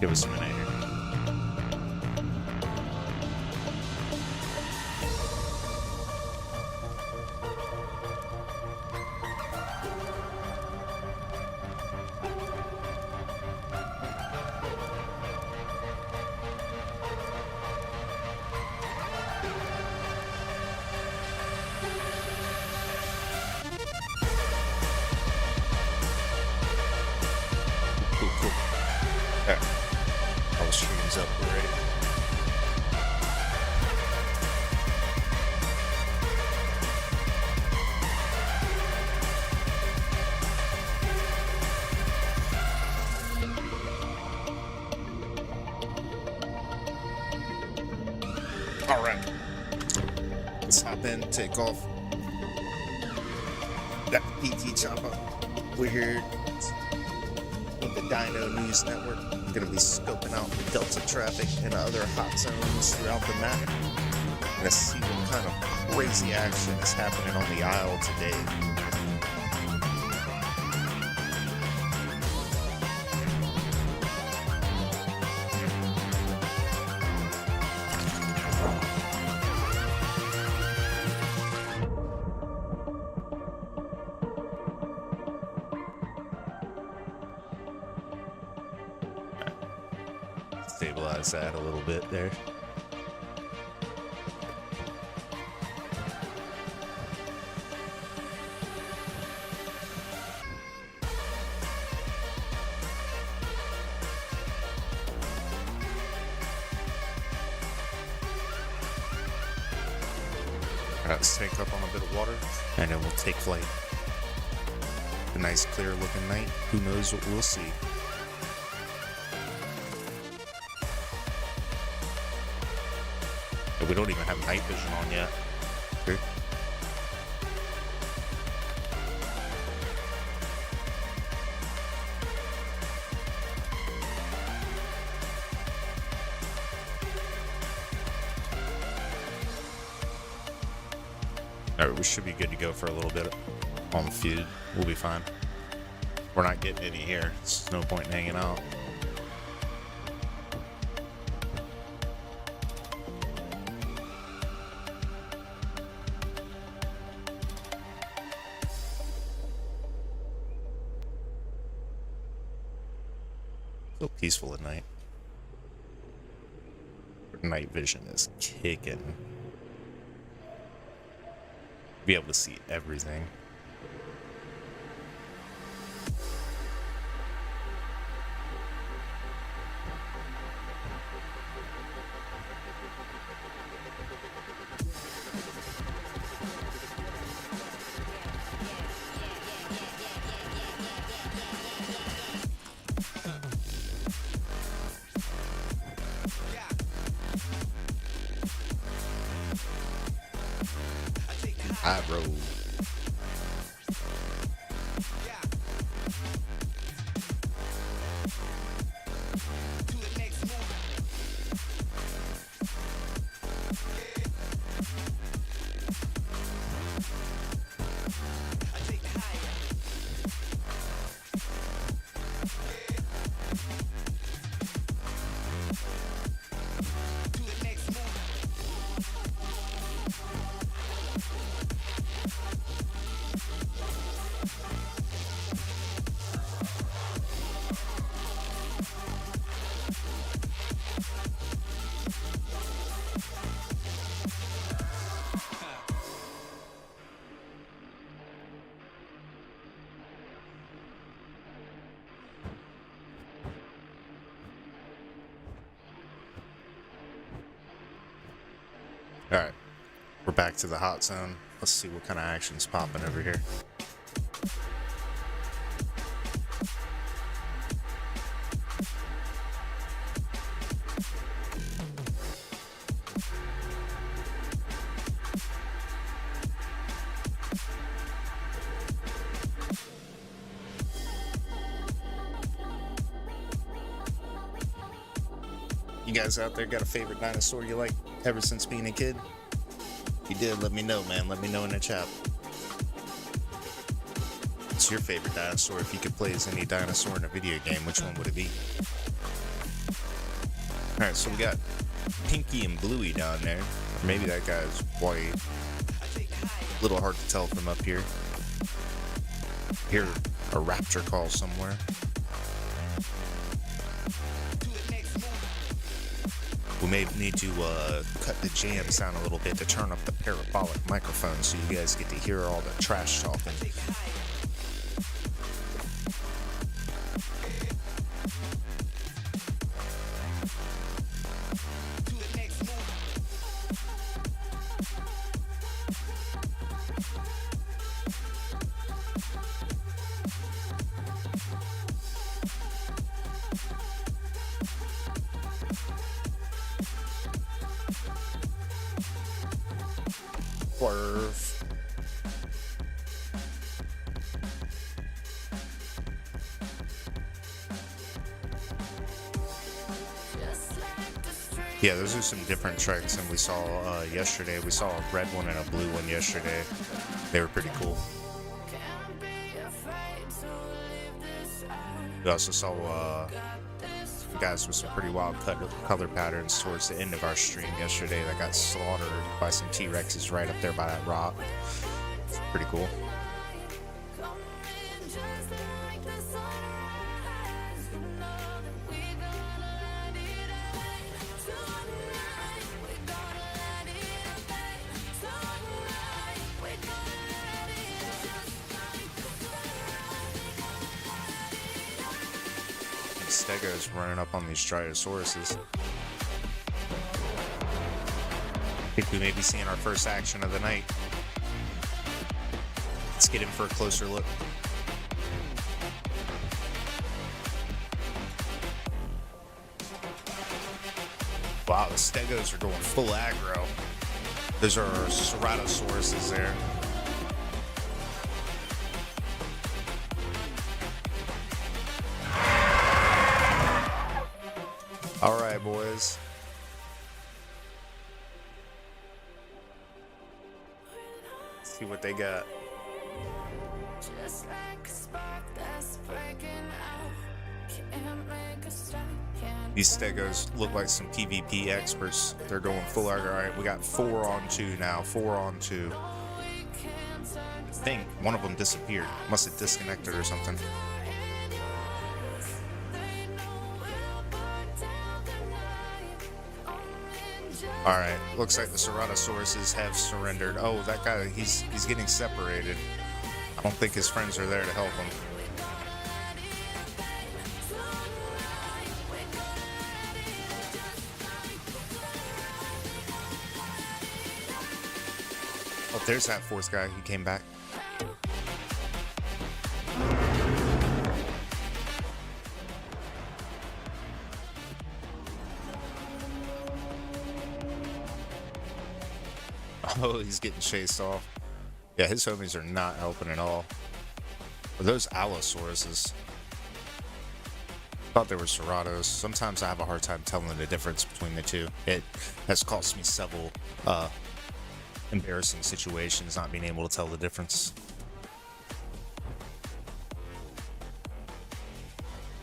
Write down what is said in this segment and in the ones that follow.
Give us a minute here. Cool. Alright. All the streams up already. Alright. Let's hop in, take off. Got the PT Choppa. We're here with the Dino News Network. I'm gonna be scoping out the Delta traffic and other hot zones throughout the map. Gonna see what kind of crazy action is happening on the Isle today. Stabilize that a little bit there. Alright, let's tank up on a bit of water and then we'll take flight. A nice clear looking night. Who knows what we'll see. We don't even have night vision on yet. Okay. Alright, we should be good to go for a little bit on the feud. We'll be fine. We're not getting any here. There's no point in hanging out. So peaceful at night. Night vision is kicking. Be able to see everything. I roll. Alright, we're back to the hot zone. Let's see what kind of action's popping over here. You guys out there got a favorite dinosaur you like ever since being a kid? If you did, let me know, man. Let me know in the chat. What's your favorite dinosaur? If you could play as any dinosaur in a video game, which one would it be? Alright, so we got Pinky and Bluey down there. Or maybe that guy's white. A little hard to tell from up here. Hear a raptor call somewhere. We may need to cut the jam sound a little bit to turn up the parabolic microphone so you guys get to hear all the trash talking. Swerve. Yeah, those are some different trikes than we saw yesterday. We saw a red one and a blue one yesterday. They were pretty cool. We also saw guys with some pretty wild color patterns towards the end of our stream yesterday that got slaughtered by some T-Rexes right up there by that rock. It's pretty cool. Stego's running up on these Triosauruses. I think we may be seeing our first action of the night. Let's get in for a closer look. Wow, the Stegos are going full aggro. Those are our Ceratosauruses there. All right, boys. Let's see what they got. These Stegos look like some PvP experts. They're going full aggro. All right, we got 4 on 2 now. 4 on 2. I think one of them disappeared. Must have disconnected or something. Alright, looks like the Ceratosauruses have surrendered. Oh, that guy, he's getting separated. I don't think his friends are there to help him. Oh, there's that 4th guy. He came back. Oh, he's getting chased off. Yeah, his homies are not helping at all. Are those Allosauruses? Thought they were Ceratos. Sometimes I have a hard time telling the difference between the two. It has cost me several embarrassing situations not being able to tell the difference.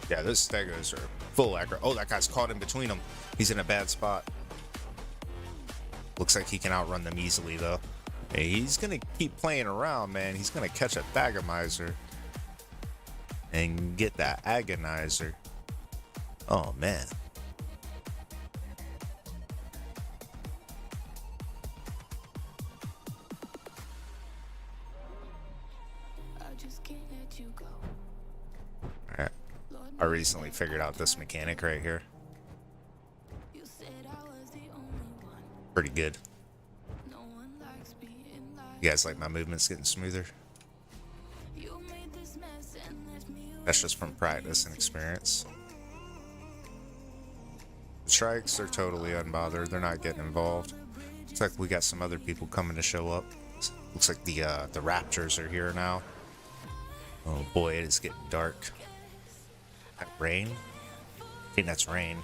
Yeah, those Stegos are full aggro. Oh, that guy's caught in between them. He's in a bad spot. Looks like he can outrun them easily, though. Hey, he's going to keep playing around, man. He's going to catch a Thagomizer and get that Agonizer. Oh, man. Alright. I recently figured out this mechanic right here. Pretty good. You guys like my movements getting smoother? That's just from practice and experience. The trikes are totally unbothered. They're not getting involved. Looks like we got some other people coming to show up. Looks like the raptors are here now. Oh boy, it is getting dark. That rain? I think that's rain.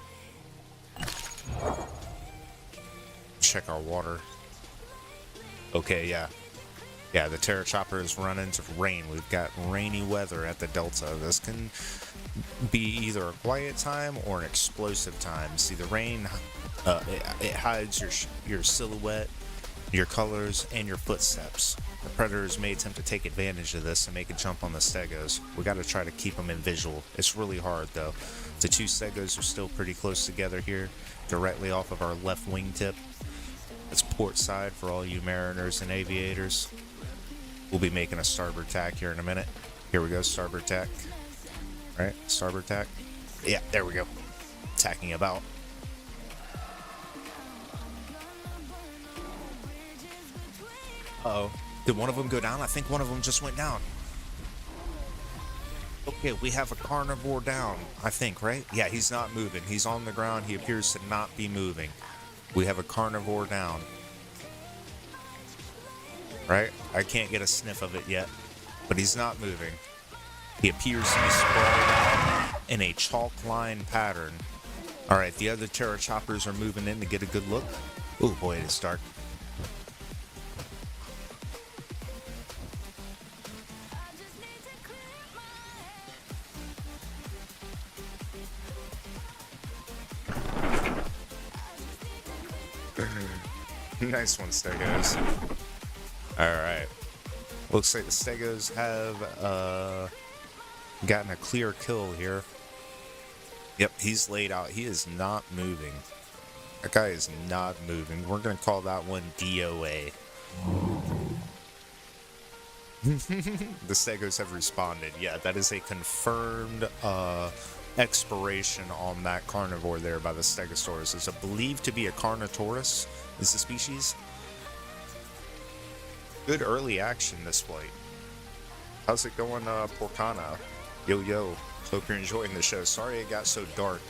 Check our water. Okay, yeah. Yeah, the Terra Chopper is running into rain. We've got rainy weather at the Delta. This can be either a quiet time or an explosive time. See, the rain, it hides your silhouette, your colors, and your footsteps. The predators may attempt to take advantage of this and make a jump on the stegos. We got to try to keep them in visual. It's really hard though. The two stegos are still pretty close together here, directly off of our left wingtip. It's port side for all you mariners and aviators. We'll be making a starboard tack here in a minute. Here we go, starboard tack. All right, starboard tack. Yeah, there we go. Tacking about. Uh-oh. Did one of them go down? I think one of them just went down. Okay, we have a carnivore down, I think, right? Yeah, he's not moving. He's on the ground. He appears to not be moving. We have a carnivore down. Right? I can't get a sniff of it yet, but he's not moving. He appears to be sprawled out in a chalk line pattern. All right, the other Terra Choppers are moving in to get a good look. Oh boy, it is dark. Nice one, Stegos. Alright. Looks like the Stegos have gotten a clear kill here. Yep, he's laid out. He is not moving. That guy is not moving. We're going to call that one DOA. The Stegos have responded. Yeah, that is a confirmed expiration on that carnivore there by the Stegosaurus. It's believed to be a Carnotaurus is the species. Good early action this flight. How's it going, Porcana? Yo, yo. Hope you're enjoying the show. Sorry it got so dark.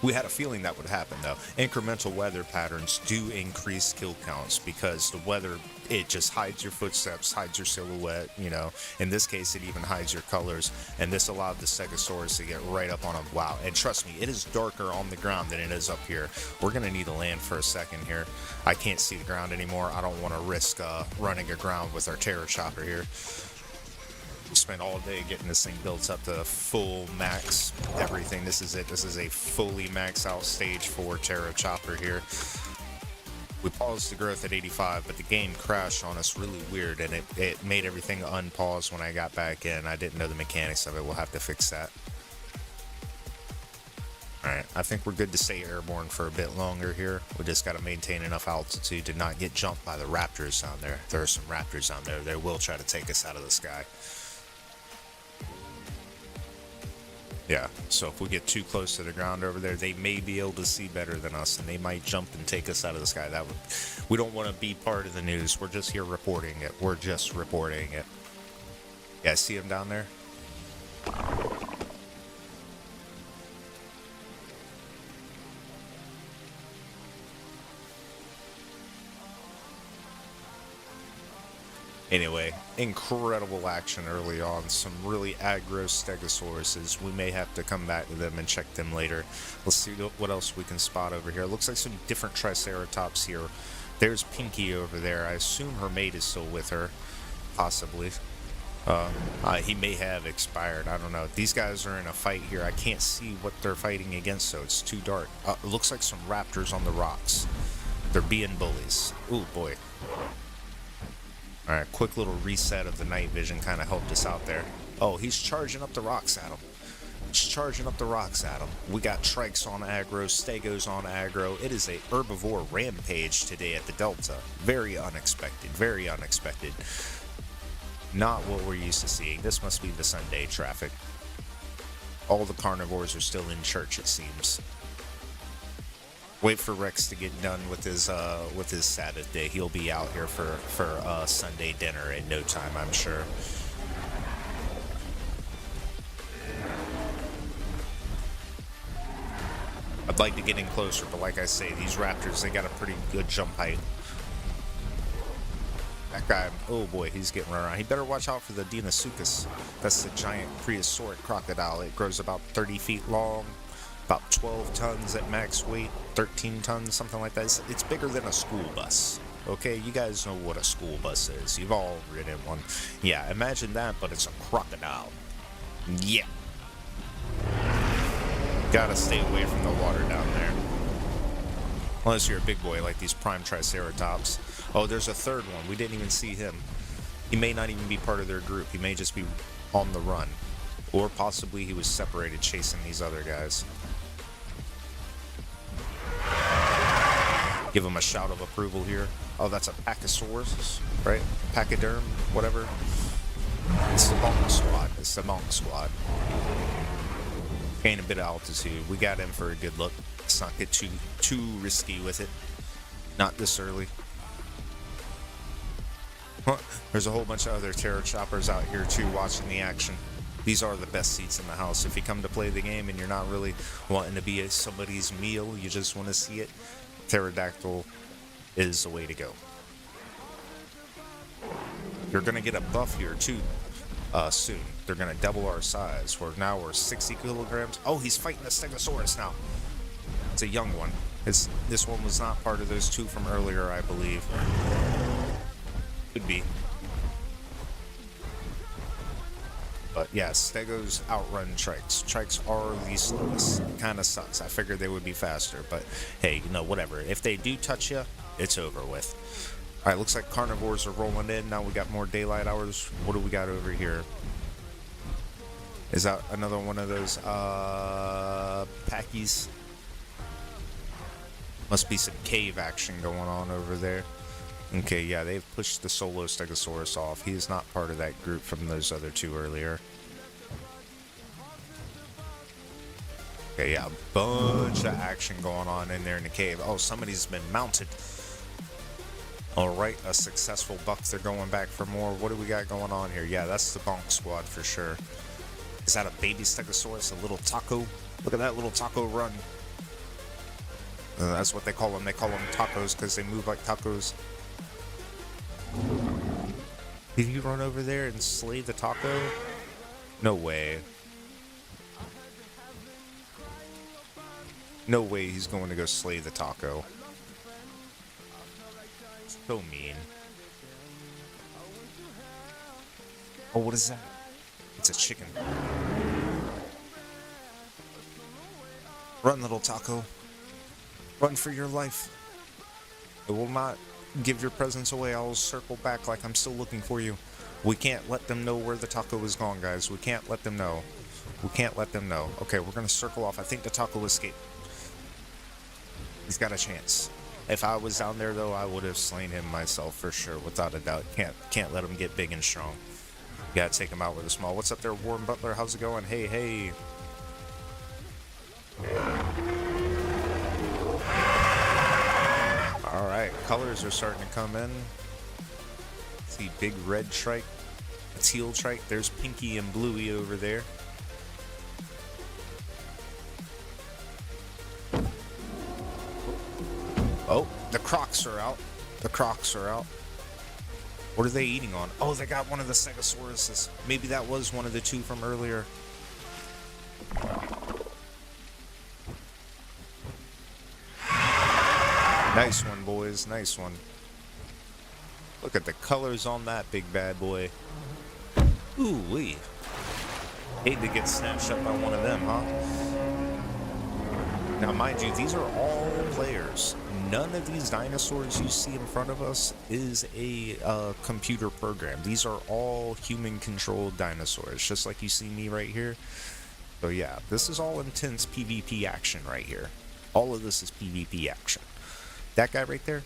We had a feeling that would happen, though. Incremental weather patterns do increase kill counts because the weather, it just hides your footsteps, hides your silhouette, you know. In this case, it even hides your colors, and this allowed the Stegosaurus to get right up on him. Wow, and trust me, it is darker on the ground than it is up here. We're going to need to land for a second here. I can't see the ground anymore. I don't want to risk running aground with our Terra Chopper here. We spent all day getting this thing built up to full max everything. This is it. This is a fully max out stage 4 Terra Chopper here. We paused the growth at 85, but the game crashed on us really weird, and it made everything unpause when I got back in. I didn't know the mechanics of it. We'll have to fix that. Alright, I think we're good to stay airborne for a bit longer here. We just got to maintain enough altitude to not get jumped by the raptors down there. There are some raptors down there. They will try to take us out of the sky. Yeah, so if we get too close to the ground over there, they may be able to see better than us, and they might jump and take us out of the sky. We don't want to be part of the news. We're just here reporting it. We're just reporting it. Yeah, see them down there? Anyway, incredible action early on. Some really aggro Stegosauruses. We may have to come back to them and check them later. Let's see what else we can spot over here. Looks like some different Triceratops here. There's Pinky over there. I assume her mate is still with her. Possibly. He may have expired. I don't know. These guys are in a fight here. I can't see what they're fighting against, so it's too dark. It looks like some raptors on the rocks. They're being bullies. Ooh, boy. Alright, quick little reset of the night vision kind of helped us out there. Oh, he's charging up the rocks at him. He's charging up the rocks at him. We got Trikes on aggro, Stegos on aggro. It is a herbivore rampage today at the Delta. Very unexpected, very unexpected. Not what we're used to seeing. This must be the Sunday traffic. All the carnivores are still in church, it seems. Wait for Rex to get done with his Sabbath day. He'll be out here for Sunday dinner in no time, I'm sure. I'd like to get in closer, but like I say, these raptors, they got a pretty good jump height. That guy, oh boy, he's getting run around. He better watch out for the Deinosuchus. That's the giant prehistoric crocodile. It grows about 30 feet long. About 12 tons at max weight, 13 tons, something like that. It's bigger than a school bus. Okay, you guys know what a school bus is. You've all ridden one. Yeah, imagine that, but it's a crocodile. Yeah. Gotta stay away from the water down there. Unless you're a big boy like these prime triceratops. Oh, there's a third one. We didn't even see him. He may not even be part of their group. He may just be on the run. Or possibly he was separated chasing these other guys. Give him a shout of approval here. Oh, that's a Pachysaurus, right? Pachyderm, whatever. It's the monk squad. It's the monk squad. Gain a bit of altitude. We got in for a good look. Let's not get too risky with it. Not this early. Huh. There's a whole bunch of other terror choppers out here too watching the action. These are the best seats in the house. If you come to play the game and you're not really wanting to be somebody's meal, you just want to see it, Pterodactyl is the way to go. You're going to get a buff here too soon. They're going to double our size. Now we're 60 kilograms. Oh, he's fighting the Stegosaurus now. It's a young one. This one was not part of those two from earlier, I believe. Could be. But yeah, Stegos outrun Trikes. Trikes are the slowest. Kind of sucks. I figured they would be faster, but hey, you know, whatever. If they do touch you, it's over with. Alright, looks like carnivores are rolling in. Now we got more daylight hours. What do we got over here? Is that another one of those packies? Must be some cave action going on over there. Okay, yeah, they've pushed the solo Stegosaurus off. He is not part of that group from those other two earlier. Okay, yeah, a bunch of action going on in there in the cave. Oh, somebody's been mounted. Alright, a successful buck. They're going back for more. What do we got going on here? Yeah, that's the bonk squad for sure. Is that a baby Stegosaurus? A little taco? Look at that little taco run. That's what they call them. They call them tacos because they move like tacos. Did he run over there and slay the taco? No way. No way he's going to go slay the taco. So mean. Oh, what is that? It's a chicken. Run, little taco. Run for your life. I will not give your presence away. I'll circle back like I'm still looking for you. We can't let them know where the taco is gone, guys. We can't let them know. We can't let them know. Okay, we're gonna circle off. I think the taco escaped. He's got a chance. If I was down there though, I would have slain him myself for sure, without a doubt. Can't let him get big and strong. Gotta take him out with a small. What's up there, Warren Butler? How's it going? Hey, hey. Alright, colors are starting to come in. See big red trike, teal trike. There's pinky and bluey over there. Oh, the crocs are out. The crocs are out. What are they eating on? Oh, they got one of the Stegosauruses. Maybe that was one of the two from earlier. Nice one, boys. Nice one. Look at the colors on that big bad boy. Ooh-wee. Hate to get snatched up by one of them, huh? Now, mind you, these are all players. None of these dinosaurs you see in front of us is a computer program. These are all human-controlled dinosaurs, just like you see me right here. So yeah, this is all intense PvP action right here. All of this is PvP action. That guy right there,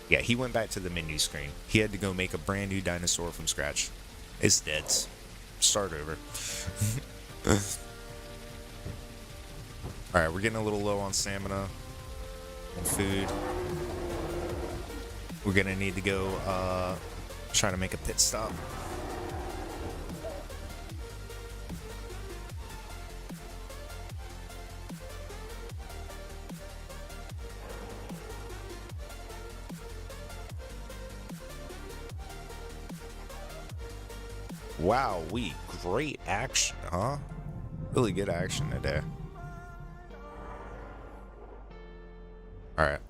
yeah, he went back to the menu screen. He had to go make a brand new dinosaur from scratch. It's dead. Start over. Alright, we're getting a little low on stamina and food. We're gonna need to go try to make a pit stop. Wow, great action, huh? Really good action today. Alright.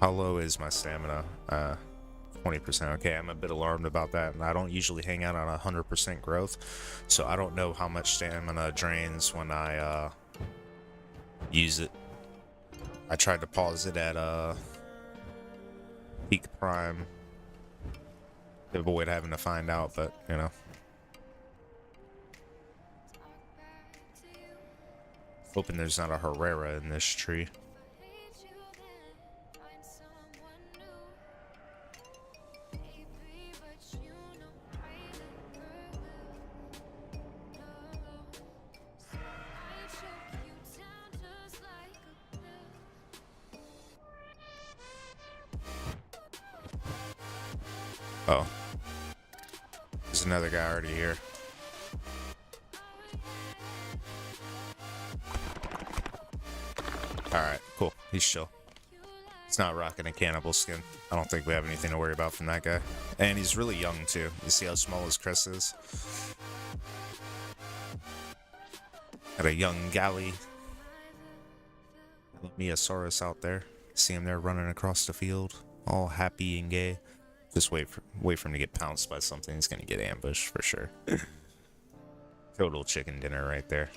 How low is my stamina? 20%. Okay, I'm a bit alarmed about that, and I don't usually hang out on 100% growth, so I don't know how much stamina drains when I use it. I tried to pause it at peak prime to avoid having to find out, but you know. Hoping there's not a Herrera in this tree. Oh. There's another guy already here. Alright, cool. He's chill. He's not rocking a cannibal skin. I don't think we have anything to worry about from that guy. And he's really young, too. You see how small his crest is? Got a young galley. Miosaurus out there. See him there running across the field. All happy and gay. Just wait for him to get pounced by something. He's gonna get ambushed for sure. Total chicken dinner right there.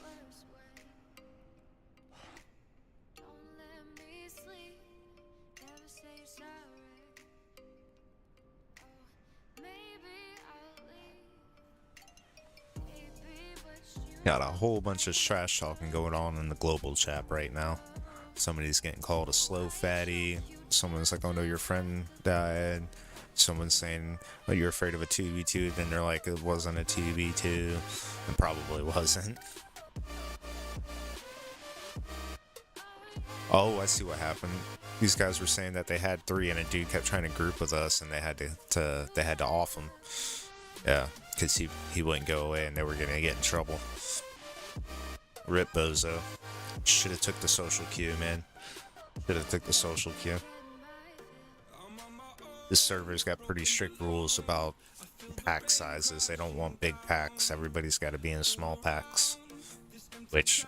Got a whole bunch of trash talking going on in the global chat right now. Somebody's getting called a slow fatty. Someone's like, oh no, your friend died. Someone's saying, oh, you're afraid of a 2v2. Then they're like, it wasn't a 2v2. It probably wasn't. Oh, I see what happened. These guys were saying that they had 3 and a dude kept trying to group with us and they had to off him. Yeah, because he wouldn't go away and they were gonna get in trouble. Rip Bozo. Should have took the social cue, man. Should have took the social cue. This server's got pretty strict rules about pack sizes. They don't want big packs. Everybody's got to be in small packs. Which,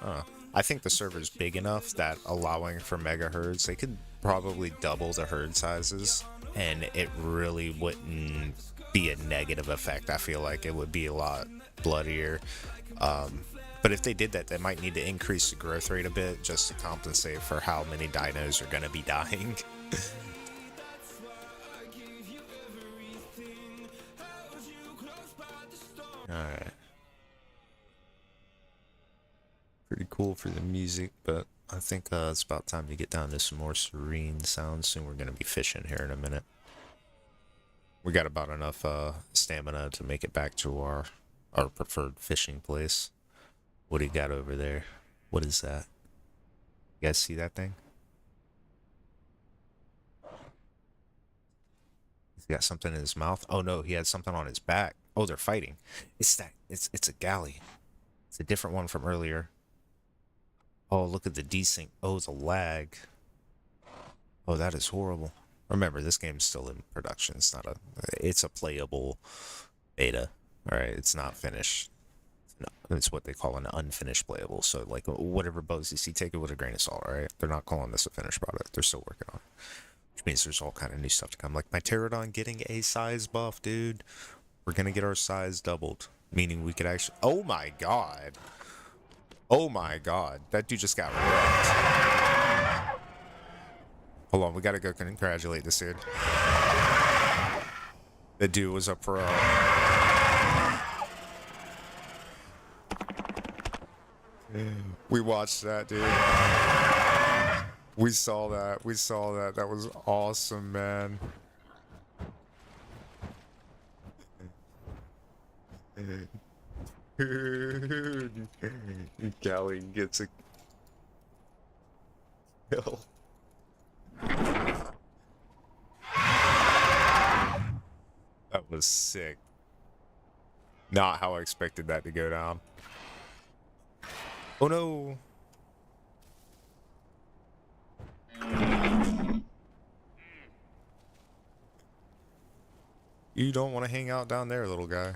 I think the server's big enough that allowing for mega herds, they could probably double the herd sizes. And it really wouldn't be a negative effect. I feel like it would be a lot bloodier. But if they did that, they might need to increase the growth rate a bit just to compensate for how many dinos are going to be dying. Alright. Pretty cool for the music, but I think it's about time to get down to some more serene sounds. Soon we're going to be fishing here in a minute. We got about enough stamina to make it back to our preferred fishing place. What do you got over there? What is that? You guys see that thing? He's got something in his mouth. Oh no, he had something on his back. Oh, they're fighting. It's a galley. It's a different one from earlier. Oh, look at the desync. Oh, the lag. Oh, that is horrible. Remember, this game's still in production. It's a playable beta. Alright, it's not finished. No, it's what they call an unfinished playable. So, like, whatever bugs you see, take it with a grain of salt, alright? They're not calling this a finished product. They're still working on it. Which means there's all kind of new stuff to come. Like, my Pterodon getting a size buff, dude. We're gonna get our size doubled. Meaning we could actually... Oh my god. Oh my god. That dude just got wrecked. Hold on, we gotta go congratulate this dude. The dude was a pro. We watched that, dude. We saw that. We saw that. That was awesome, man. Galley gets a kill. That was sick. Not how I expected that to go down. Oh no! You don't want to hang out down there, little guy.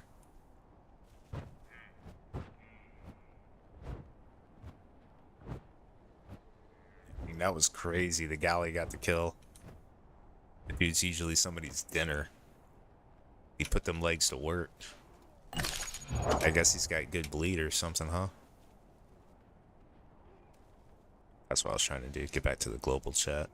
I mean, that was crazy. The galley got the kill. It's usually somebody's dinner. He put them legs to work. I guess he's got good bleed or something, huh? That's what I was trying to do. Get back to the global chat.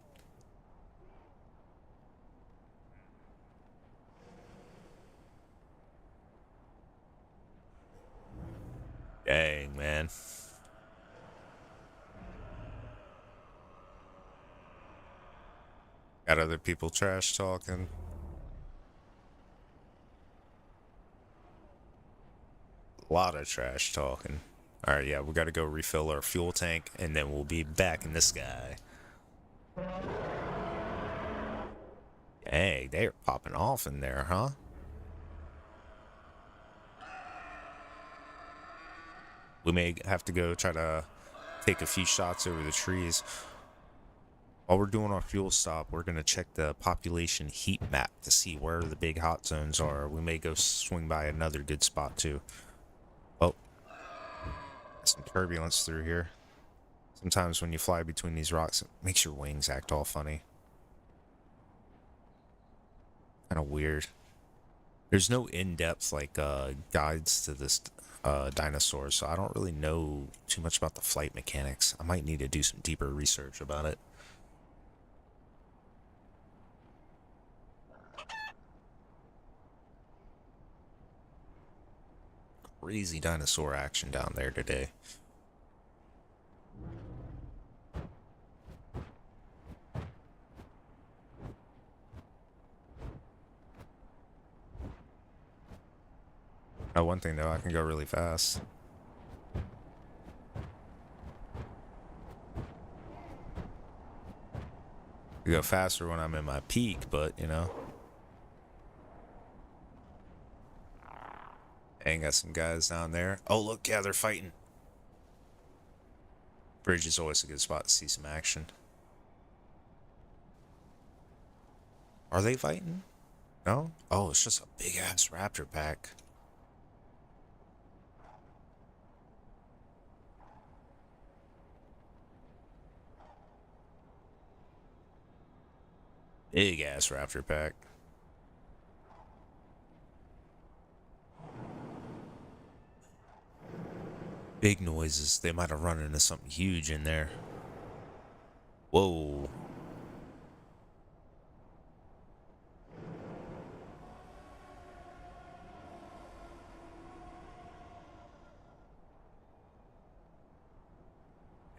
Dang, man. Got other people trash talking. A lot of trash talking. Alright, yeah, we gotta go refill our fuel tank, and then we'll be back in the sky. Dang, they're popping off in there, huh? We may have to go try to take a few shots over the trees. While we're doing our fuel stop, we're going to check the population heat map to see where the big hot zones are. We may go swing by another good spot too. Oh, some turbulence through here. Sometimes when you fly between these rocks, it makes your wings act all funny. Kind of weird. There's no in-depth like guides to this dinosaur, so I don't really know too much about the flight mechanics. I might need to do some deeper research about it. Crazy dinosaur action down there today. Oh, one thing though, I can go really fast. I go faster when I'm in my peak, but you know. Dang, got some guys down there. Oh, look, yeah, they're fighting. Bridge is always a good spot to see some action. Are they fighting? No? Oh, it's just a big ass raptor pack. Big ass raptor pack. Big noises. They might have run into something huge in there. Whoa.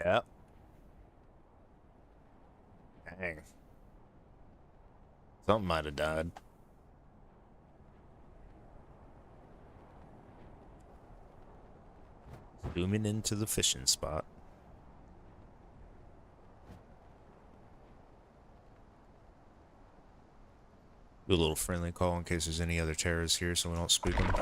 Yep. Dang. Something might have died. Zooming into the fishing spot. Do a little friendly call in case there's any other terrorists here so we don't spook them.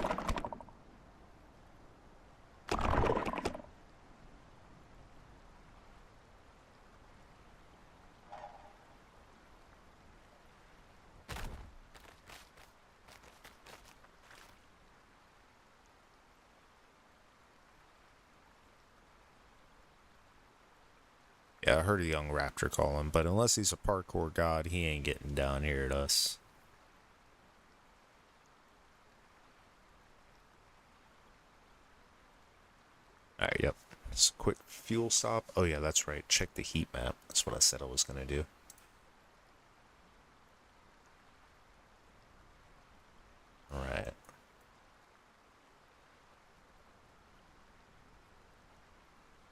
Yeah, I heard a young raptor call him, but unless he's a parkour god, he ain't getting down here at us. Alright, yep. Just a quick fuel stop. Oh yeah, that's right. Check the heat map. That's what I said I was gonna do. Alright.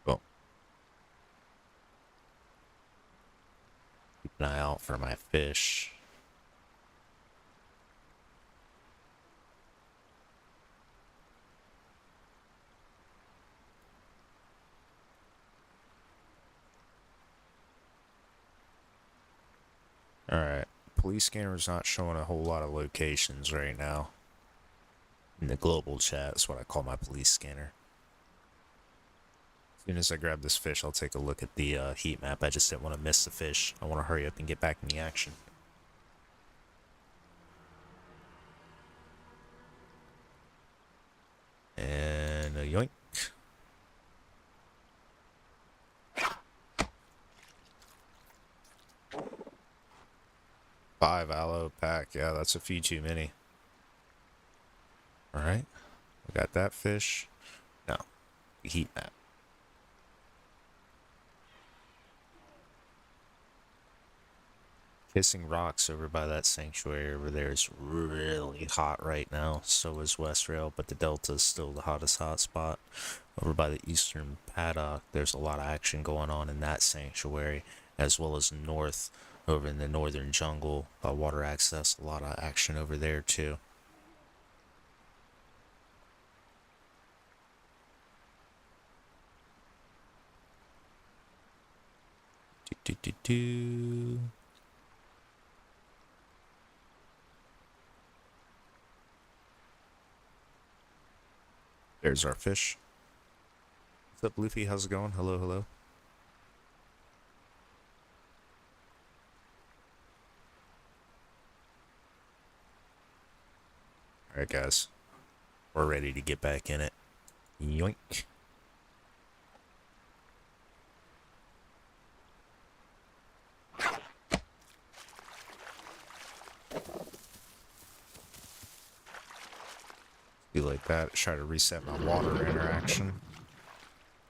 Well. Keep an eye out for my fish. Alright. Police scanner's not showing a whole lot of locations right now. In the global chat, that's what I call my police scanner. As soon as I grab this fish, I'll take a look at the heat map. I just didn't want to miss the fish. I want to hurry up and get back in the action. And a yoink. 5 aloe pack. Yeah, that's a few too many. Alright. We got that fish. No. The heat map. Kissing Rocks over by that sanctuary over there is really hot right now. So is West Rail, but the Delta is still the hottest hotspot. Over by the Eastern Paddock, there's a lot of action going on in that sanctuary, as well as north over in the northern jungle by water access. A lot of action over there too. Do, do, do, do. There's our fish. What's up, Luffy? How's it going? Hello, hello. Alright, guys. We're ready to get back in it. Yoink. Do like that. Try to reset my water interaction.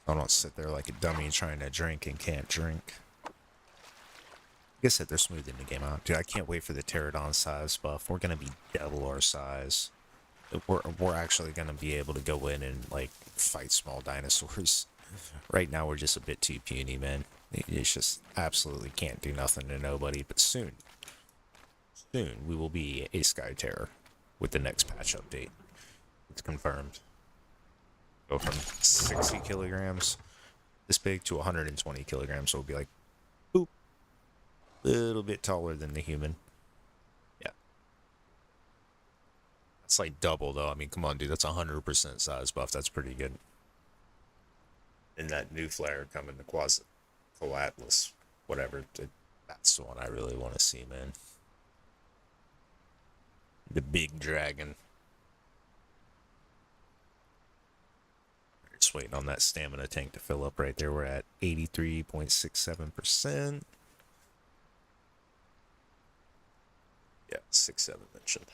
I don't sit there like a dummy trying to drink and can't drink. Like I said, they're smoothing the game out. Dude, I can't wait for the Pterodon size buff. We're going to be double our size. We're actually going to be able to go in and, like, fight small dinosaurs. Right now, we're just a bit too puny, man. It's just absolutely can't do nothing to nobody. But soon, we will be a Sky Terror with the next patch update. It's confirmed. Go from 60 kilograms this big to 120 kilograms. So it'll be like, boop, little bit taller than the human. Yeah. That's like double, though. I mean, come on, dude. That's 100% size buff. That's pretty good. And that new flare coming, the Coatlas, whatever. That's the one I really want to see, man. The big dragon. Just waiting on that stamina tank to fill up right there. We're at 83.67%. Yeah, 6-7 mentioned.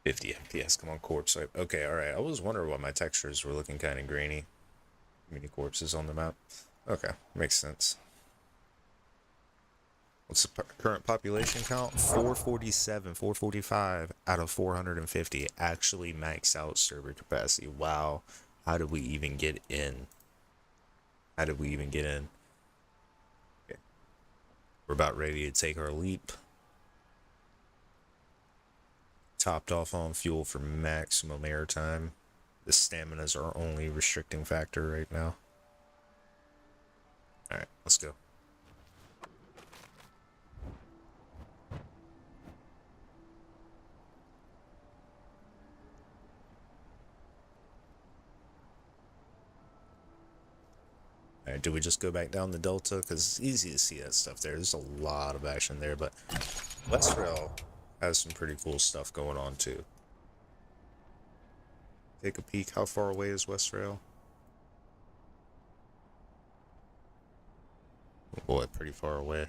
$50 FPS, come on, corpse. Okay, alright. I was wondering why my textures were looking kind of grainy. Mini corpses on the map. Okay, makes sense. What's the current population count? 447, 445 out of 450 actually max out server capacity. Wow. How did we even get in? How did we even get in? Okay. We're about ready to take our leap. Topped off on fuel for maximum airtime. The stamina's our only restricting factor right now. Alright, let's go. Alright, do we just go back down the Delta? Because it's easy to see that stuff there. There's a lot of action there, but West Rail has some pretty cool stuff going on too. Take a peek. How far away is West Rail? Oh boy, pretty far away.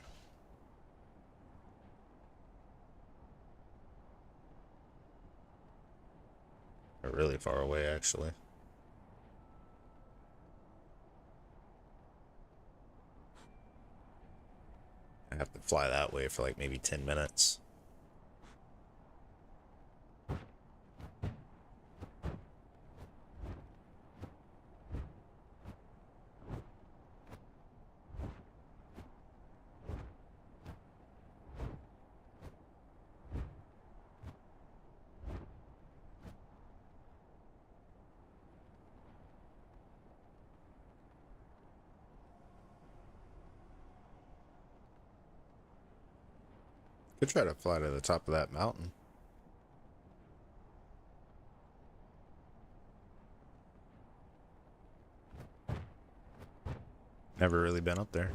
Really far away, actually. I have to fly that way for like maybe 10 minutes. Could try to fly to the top of that mountain. Never really been up there.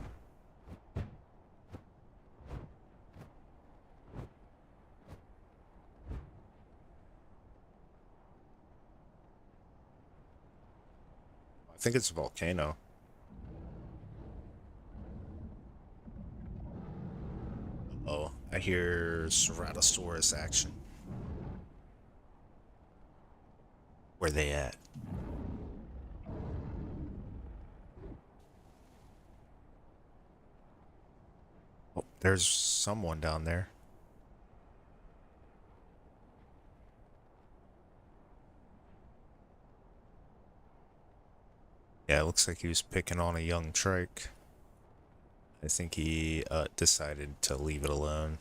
I think it's a volcano. Oh, I hear Ceratosaurus action. Where they at? Oh, there's someone down there. Yeah, it looks like he was picking on a young trike. I think he decided to leave it alone.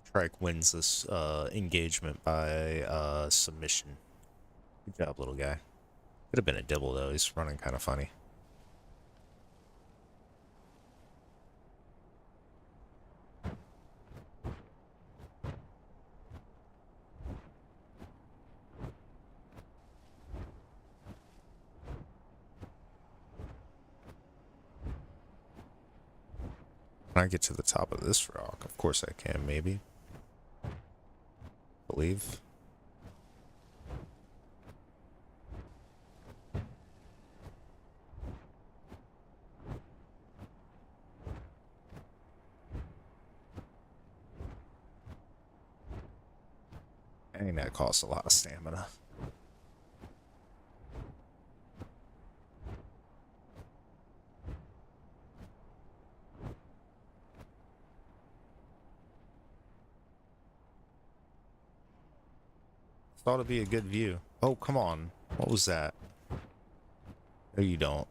Trike wins this engagement by submission. Good job, little guy. Could have been a dibble though. He's running kind of funny. Can I get to the top of this rock? Of course I can, maybe. Believe. Dang, that costs a lot of stamina. Thought it'd be a good view. Oh, come on. What was that? No, you don't.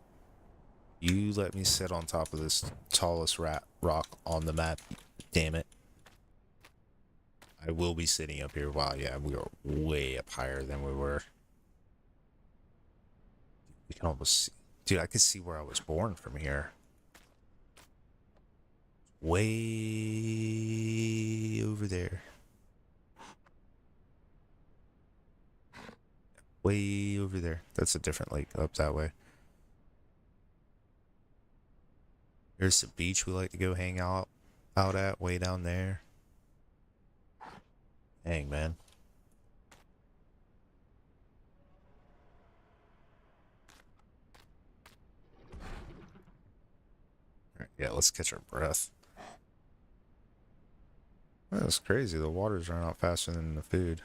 You let me sit on top of this tallest rock on the map. Damn it. I will be sitting up here. Wow, yeah, we are way up higher than we were. You can almost see. Dude, I can see where I was born from here. Way over there. Way over there. That's a different lake up that way. There's the beach we like to go hang out at way down there. Dang, man. Alright, yeah, let's catch our breath. That's crazy. The water's running out faster than the food.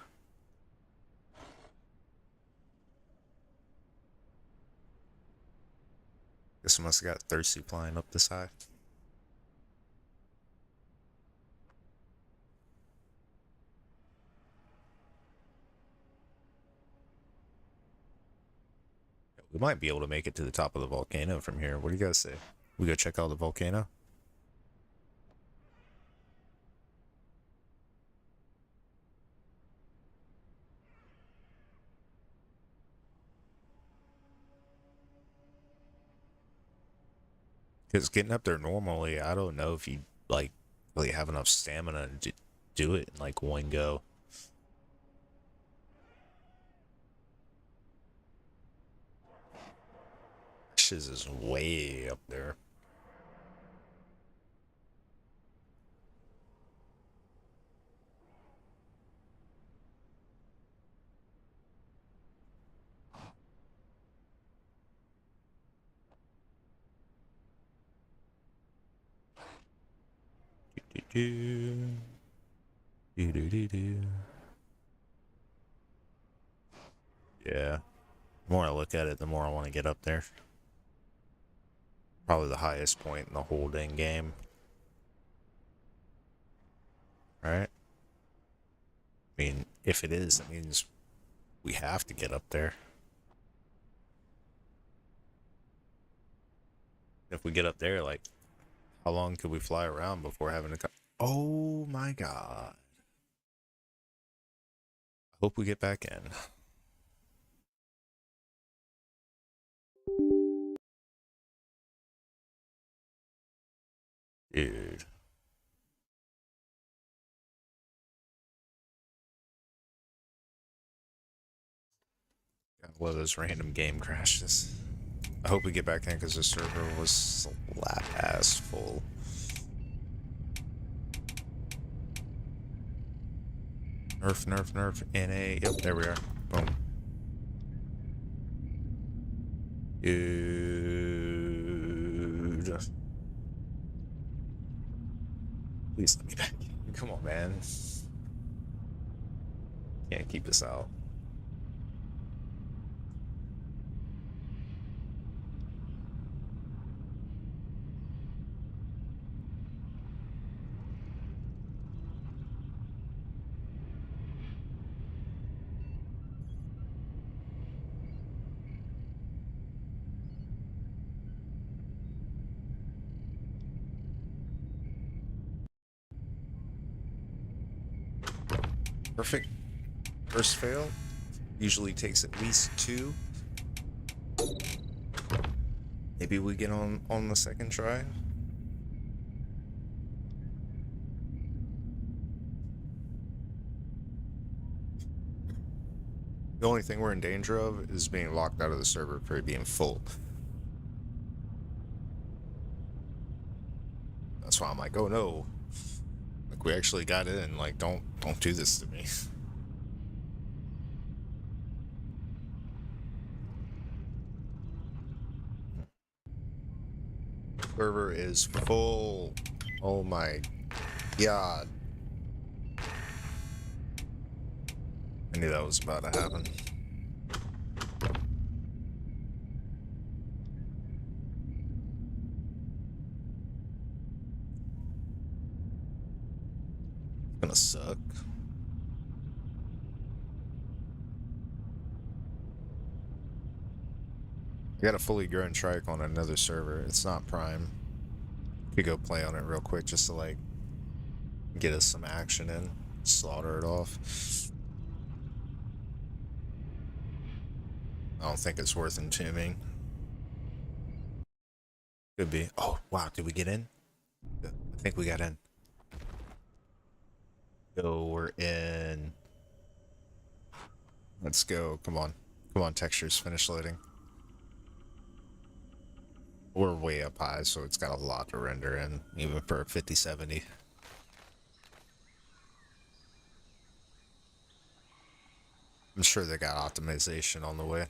Guess I must have got thirsty flying up this high. We might be able to make it to the top of the volcano from here. What do you guys say? We go check out the volcano? Because getting up there normally, I don't know if you like really have enough stamina to do it in like one go. Shiz is way up there. Do do do do do. Yeah. The more I look at it, the more I want to get up there. Probably the highest point in the whole dang game. Right? I mean, if it is, it means we have to get up there. If we get up there, like, how long could we fly around before having to come? Oh my god. I hope we get back in. Dude. God, one of those random game crashes. I hope we get back in because the server was slap ass full. Nerf, nerf, nerf. NA. Yep, there we are. Boom. Dude. Please let me back. Come on, man. Can't keep this out. Perfect. First fail. Usually takes at least 2. Maybe we get on the second try. The only thing we're in danger of is being locked out of the server for it being full. That's why I'm like, oh no. Like, we actually got in. Like, don't do this to me. Server is full. Oh my god. I knew that was about to happen. It's gonna suck. I got a fully grown trike on another server. It's not prime. Could go play on it real quick just to like get us some action in, slaughter it off. I don't think it's worth entombing. Could be. Oh wow, did we get in? I think we got in. Go, we're in. Let's go. Come on. Come on, textures, finish loading. We're way up high, so it's got a lot to render in, even for a 5070. I'm sure they got optimization on the way.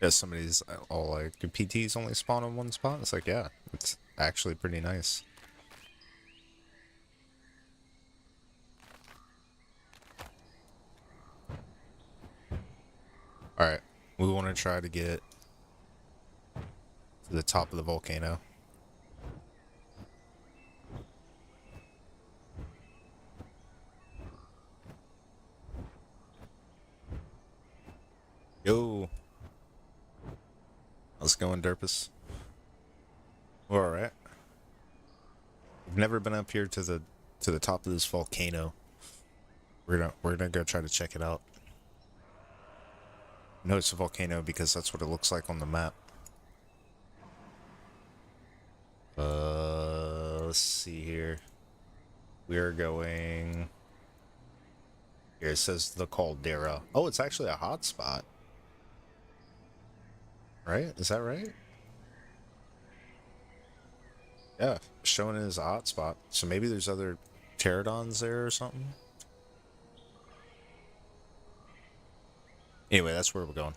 Yeah, somebody's all like, do PTs only spawn in one spot? It's like, yeah, it's actually pretty nice. Alright, we want to try to get to the top of the volcano. Yo! How's it going, Derpus? We're alright. We've never been up here to the top of this volcano. We're gonna go try to check it out. No, it's a volcano because that's what it looks like on the map. Let's see here. We are going... Here, it says the caldera. Oh, it's actually a hot spot. Right? Is that right? Yeah, showing it as a hot spot. So maybe there's other pterodons there or something? Anyway, that's where we're going.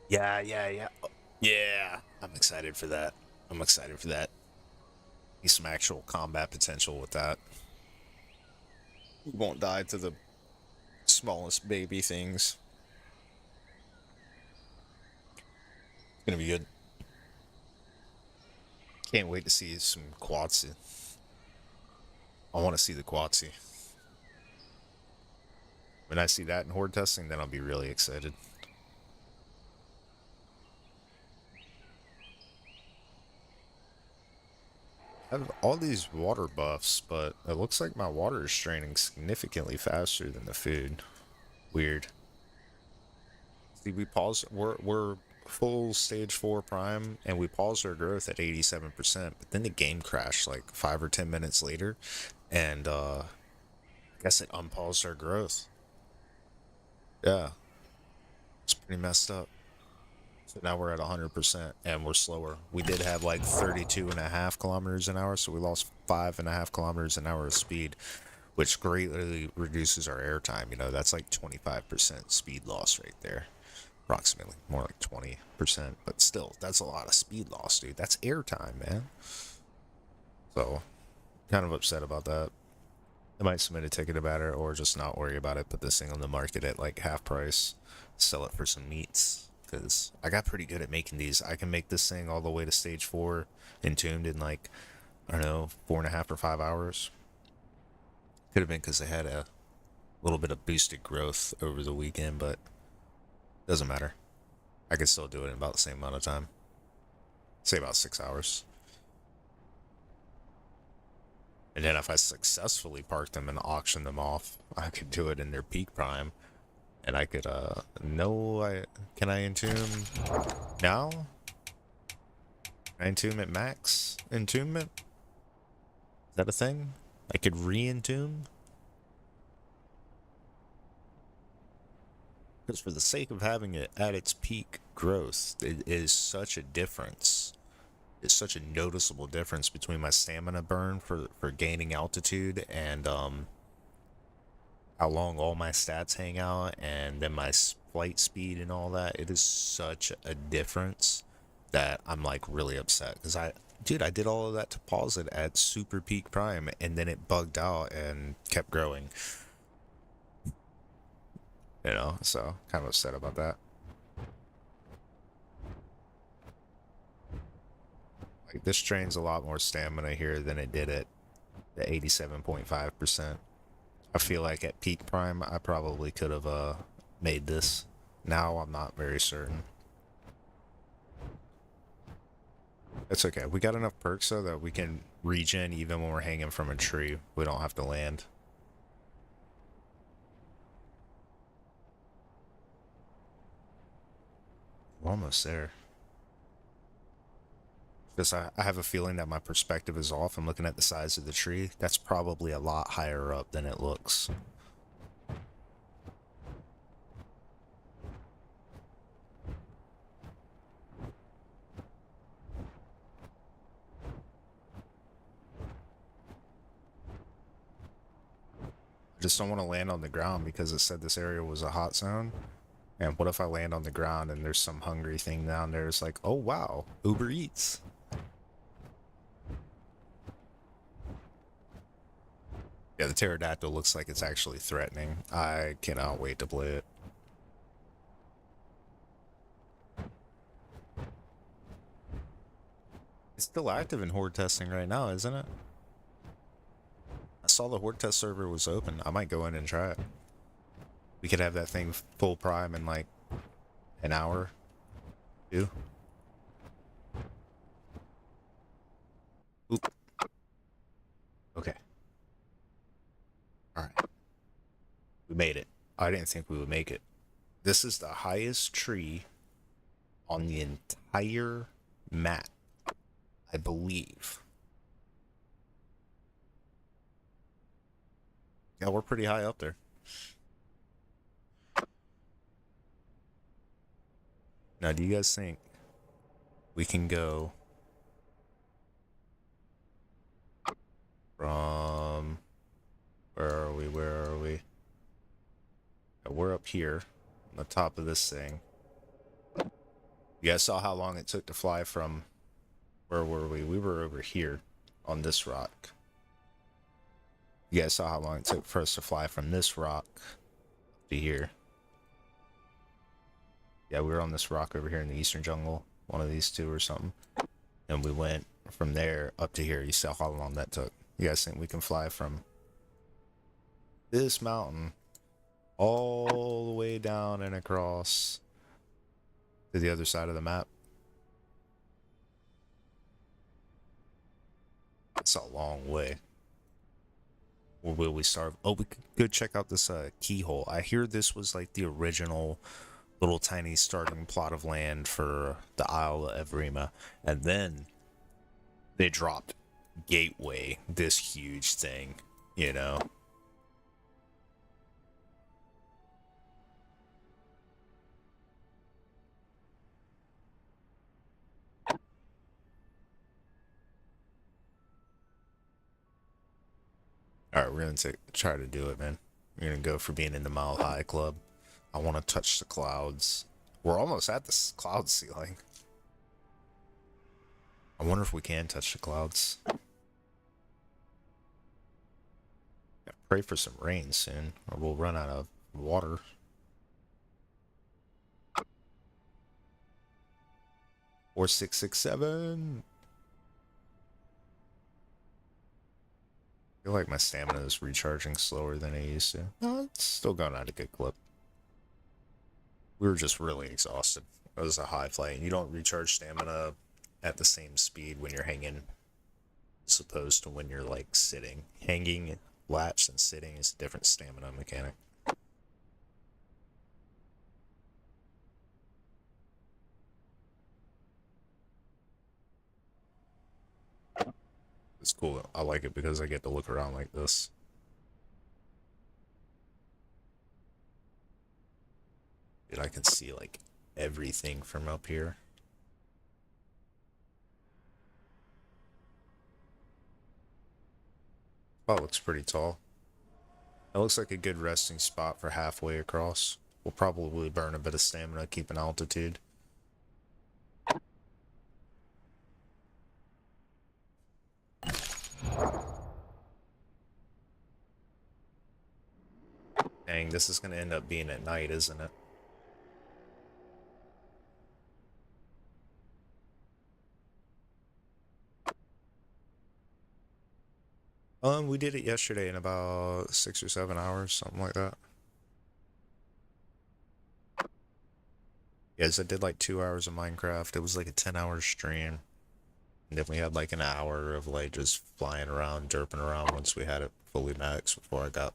Yeah. Yeah, I'm excited for that. I'm excited for that. Need some actual combat potential with that. We won't die to the smallest baby things. It's gonna be good. Can't wait to see some Quatsi. I want to see the Quatsi. When I see that in horde testing, then I'll be really excited. I have all these water buffs, but it looks like my water is draining significantly faster than the food. Weird. See, we paused. We're full stage 4 prime, and we paused our growth at 87%. But then the game crashed like 5 or 10 minutes later, and I guess it unpaused our growth. Yeah, it's pretty messed up. So now we're at 100%, and we're slower. We did have like 32.5 kilometers an hour, so we lost 5.5 kilometers an hour of speed, which greatly reduces our airtime. You know, that's like 25% speed loss right there. Approximately, more like 20%, but still, that's a lot of speed loss, dude. That's airtime, man. So, kind of upset about that. I might submit a ticket about it, or just not worry about it. Put this thing on the market at like half price, sell it for some meats. Because I got pretty good at making these. I can make this thing all the way to stage 4 entombed in like, I don't know, 4.5 or 5 hours. Could have been because I had a little bit of boosted growth over the weekend, but doesn't matter. I can still do it in about the same amount of time. Say about 6 hours. And then if I successfully park them and auction them off, I could do it in their peak prime. And I could, can I entomb now? Can I entomb at max entombment? Is that a thing? I could re-entomb? Because for the sake of having it at its peak growth, it is such a difference. It's such a noticeable difference between my stamina burn for gaining altitude and how long all my stats hang out, and then my flight speed and all that. It is such a difference that I'm like really upset because dude, I did all of that to pause it at super peak prime, and then it bugged out and kept growing. You know, so kind of upset about that. Like this drains a lot more stamina here than it did at the 87.5%. I feel like at peak prime, I probably could have made this. Now I'm not very certain. It's okay. We got enough perks though that we can regen even when we're hanging from a tree. We don't have to land. We're almost there. Because I have a feeling that my perspective is off. I'm looking at the size of the tree. That's probably a lot higher up than it looks. I just don't want to land on the ground because it said this area was a hot zone. And what if I land on the ground and there's some hungry thing down there? It's like, oh wow, Uber Eats. Yeah, the pterodactyl looks like it's actually threatening. I cannot wait to play it. It's still active in horde testing right now, isn't it? I saw the horde test server was open. I might go in and try it. We could have that thing full prime in like an hour, two. Oop. Okay. All right. We made it. I didn't think we would make it. This is the highest tree on the entire map, I believe. Yeah, we're pretty high up there. Now, do you guys think we can go from... Where are we? Where are we? We're up here on the top of this thing. You guys saw how long it took to fly from... Where were we? We were over here on this rock. You guys saw how long it took for us to fly from this rock to here. Yeah, we were on this rock over here in the eastern jungle. One of these two or something. And we went from there up to here. You saw how long that took. You guys think we can fly from this mountain all the way down and across to the other side of the map? It's a long way. Or will we starve? Oh, we could go check out this keyhole. I hear this was like the original little tiny starting plot of land for the Isle of Evrima. And then they dropped Gateway, this huge thing, you know? Alright, we're gonna try to do it, man. We're gonna go for being in the Mile High Club. I want to touch the clouds. We're almost at the cloud ceiling. I wonder if we can touch the clouds. Gotta pray for some rain soon, or we'll run out of water. Or 667. I feel like my stamina is recharging slower than it used to. No, it's still going at a good clip. We were just really exhausted. It was a high flight, and you don't recharge stamina at the same speed when you're hanging as opposed to when you're like sitting. Hanging, latched, and sitting is a different stamina mechanic. It's cool. I like it because I get to look around like this. And I can see like everything from up here. Oh, it looks pretty tall. It looks like a good resting spot for halfway across. We'll probably burn a bit of stamina keeping altitude. Dang, this is going to end up being at night, isn't it? We did it yesterday in about 6 or 7 hours, something like that. Yes, I did like 2 hours of Minecraft. It was like a 10-hour stream. And then we had like an hour of like just flying around, derping around once we had it fully maxed before I got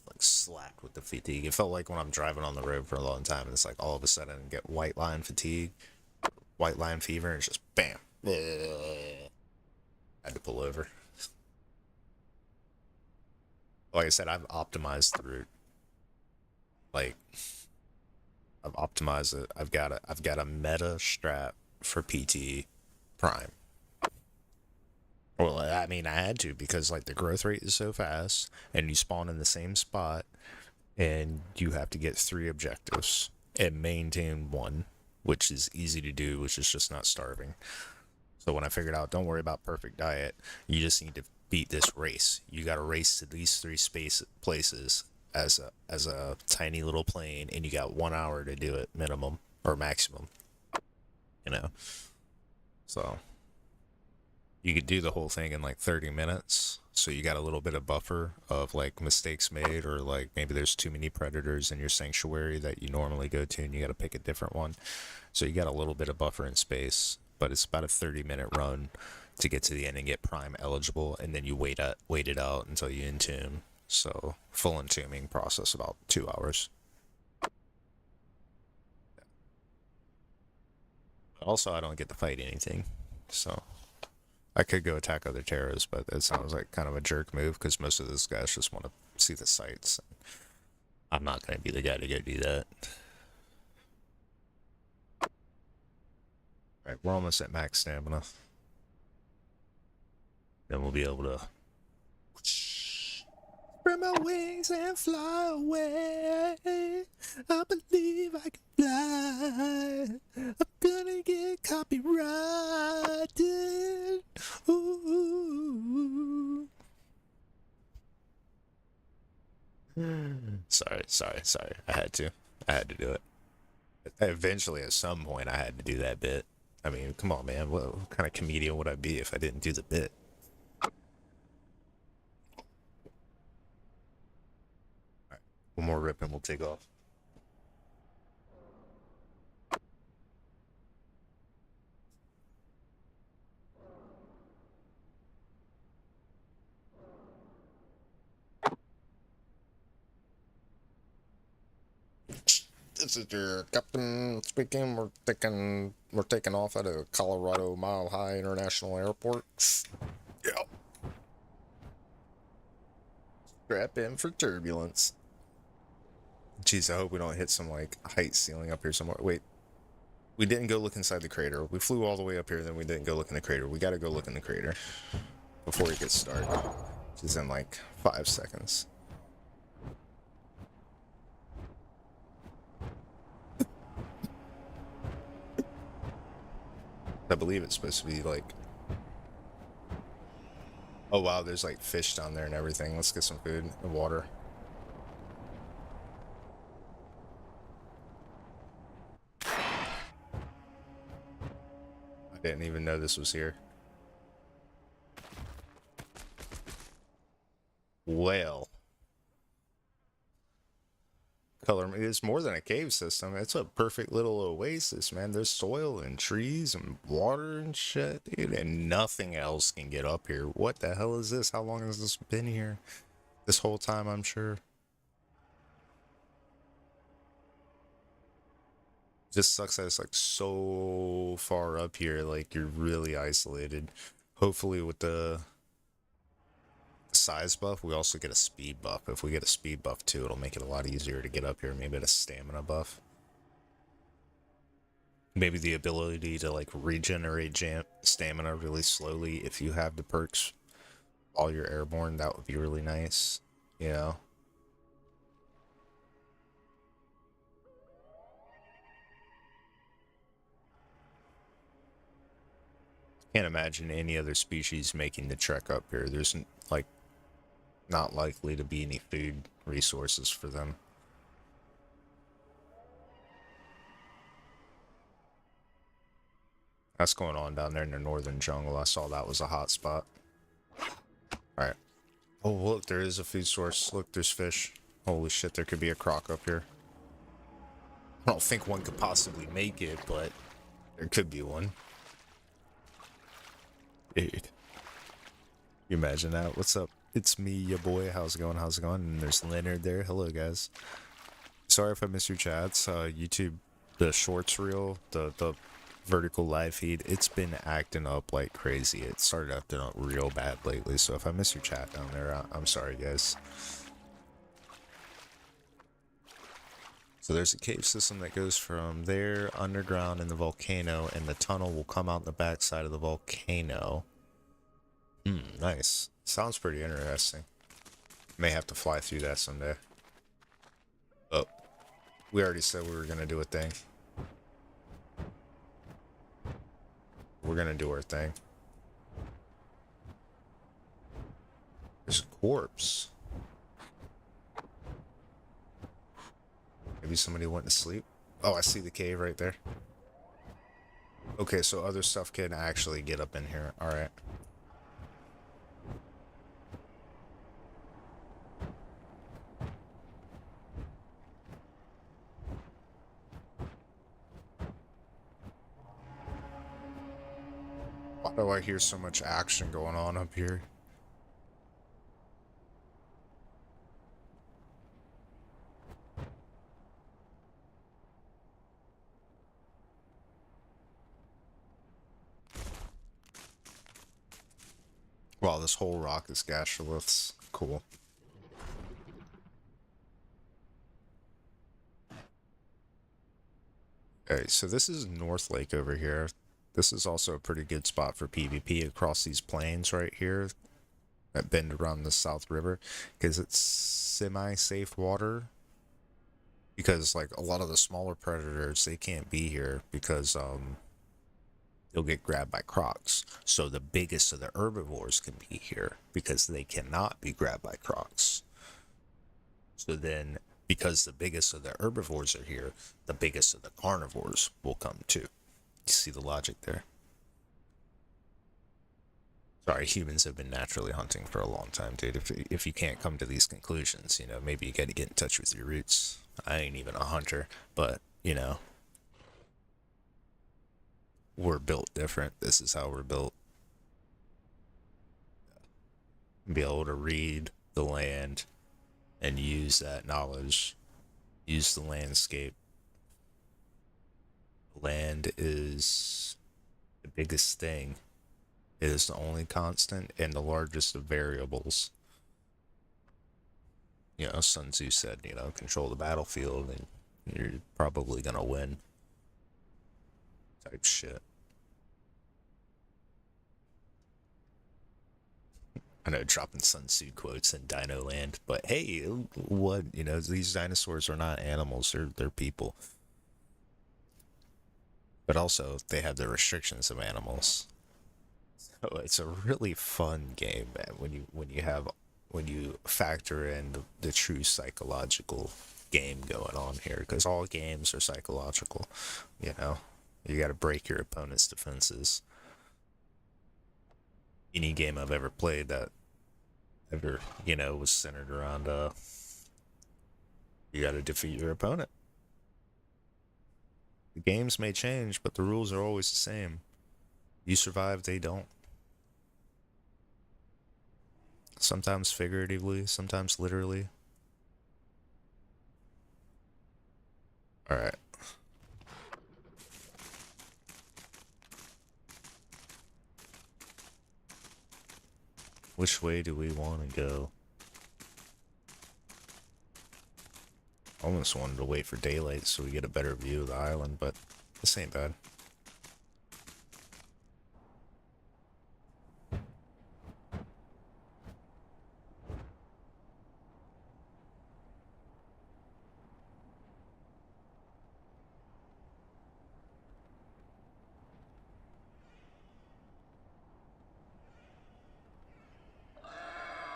like slapped with the fatigue. It felt like when I'm driving on the road for a long time and it's like all of a sudden I get white line fatigue, white line fever, and it's just bam. I had to pull over. Like I said, I've optimized the route. Like I've optimized it. I've got a meta strat for PT Prime. Well, I mean, I had to because like the growth rate is so fast, and you spawn in the same spot, and you have to get 3 objectives and maintain 1, which is easy to do, which is just not starving. So when I figured out, don't worry about perfect diet, you just need to beat this race. You got to race to these 3 places as a tiny little plane, and you got 1 hour to do it minimum or maximum. You know, so you could do the whole thing in like 30 minutes. So you got a little bit of buffer of like mistakes made, or like maybe there's too many predators in your sanctuary that you normally go to and you got to pick a different one. So you got a little bit of buffer in space, but it's about a 30-minute run to get to the end and get prime eligible, and then you wait it out until you entomb. So full entombing process about 2 hours. Also, I don't get to fight anything, so I could go attack other terrors, but it sounds like kind of a jerk move because most of those guys just want to see the sights. I'm not going to be the guy to go do that. Alright, we're almost at max stamina. Then we'll be able to spread my wings and fly away. I believe I can fly. I'm gonna get copyrighted. Ooh. Sorry. I had to do it. Eventually, at some point, I had to do that bit. I mean, come on, man. What kind of comedian would I be if I didn't do the bit? Alright, one more rip and we'll take off. This is your captain speaking. We're taking off at a Colorado Mile High International Airport. Yeah. Strap in for turbulence. Jeez, I hope we don't hit some like height ceiling up here somewhere. Wait, we didn't go look inside the crater. We flew all the way up here, then we didn't go look in the crater. We gotta go look in the crater before it gets dark, which is in like 5 seconds. I believe it's supposed to be like... Oh wow, there's like fish down there and everything. Let's get some food and water. I didn't even know this was here. Well. Color, it's more than a cave system. It's a perfect little oasis, man. There's soil and trees and water and shit, dude, and nothing else can get up here. What the hell is this? How long has this been here? This whole time, I'm sure. Just sucks that it's like so far up here, like you're really isolated. Hopefully with the size buff, we also get a speed buff. If we get a speed buff too, it'll make it a lot easier to get up here. Maybe a stamina buff. Maybe the ability to like regenerate stamina really slowly if you have the perks while you're airborne. That would be really nice, you know. Can't imagine any other species making the trek up here. There's like not likely to be any food resources for them. That's going on down there in the northern jungle. I saw that was a hot spot. Alright. Oh, look, there is a food source. Look, there's fish. Holy shit, there could be a croc up here. I don't think one could possibly make it, but there could be one. Dude. You imagine that? What's up? It's me, your boy. How's it going? How's it going? And there's Leonard there. Hello, guys. Sorry if I missed your chats. YouTube, the shorts reel, the vertical live feed, it's been acting up like crazy. It started acting up real bad lately. So if I miss your chat down there, I'm sorry, guys. So there's a cave system that goes from there underground in the volcano, and the tunnel will come out the backside of the volcano. Nice. Sounds pretty interesting. May have to fly through that someday. Oh, we already said we were gonna do a thing. We're gonna do our thing. There's a corpse. Maybe somebody went to sleep. Oh, I see the cave right there. Okay, so other stuff can actually get up in here. Alright. Why do I hear so much action going on up here? Wow, this whole rock is gastroliths. Cool. Okay, so this is North Lake over here. This is also a pretty good spot for PvP across these plains right here that bend around the South River, because it's semi-safe water. Because like a lot of the smaller predators, they can't be here because they'll get grabbed by crocs. So the biggest of the herbivores can be here because they cannot be grabbed by crocs. So then, because the biggest of the herbivores are here, the biggest of the carnivores will come too. You see the logic there? Sorry, humans have been naturally hunting for a long time, dude. If you can't come to these conclusions, you know, maybe you gotta get in touch with your roots. I ain't even a hunter, but, you know, we're built different. This is how we're built. Be able to read the land and use that knowledge, use the landscape land is the biggest thing. It is the only constant and the largest of variables. You know, Sun Tzu said, you know, control the battlefield and you're probably gonna win. Type shit. I know, dropping Sun Tzu quotes in Dino Land, but hey, what, you know, these dinosaurs are not animals, they're people. But also, they have the restrictions of animals. So it's a really fun game, man, when you factor in the true psychological game going on here, because all games are psychological, you know? You gotta break your opponent's defenses. Any game I've ever played that ever, you know, was centered around, you gotta defeat your opponent. The games may change, but the rules are always the same. You survive, they don't. Sometimes figuratively, sometimes literally. Alright. Which way do we want to go? I almost wanted to wait for daylight so we get a better view of the island, but this ain't bad.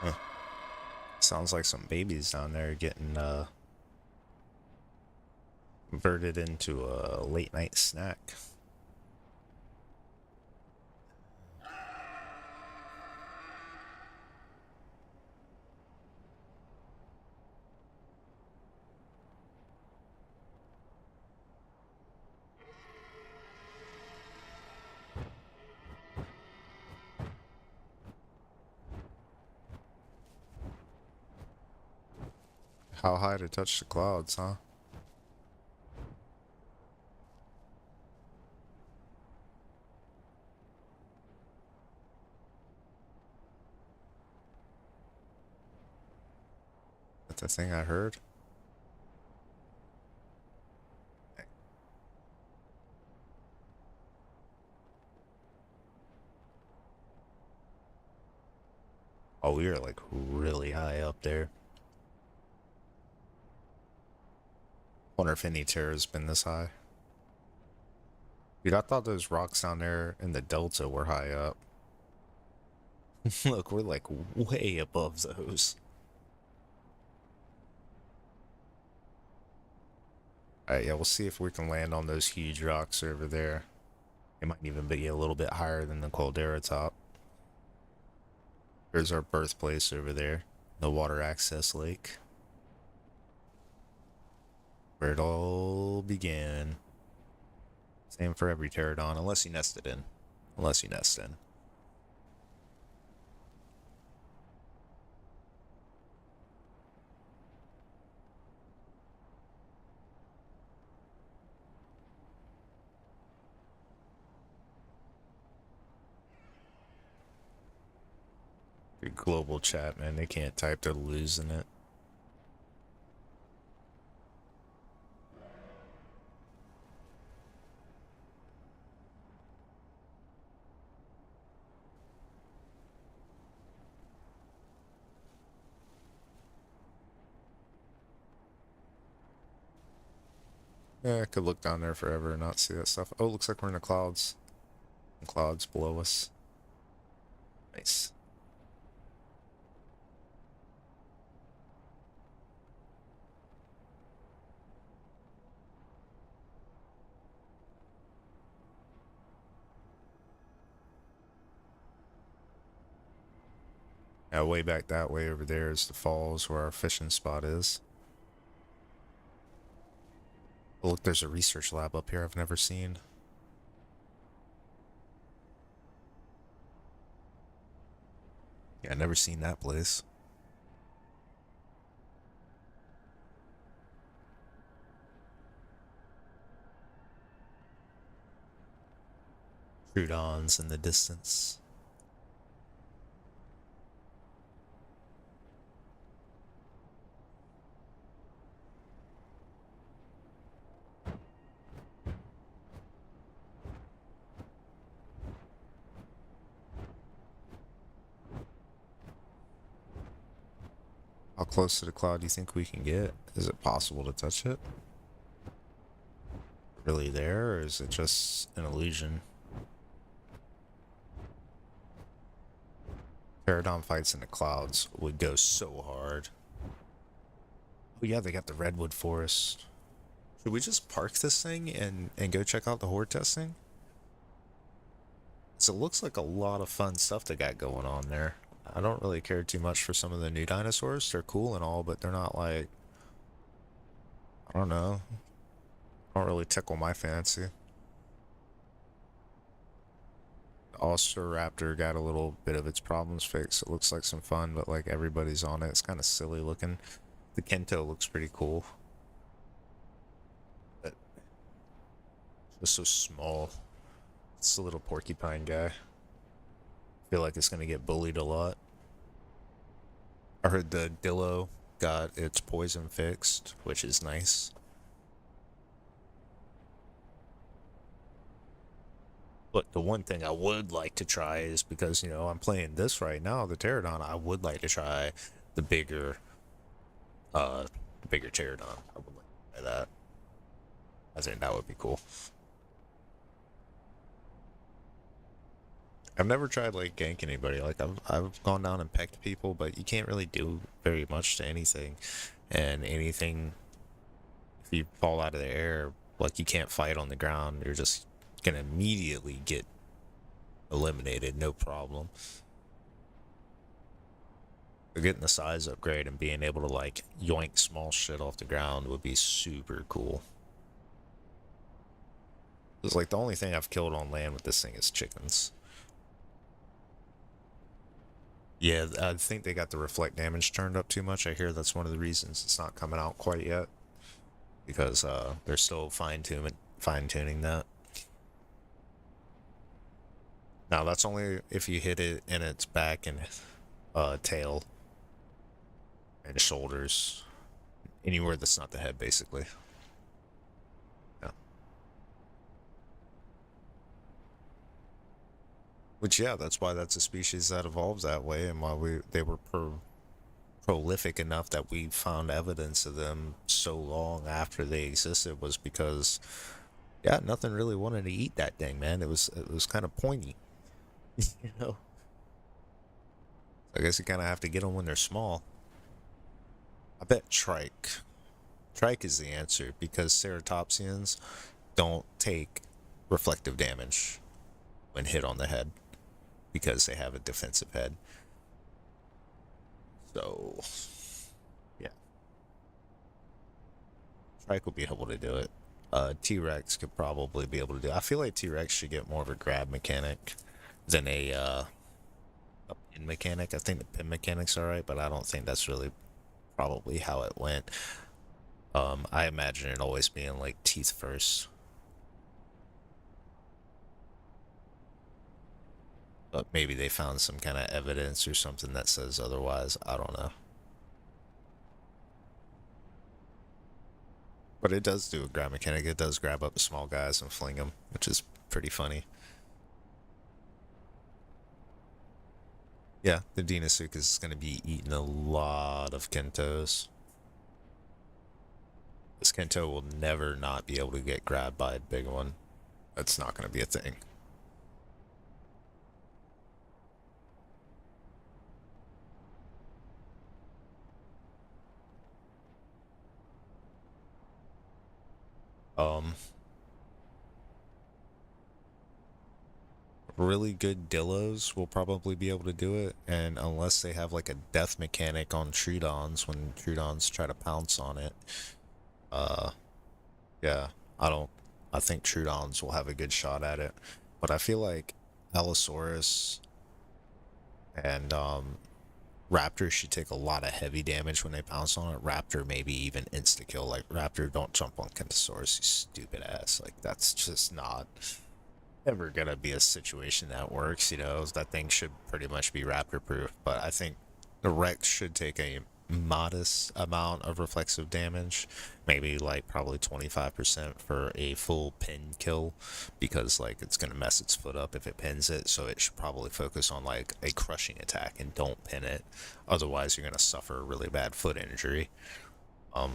Huh. Sounds like some babies down there getting converted into a late night snack. How high to touch the clouds, huh? That's the thing I heard. Oh, we are like really high up there. Wonder if any terror's been this high. Dude, I thought those rocks down there in the delta were high up. Look, we're like way above those. Alright, yeah, we'll see if we can land on those huge rocks over there. It might even be a little bit higher than the caldera top. There's our birthplace over there, the water access lake, where it all began. Same for every pterodon, unless you nested in. Unless you nest in. Your global chat, man, they can't type, they're losing it. Yeah, I could look down there forever and not see that stuff. Oh, looks like we're in the clouds. Clouds below us. Nice. Yeah, way back that way over there is the falls where our fishing spot is. Oh, look, there's a research lab up here I've never seen. Yeah, I've never seen that place. Troodons in the distance. How close to the cloud do you think we can get? Is it possible to touch it? Really there, or is it just an illusion? Pterodon fights in the clouds would go so hard. Oh yeah, they got the redwood forest. Should we just park this thing and go check out the horde testing? So it looks like a lot of fun stuff they got going on there. I don't really care too much for some of the new dinosaurs. They're cool and all, but they're not like, I don't know. Don't really tickle my fancy. Raptor got a little bit of its problems fixed. It looks like some fun, but like everybody's on it. It's kind of silly looking. The Kento looks pretty cool. But it's so small. It's a little porcupine guy. Feel like it's gonna get bullied a lot. I heard the Dillo got its poison fixed, which is nice. But the one thing I would like to try is because, you know, I'm playing this right now, the Pterodon, I would like to try the bigger Pterodon. I would like to try that. I think that would be cool. I've never tried like gank anybody. Like I've gone down and pecked people, but you can't really do very much to anything. And anything, if you fall out of the air, like you can't fight on the ground. You're just gonna immediately get eliminated, no problem. But getting the size upgrade and being able to like yoink small shit off the ground would be super cool. It's like the only thing I've killed on land with this thing is chickens. Yeah, I think they got the reflect damage turned up too much. I hear that's one of the reasons it's not coming out quite yet. Because they're still fine-tuning that. Now that's only if you hit it in its back and tail and shoulders. Anywhere that's not the head, basically. Yeah. Which, yeah, that's why that's a species that evolves that way, and why they were prolific enough that we found evidence of them so long after they existed, was because, yeah, nothing really wanted to eat that thing, man. It was kind of pointy, you know. I guess you kind of have to get them when they're small. I bet trike. Trike is the answer because ceratopsians don't take reflective damage when hit on the head because they have a defensive head. So, yeah. Trike will be able to do it. T-Rex could probably be able to do it. I feel like T-Rex should get more of a grab mechanic than a pin mechanic. I think the pin mechanic's alright, but I don't think that's really probably how it went. I imagine it always being like teeth first. But maybe they found some kind of evidence or something that says otherwise. I don't know. But it does do a grab mechanic. It does grab up the small guys and fling them, which is pretty funny. Yeah, the Deinosuchus is going to be eating a lot of Kentos. This Kento will never not be able to get grabbed by a big one. That's not going to be a thing. Really good Dillos will probably be able to do it, and unless they have like a death mechanic on Troodons when Troodons try to pounce on it, yeah, I think Troodons will have a good shot at it. But I feel like Allosaurus and Raptor should take a lot of heavy damage when they pounce on it. Raptor maybe even insta-kill. Like, Raptor, don't jump on Kentosaurus, you stupid ass. Like, that's just not ever gonna be a situation that works. You know, that thing should pretty much be raptor proof. But I think the Rex should take a modest amount of reflexive damage, maybe like probably 25% for a full pin kill, because like it's gonna mess its foot up if it pins it. So it should probably focus on like a crushing attack and don't pin it. Otherwise, you're gonna suffer a really bad foot injury. Um,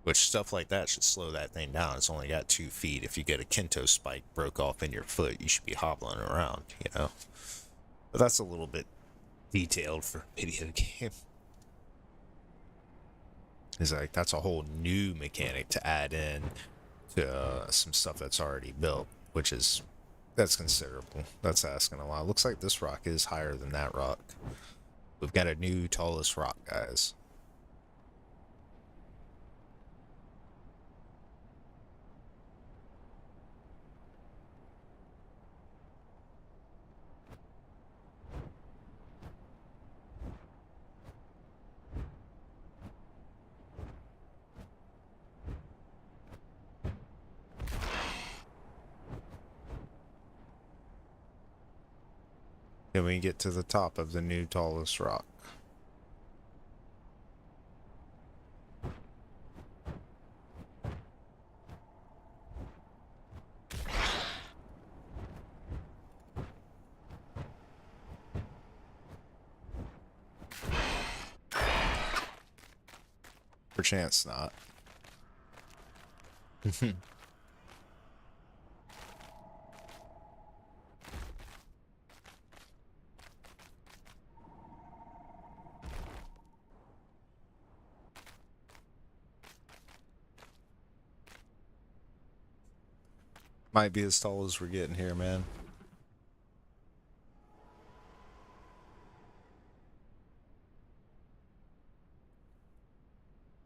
Which stuff like that should slow that thing down. It's only got 2 feet. If you get a Kento spike broke off in your foot, you should be hobbling around, you know? But that's a little bit detailed for a video game. It's like, that's a whole new mechanic to add in to some stuff that's already built, which is, that's considerable. That's asking a lot. Looks like this rock is higher than that rock. We've got a new tallest rock, guys. Can we get to the top of the new tallest rock? Perchance not. Might be as tall as we're getting here, man.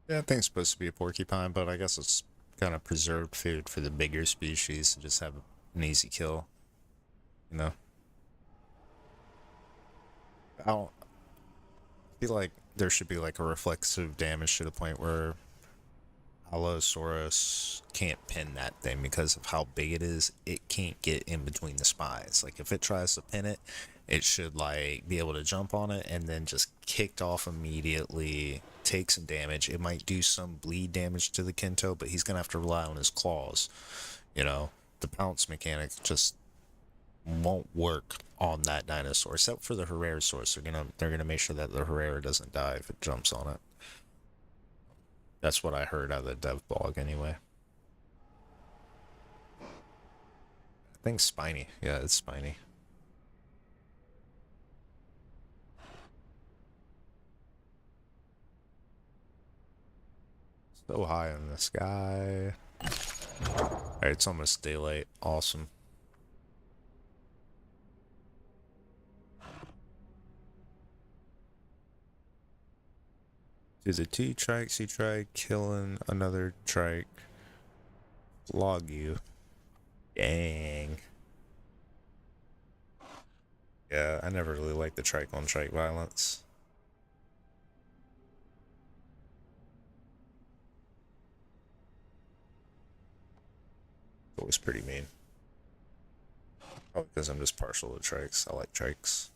Yeah, I think it's supposed to be a porcupine, but I guess it's kind of preserved food for the bigger species to just have an easy kill. You know? I don't feel like there should be like a reflexive damage to the point where Allosaurus can't pin that thing because of how big it is. It can't get in between the spines. Like if it tries to pin it, it should like be able to jump on it and then just kicked off immediately, take some damage. It might do some bleed damage to the Kento, but he's gonna have to rely on his claws. You know, the pounce mechanic just won't work on that dinosaur, except for the Herrerasaurus. They're gonna make sure that the Herrera doesn't die if it jumps on it. That's what I heard out of the dev blog anyway. I think spiny. Yeah, it's spiny. So high in the sky. Alright, it's almost daylight. Awesome. Do the 2 trikes you tried killing another trike log you? Dang. Yeah, I never really liked the trike on trike violence. It was pretty mean. Oh, because I'm just partial to trikes. I like trikes.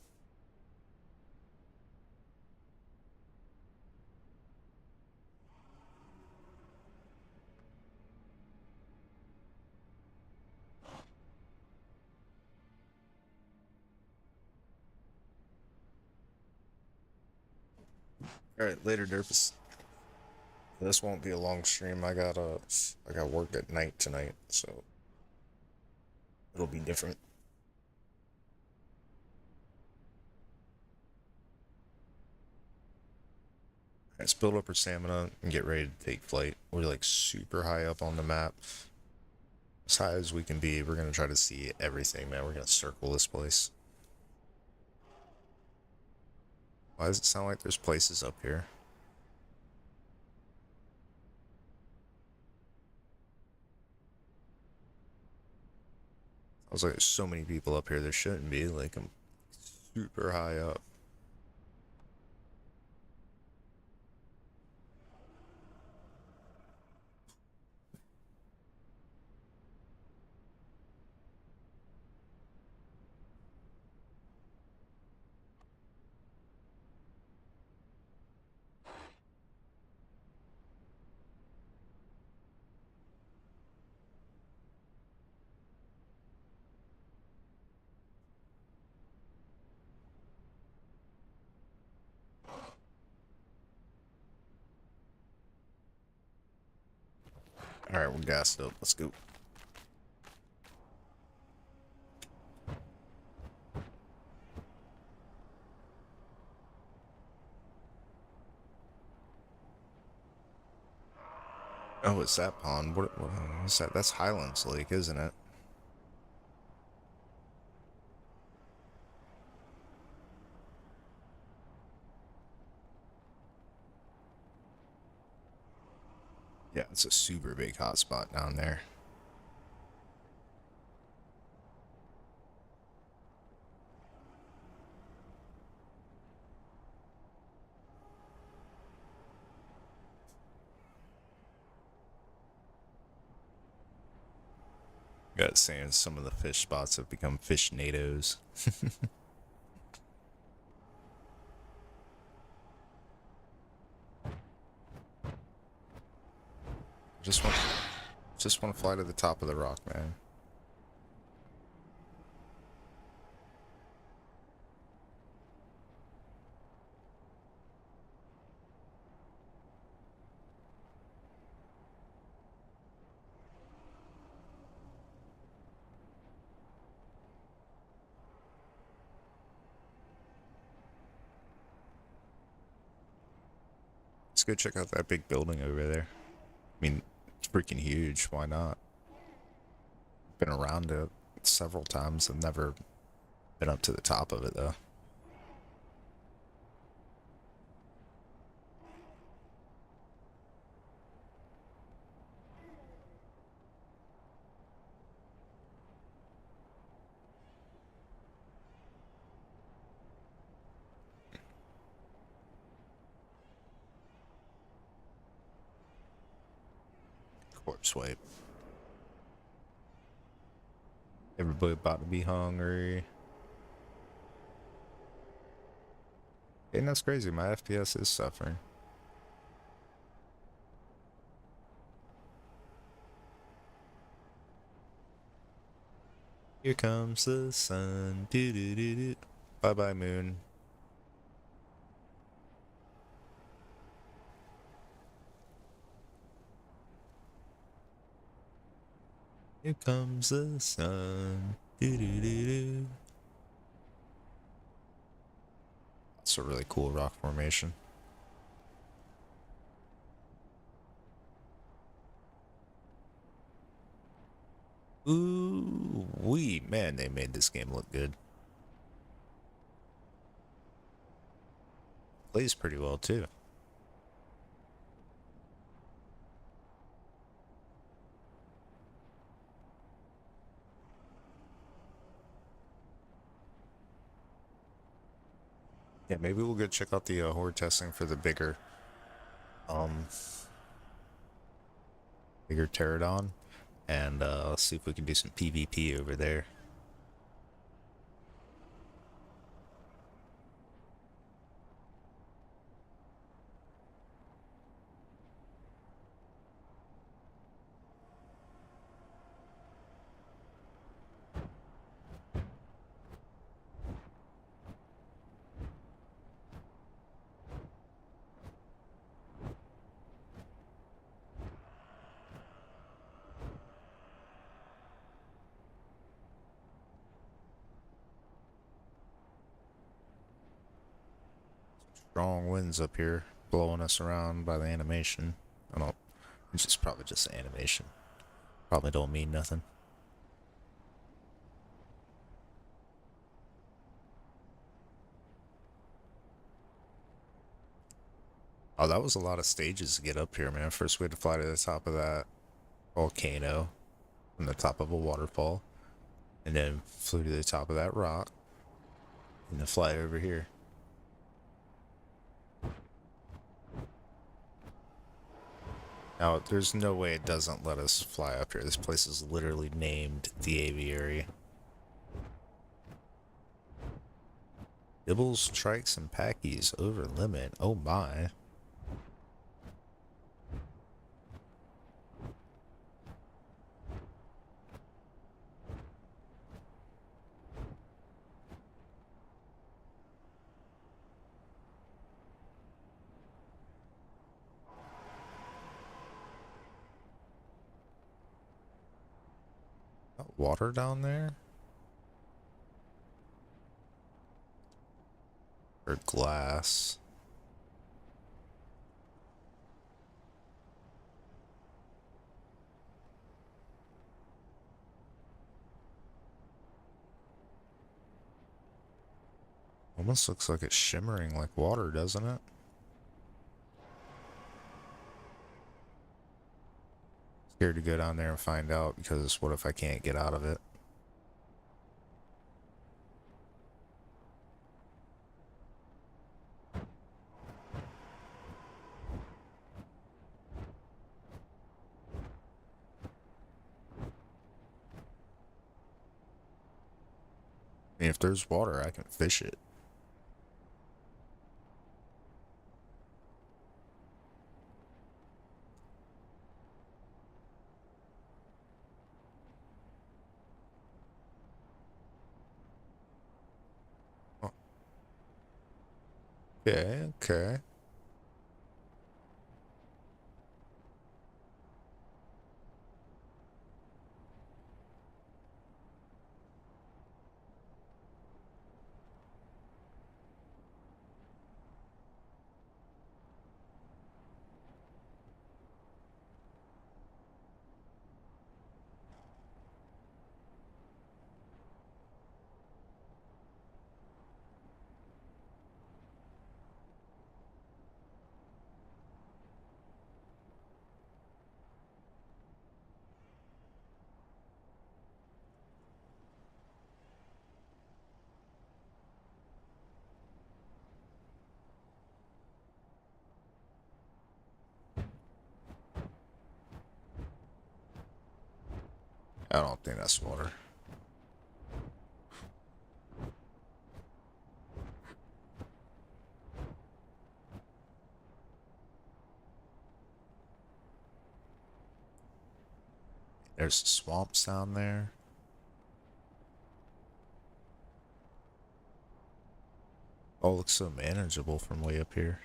Alright, later, Derpus. This won't be a long stream. I got work at night tonight, so it'll be different. Let's build up our stamina and get ready to take flight. We're like super high up on the map. As high as we can be. We're gonna try to see everything, man. We're gonna circle this place. Why does it sound like there's places up here? I was like, there's so many people up here. There shouldn't be. Like, I'm super high up. Alright, we're gassed up. Let's go. Oh, it's that pond. What's that? That's Highlands Lake, isn't it? Yeah, it's a super big hotspot down there. Got saying some of the fish spots have become fish nados. Just want to fly to the top of the rock, man. Let's go check out that big building over there. I mean, it's freaking huge. Why not? Been around it several times. I've never been up to the top of it, though. Corpse wipe. Everybody about to be hungry. And that's crazy. My FPS is suffering. Here comes the sun. Doo doo doo doo. Bye bye, moon. Here comes the sun. Doo doo doo doo. That's a really cool rock formation. Ooh, man, they made this game look good. Plays pretty well too. Yeah, maybe we'll go check out the horde testing for the um, bigger pterodon, and let's see if we can do some PvP over there. Strong winds up here, blowing us around by the animation. I don't. It's just probably just the animation. Probably don't mean nothing. Oh, that was a lot of stages to get up here, man. First we had to fly to the top of that volcano from the top of a waterfall, and then flew to the top of that rock, and then fly over here. Now, there's no way it doesn't let us fly up here. This place is literally named the aviary. Dibbles, trikes, and packies over limit. Oh my. Water down there? Or glass? Almost looks like it's shimmering like water, doesn't it? Scared to go down there and find out because what if I can't get out of it? I mean, if there's water, I can fish it. Oh, okay, okay. I don't think that's water. There's swamps down there. Oh, it looks so manageable from way up here.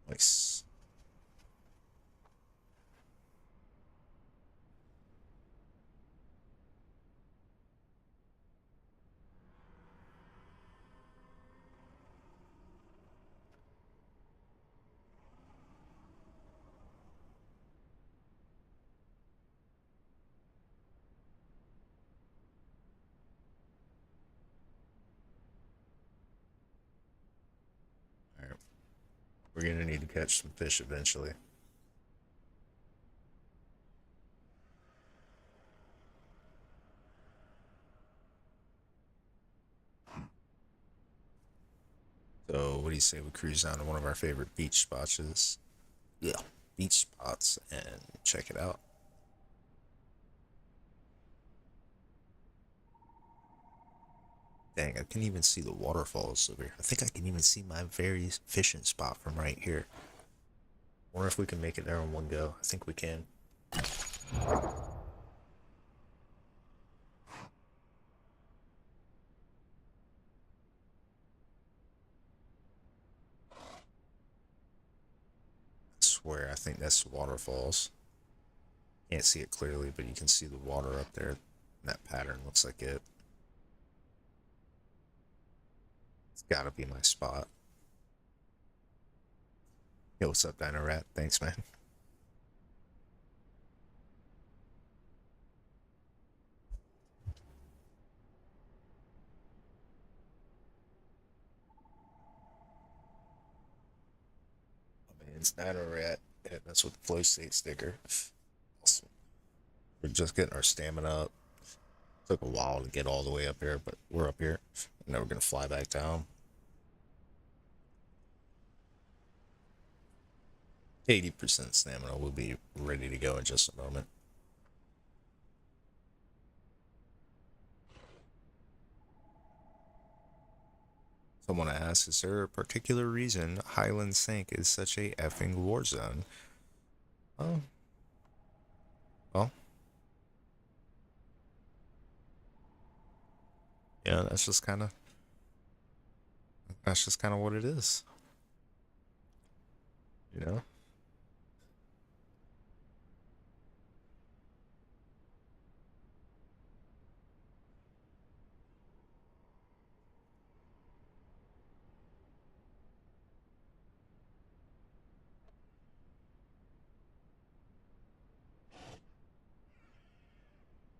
Nice. Alright. We're gonna need to catch some fish eventually. So, what do you say we cruise down to one of our favorite beach spots? Yeah, beach spots and check it out. Dang, I can even see the waterfalls over here. I think I can even see my very fishing spot from right here. Wonder if we can make it there in one go. I think we can. I swear, I think that's the waterfalls. Can't see it clearly, but you can see the water up there. That pattern looks like it. It's gotta be my spot. Yo, what's up, Dino Rat? Thanks, man. Oh, man, it's Dino Rat. Yeah, that's with the flow state sticker. Awesome. We're just getting our stamina up. Took a while to get all the way up here, but we're up here. And now we're gonna fly back down. 80% stamina. We'll be ready to go in just a moment. Someone asks, is there a particular reason Highland Sink is such a effing war zone? Oh, well, yeah, that's just kind of what it is, you know?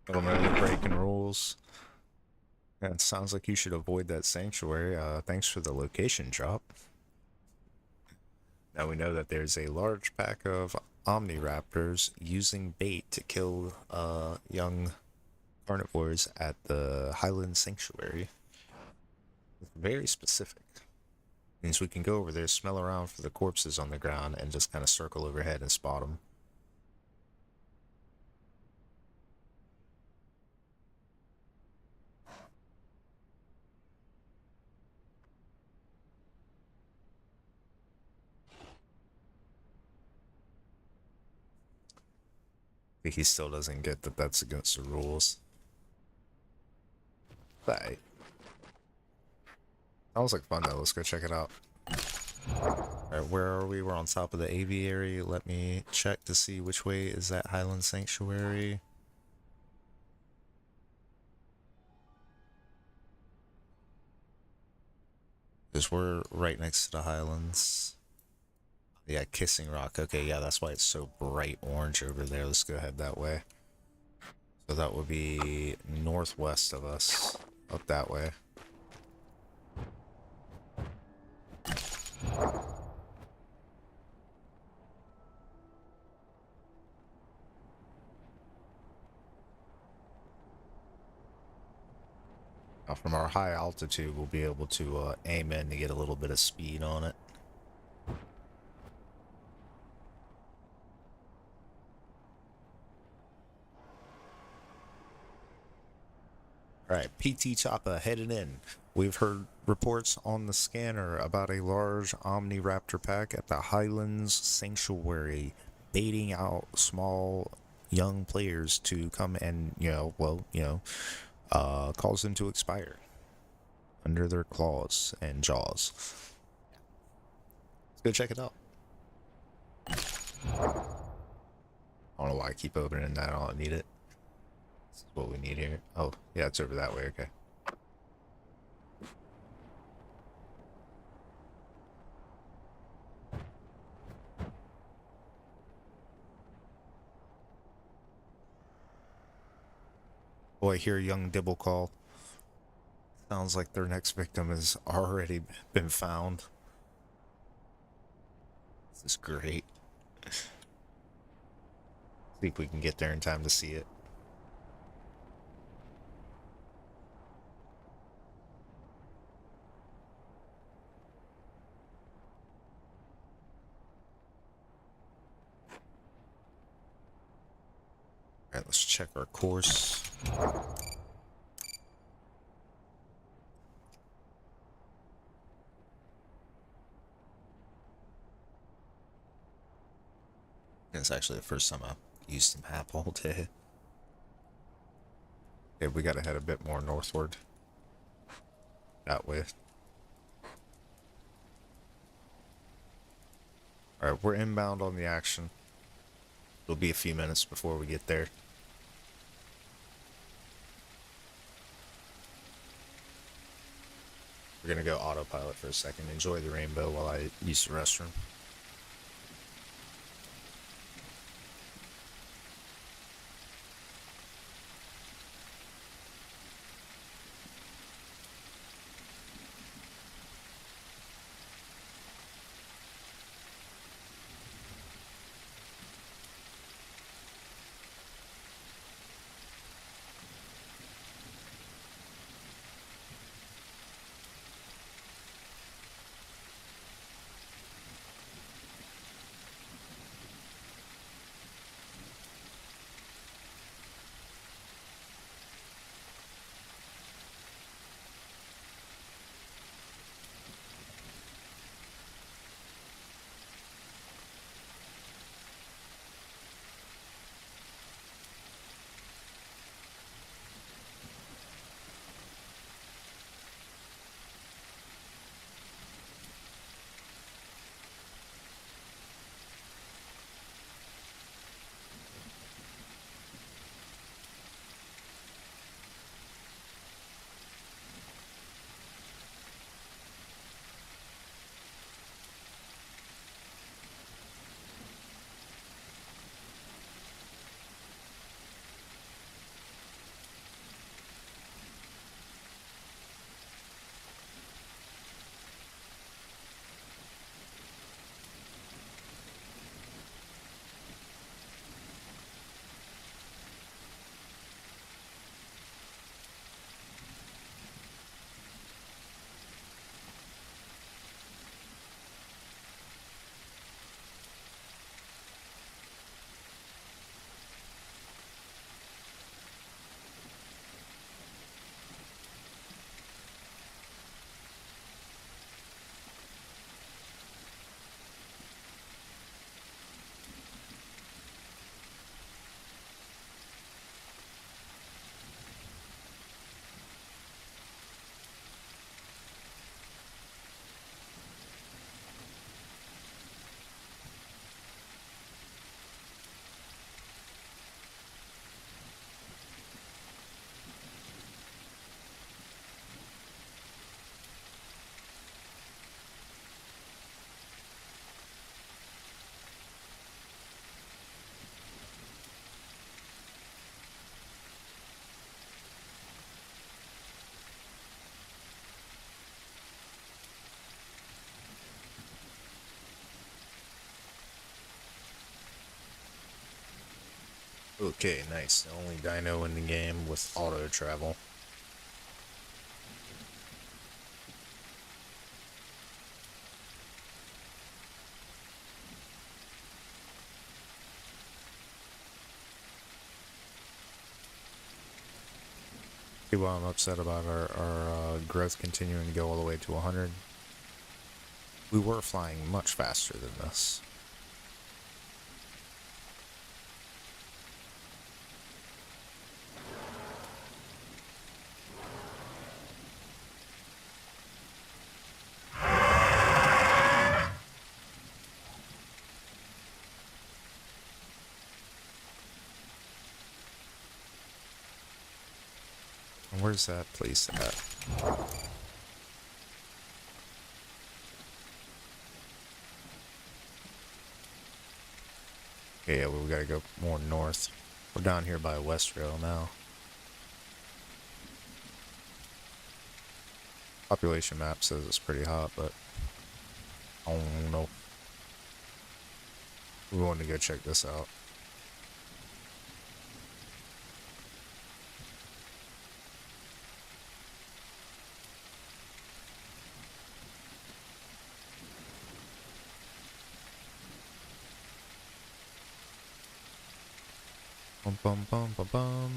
Middleman breaking rules. Yeah, it sounds like you should avoid that sanctuary. Thanks for the location drop. Now we know that there's a large pack of omniraptors using bait to kill young carnivores at the Highland Sanctuary. It's very specific. Means we can go over there, smell around for the corpses on the ground, and just kind of circle overhead and spot them. He still doesn't get that that's against the rules. But that was like fun though. Let's go check it out. Alright, where are we? We're on top of the aviary. Let me check to see which way is that Highland Sanctuary. Because we're right next to the Highlands. Yeah, Kissing Rock. Okay, yeah, that's why it's so bright orange over there. Let's go ahead that way. So that would be northwest of us. Up that way. Now from our high altitude, we'll be able to aim in to get a little bit of speed on it. Alright, PT Choppa headed in. We've heard reports on the scanner about a large Omniraptor pack at the Highlands Sanctuary, baiting out small young players to come and, cause them to expire under their claws and jaws. Let's go check it out. I don't know why I keep opening that. I don't need it. This is what we need here. Oh, yeah, it's over that way. Okay. Oh, I hear young Dibble call. Sounds like their next victim has already been found. This is great. See if we can get there in time to see it. Alright, let's check our course. It's actually the first time I've used the map all day. Okay, we gotta head a bit more northward. That way. Alright, we're inbound on the action. It'll be a few minutes before we get there. We're gonna go autopilot for a second. Enjoy the rainbow while I use the restroom. Okay, nice. The only dino in the game with auto travel. See why I'm upset about our growth continuing to go all the way to 100. We were flying much faster than this. And where's that place at? Okay, yeah, well, we gotta go more north. We're down here by Westrail now. Population map says it's pretty hot, but I don't know. We wanted to go check this out. Bum bum bum bum bum.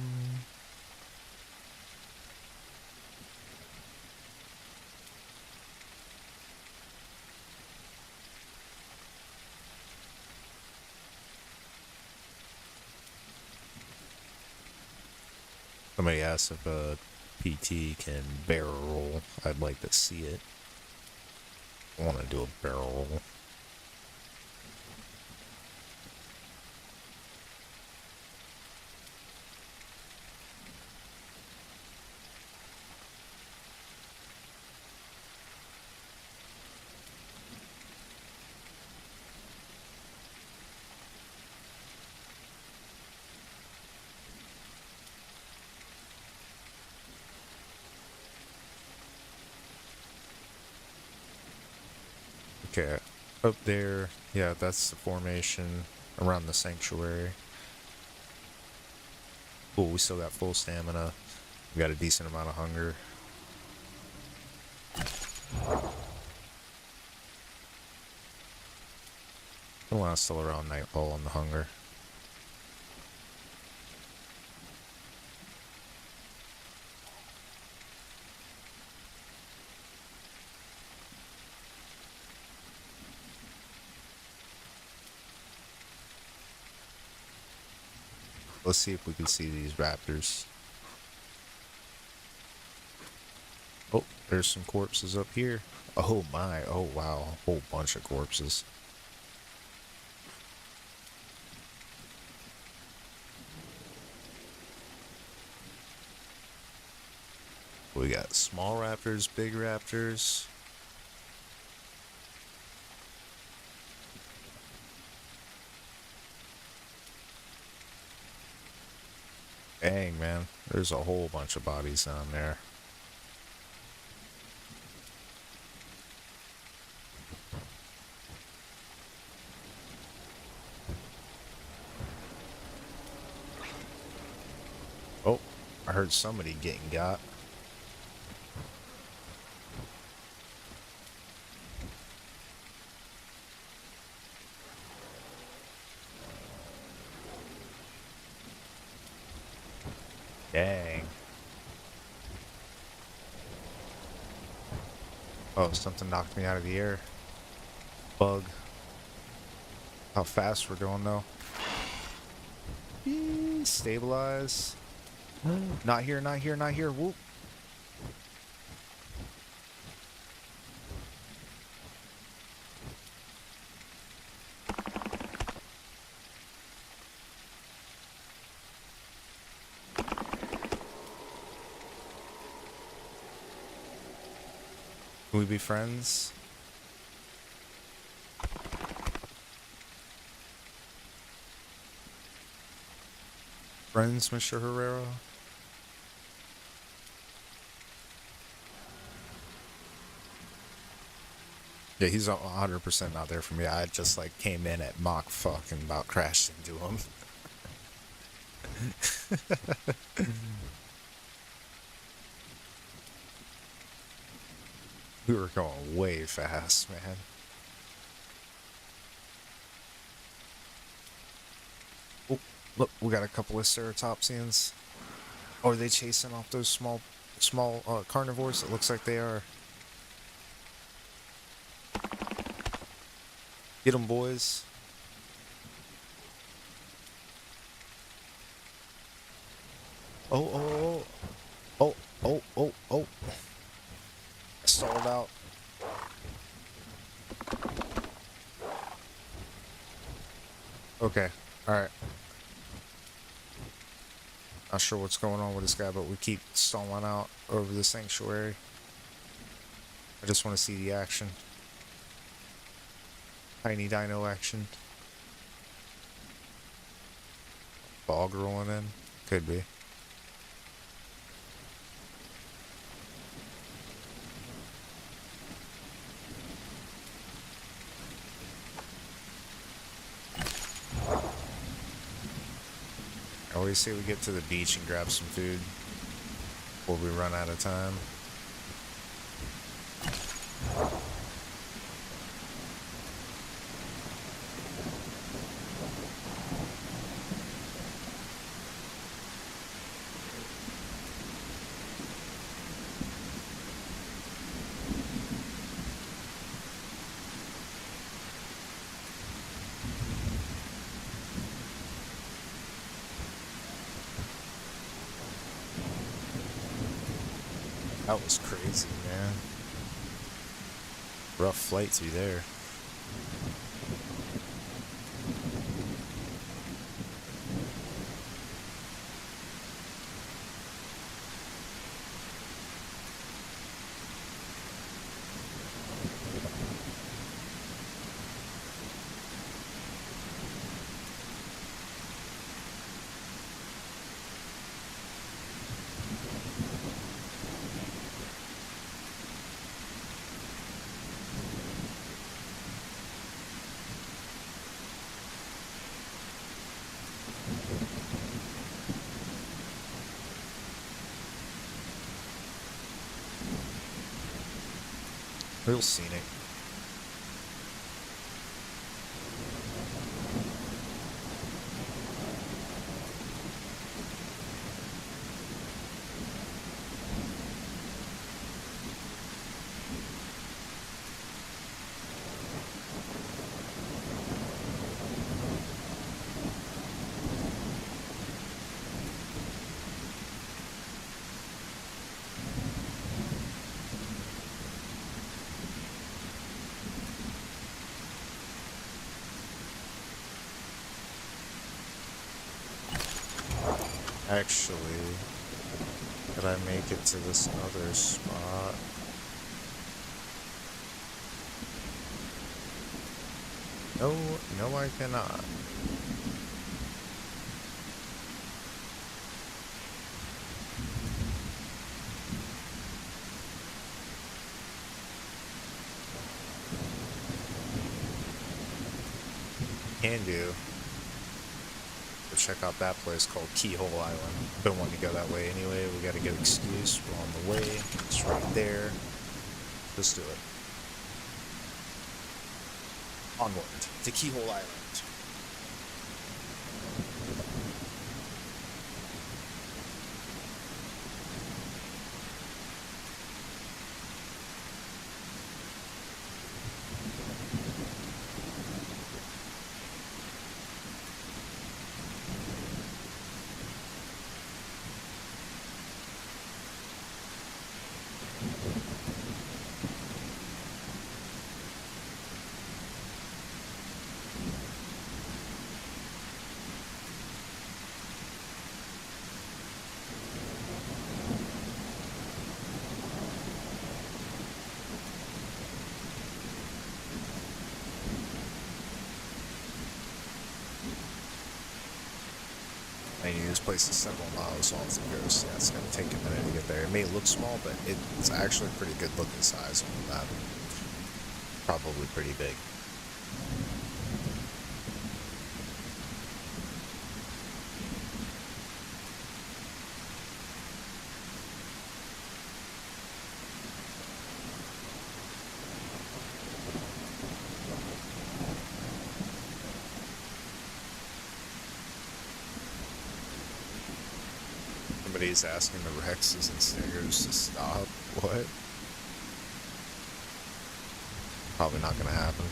Somebody asked if a PT can barrel roll. I'd like to see it. I want to do a barrel roll. Okay, up there, yeah, that's the formation around the sanctuary. Cool, we still got full stamina. We got a decent amount of hunger. Don't want to still around nightfall on the hunger. Let's see if we can see these raptors. Oh, there's some corpses up here. Oh my, oh wow, a whole bunch of corpses. We got small raptors, big raptors. Dang, man, there's a whole bunch of bodies down there. Oh, I heard somebody getting got. Dang. Oh, something knocked me out of the air. Bug. How fast we're going though. Eee, stabilize. Not here, not here, not here. Whoop. Can we be friends? Friends, Mr. Herrera? Yeah, he's 100% not there for me. I just like came in at Mach fucking about crashed into him. We were going way fast, man. Oh, look, we got a couple of ceratopsians. Oh, are they chasing off those small carnivores? It looks like they are. Get them, boys. Oh, oh, oh, oh, oh, oh. I stalled out. Okay, alright. Not sure what's going on with this guy, but we keep stalling out over the sanctuary. I just want to see the action. Tiny dino action. Fog rolling in? Could be. I always say we get to the beach and grab some food before we run out of time. That was crazy, man. Rough flight through there. Real scenic. Actually, could I make it to this other spot? No, no I cannot. Can do. Check out that place called Keyhole Island. Been wanting to go that way anyway. We got a good excuse. We're on the way. It's right there. Let's do it. Onward to Keyhole Island. This place is several miles off the coast. Yeah, it's going to take a minute to get there. It may look small, but it's actually a pretty good looking size on the map. Probably pretty big. is asking the Rexes and Stingers to stop. What? Probably not gonna happen.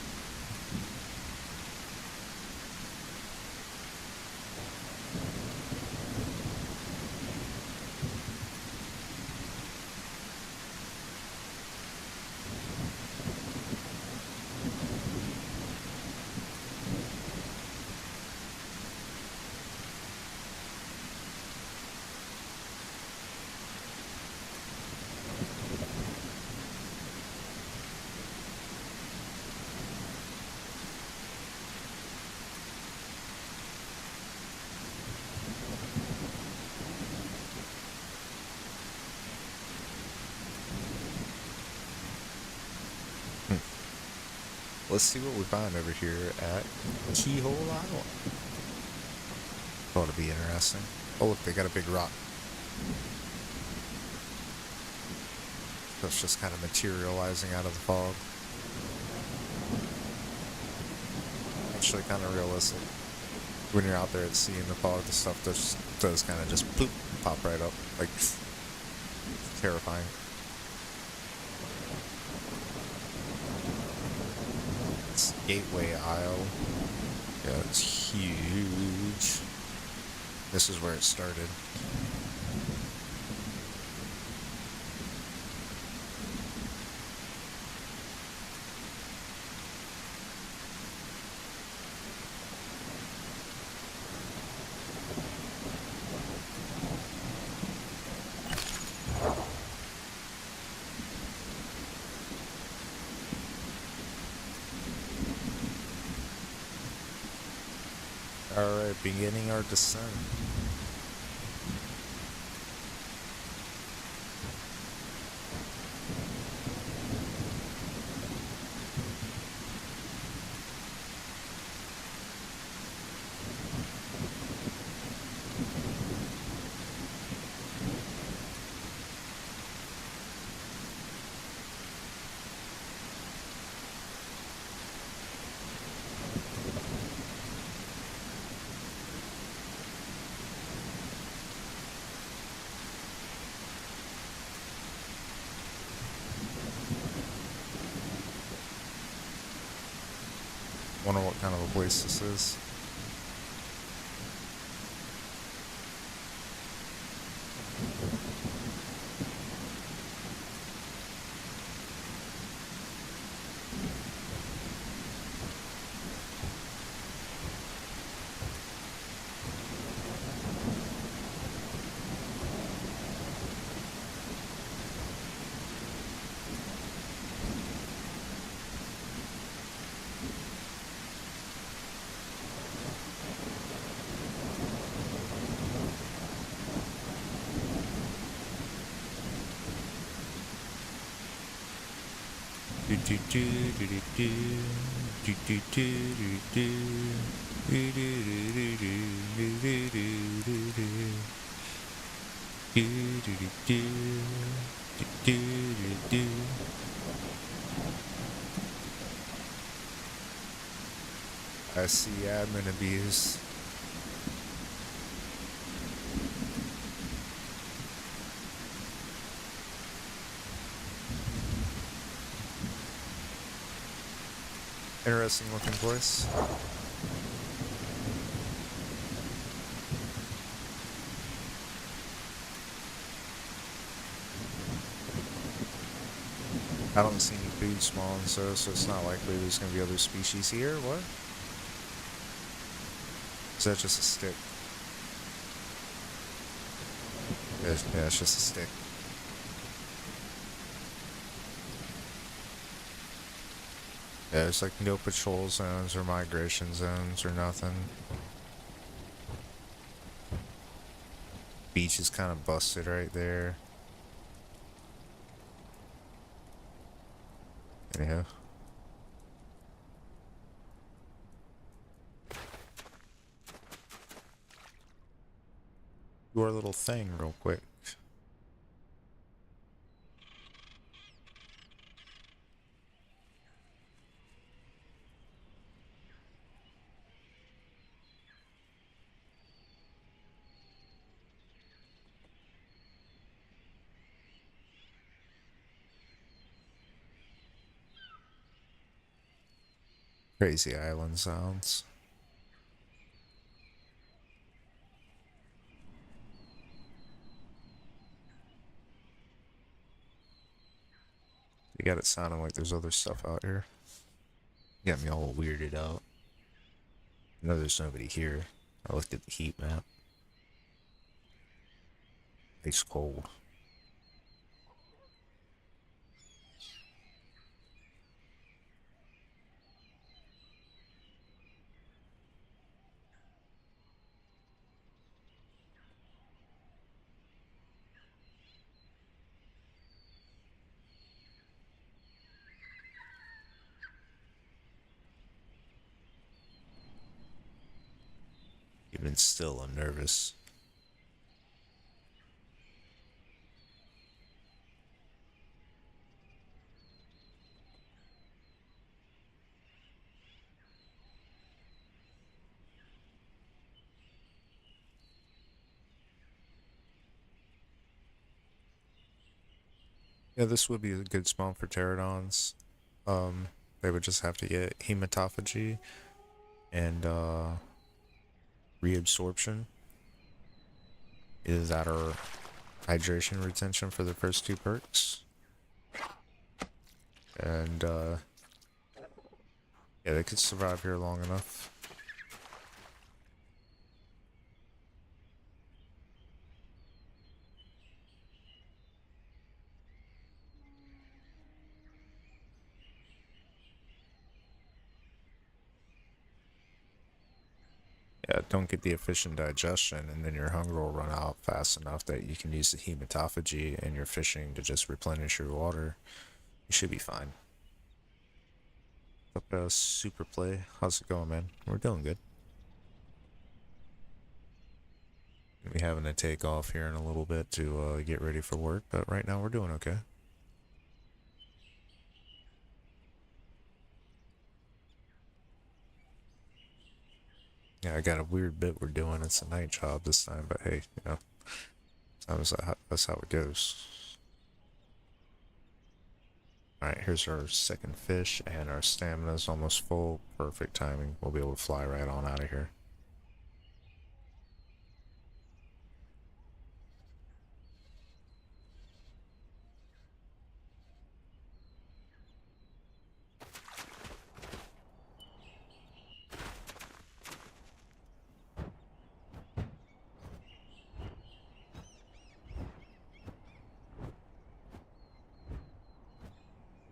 Let's see what we find over here at Keyhole Island. Ought to be interesting. Oh look, they got a big rock. That's just kind of materializing out of the fog. Actually kind of realistic. When you're out there at sea in the fog, the stuff does kind of just ploop, pop right up. Like, terrifying. It's Gateway Isle. Yeah, it's huge. This is where it started. Alright, beginning our descent. Wonder what kind of a place this is. I see admin abuse. Interesting looking place. I don't see any food spawning, so it's not likely there's going to be other species here. What? Is that just a stick? Yeah, it's just a stick. Yeah, there's like no patrol zones or migration zones or nothing. Beach is kind of busted right there. Anyhow. Do our little thing real quick. Crazy island sounds. You got it sounding like there's other stuff out here. You got me all weirded out. I know there's nobody here. I looked at the heat map. It's cold. Even still, I'm nervous. Yeah, this would be a good spawn for pterodons. They would just have to get hematophagy and reabsorption. Is that our hydration retention for the first two perks? And yeah, they could survive here long enough. Yeah, don't get the efficient digestion, and then your hunger will run out fast enough that you can use the hematophagy and your fishing to just replenish your water. You should be fine. Up super play. How's it going, man? We're doing good. We'll be having to take off here in a little bit to get ready for work, but right now we're doing okay. Yeah, I got a weird bit we're doing. It's a night job this time, but hey, you know, that's how it goes. Alright, here's our second fish, and our stamina's almost full. Perfect timing. We'll be able to fly right on out of here.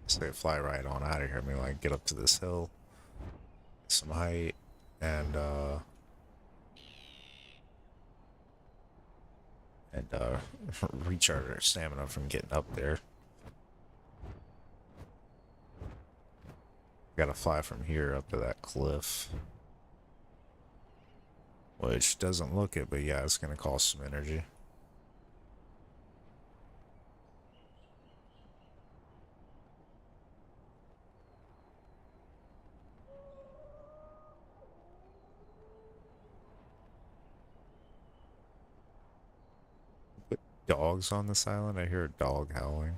So they fly right on out of here. I mean, like, get up to this hill, get some height, and recharge our stamina from getting up there. Gotta fly from here up to that cliff, which doesn't look it, but yeah, it's gonna cost some energy. Put dogs on this island? I hear a dog howling.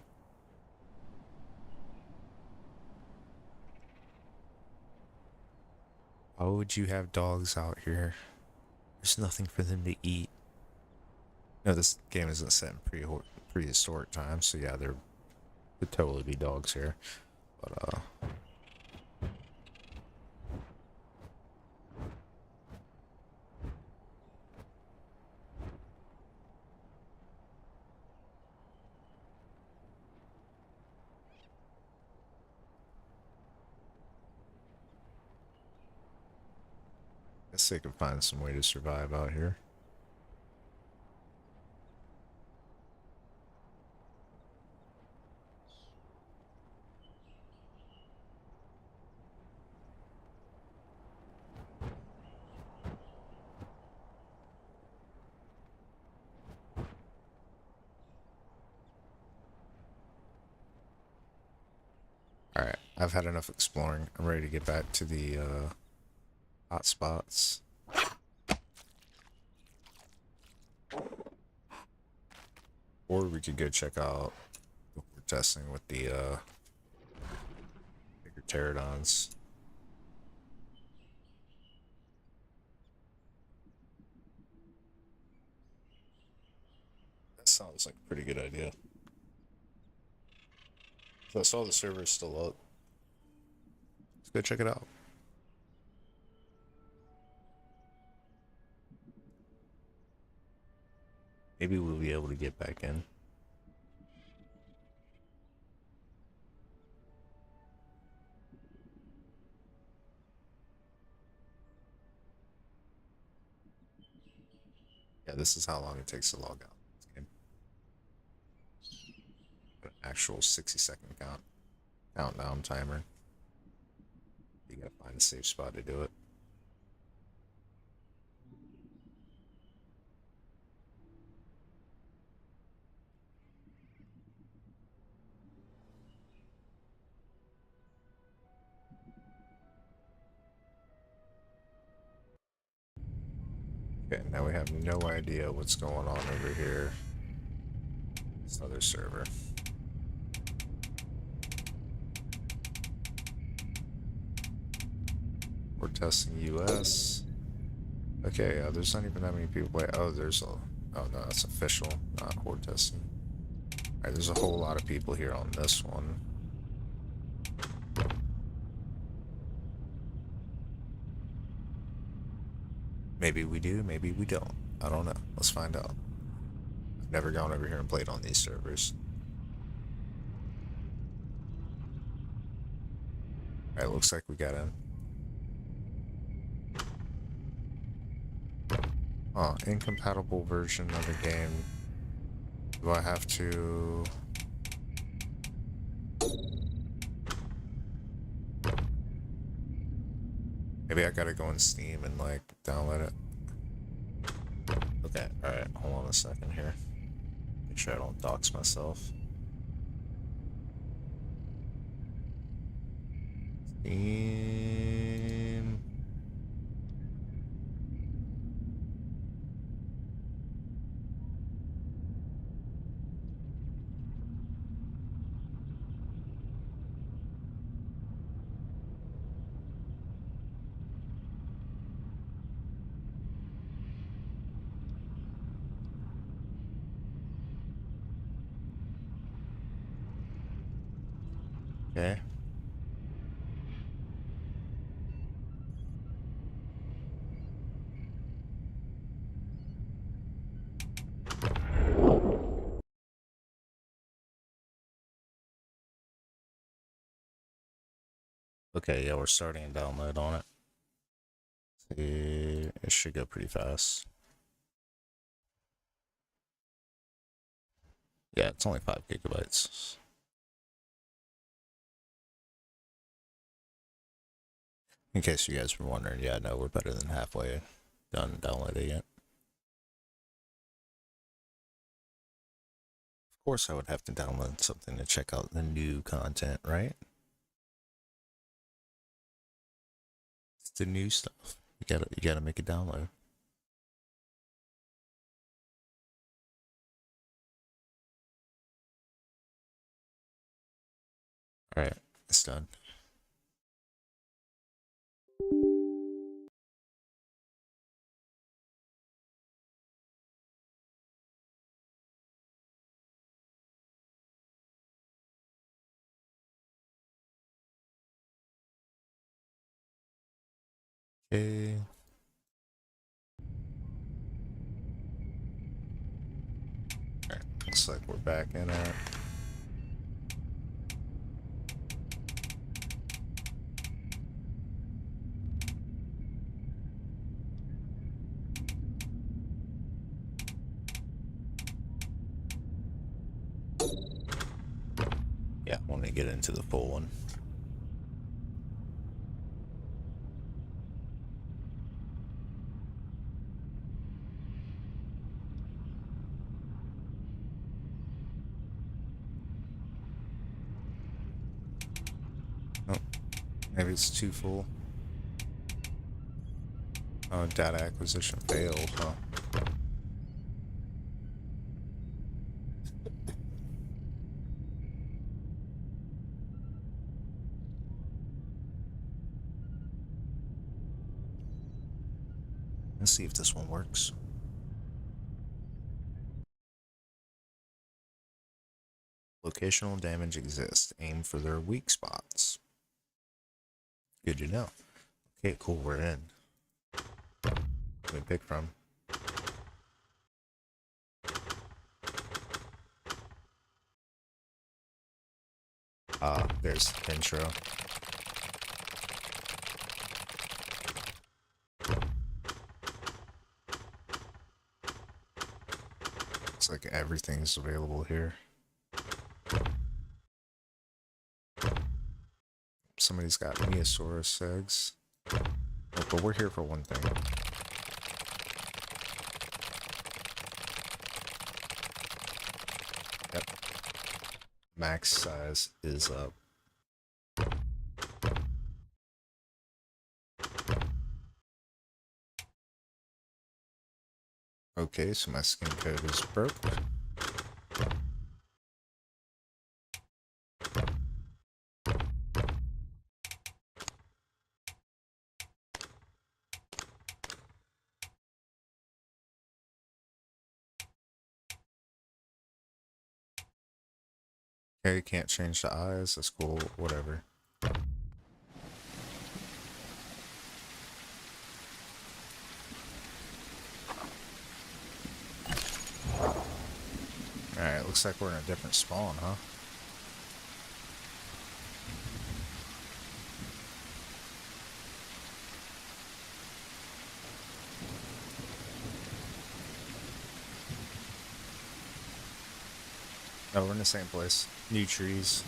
Why would you have dogs out here? There's nothing for them to eat. No, this game isn't set in prehistoric times, so yeah, there could totally be dogs here. But I guess they could find some way to survive out here. Alright, I've had enough exploring. I'm ready to get back to the hot spots. Or we could go check out what we're testing with the bigger pterodons. sounds like a pretty good idea. So I saw the server's still up. Let's go check it out. Maybe we'll be able to get back in. Yeah, this is how long it takes to log out. This game. An actual 60-second countdown timer. You gotta find a safe spot to do it. Okay, now we have no idea what's going on over here. This other server. We're testing US. Okay, there's not even that many people play. Oh, there's a... Oh, no, that's official, not horde testing. Alright, there's a whole lot of people here on this one. Maybe we do, maybe we don't. I don't know. Let's find out. I've never gone over here and played on these servers. Alright, looks like we got in. Oh, incompatible version of the game. Do I have to... Maybe I gotta go on Steam and, like, download it. Okay, alright, hold on a second here. Make sure I don't dox myself. Steam... Okay. Okay, yeah, we're starting a download on it. See, it should go pretty fast. Yeah, it's only 5 gigabytes. In case you guys were wondering, yeah, no, we're better than halfway done downloading it. Of course I would have to download something to check out the new content, right? It's the new stuff. You gotta make a download. Alright, it's done. Okay. Alright, looks like we're back in it. Yeah, I want to get into the full one. Oh, maybe it's too full. Oh, data acquisition failed, huh? Let's see if this one works. Locational damage exists. Aim for their weak spots. Good to know. Okay, cool, we're in. Let me pick from. There's the intro. Looks like everything's available here. Somebody's got Neosaurus eggs. Oh, but we're here for one thing. Yep. Max size is up. Okay, so my skin code is broke. Okay, can't change the eyes. That's cool. Whatever. Alright, looks like we're in a different spawn, huh? No, we're in the same place. New trees.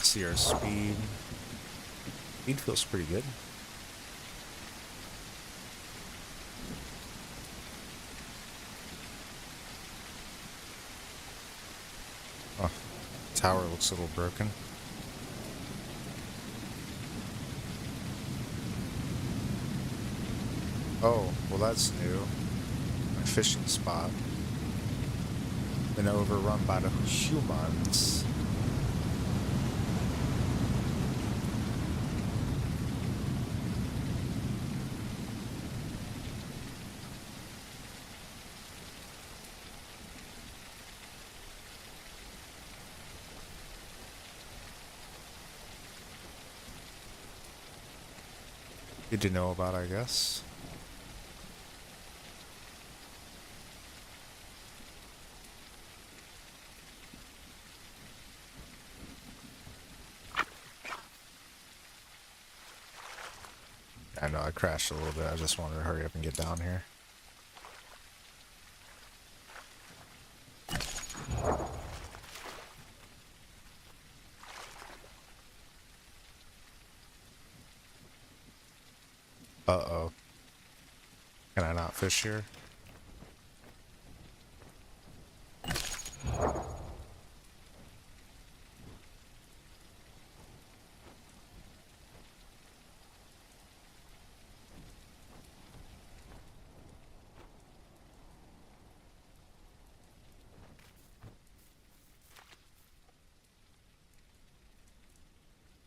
See our speed. Speed feels pretty good. Oh, tower looks a little broken. Oh, well that's new. My fishing spot. Been overrun by the humans. Good to know about, I guess. I know I crashed a little bit. I just wanted to hurry up and get down here. Uh-oh. Can I not fish here?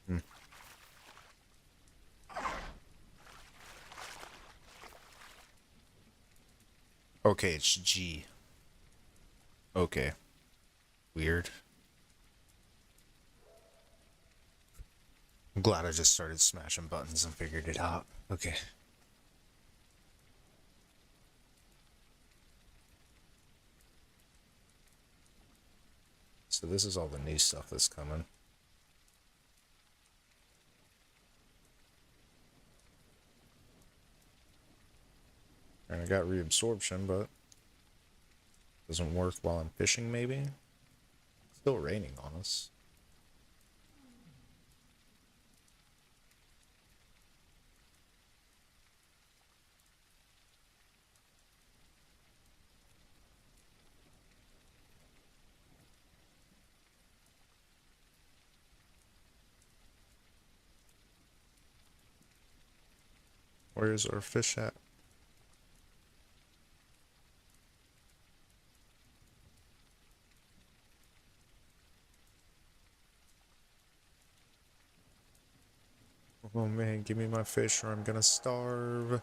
Hmm. Okay, it's G. Okay. Weird. I'm glad I just started smashing buttons and figured it out. Okay. So this is all the new stuff that's coming. And I got reabsorption, but doesn't work while I'm fishing, maybe? Still raining on us. Where's our fish at? Oh man, give me my fish or I'm gonna starve.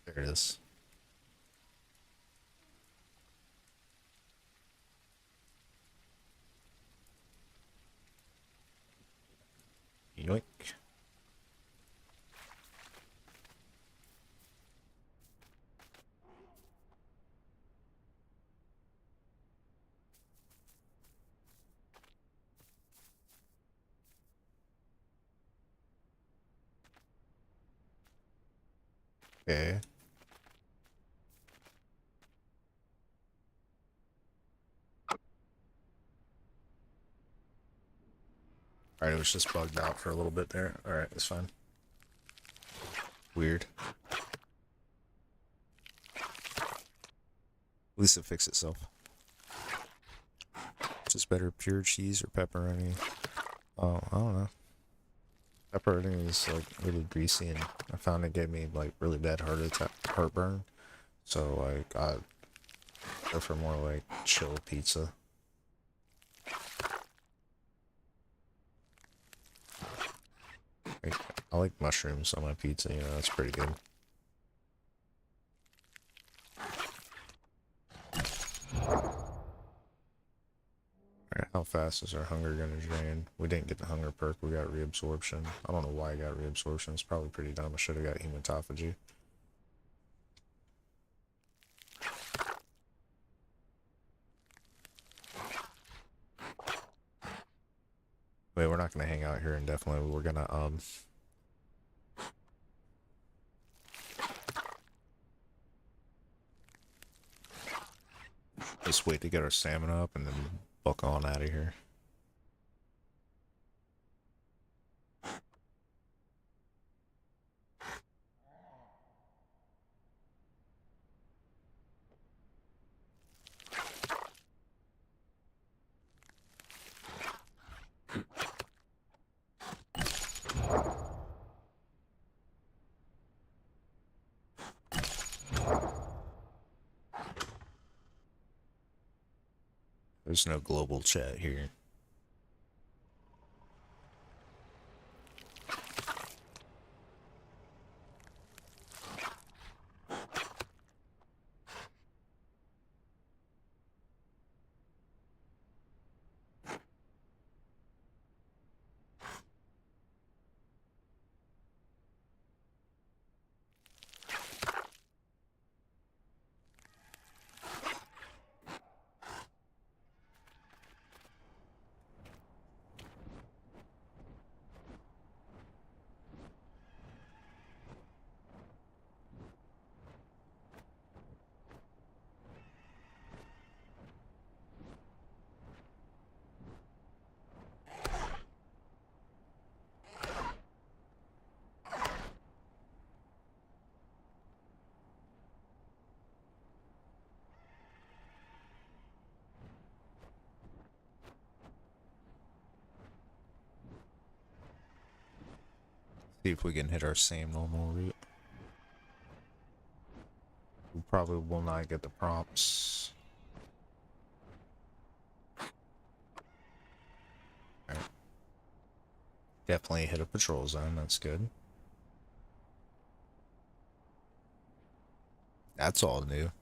There it is. Yoink. Okay. Alright, it was just bugged out for a little bit there. Alright, that's fine. Weird. At least it fixed itself. Just better pure cheese or pepperoni? Oh, I don't know. Pepperoni is like really greasy, and I found it gave me like really bad heartburn. So like I go for more like chill pizza. Like, I like mushrooms on my pizza. You know, that's pretty good. Alright, how fast is our hunger gonna drain? We didn't get the hunger perk, we got reabsorption. I don't know why I got reabsorption, it's probably pretty dumb. I should have got hematophagy. Wait, we're not gonna hang out here indefinitely. We're gonna just wait to get our stamina up and then buck on out of here. There's no global chat here. See if we can hit our same normal route. We probably will not get the prompts. Right. Definitely hit a patrol zone, that's good. That's all new.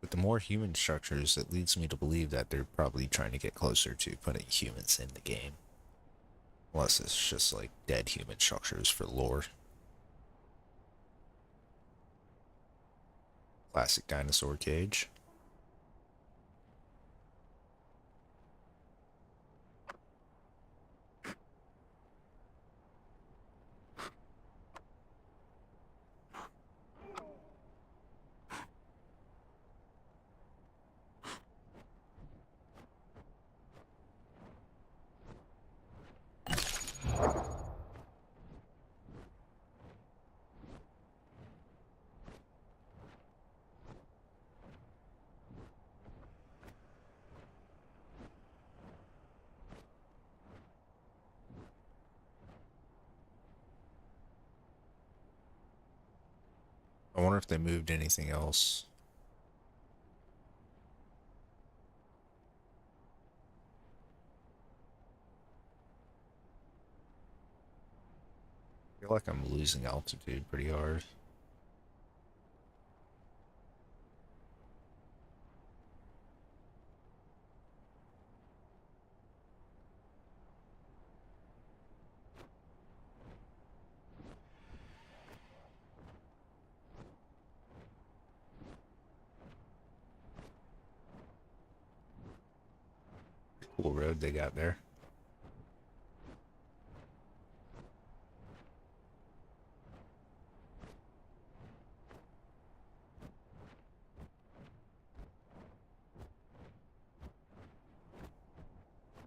With the more human structures, it leads me to believe that they're probably trying to get closer to putting humans in the game. Unless it's just like dead human structures for lore. Classic dinosaur cage. I wonder if they moved anything else. I feel like I'm losing altitude pretty hard. Cool road they got there.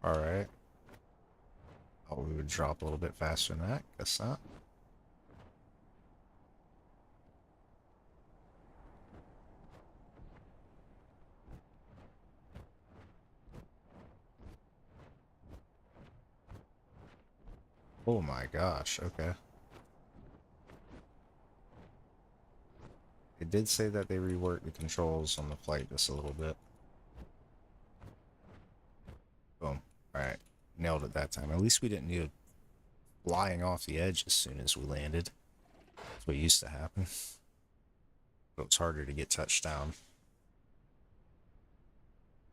Alright. Oh, we would drop a little bit faster than that. Guess not. Oh my gosh, okay. It did say that they reworked the controls on the flight just a little bit. Boom. Alright. Nailed it that time. At least we didn't need flying off the edge as soon as we landed. That's what used to happen. But it's harder to get touchdown.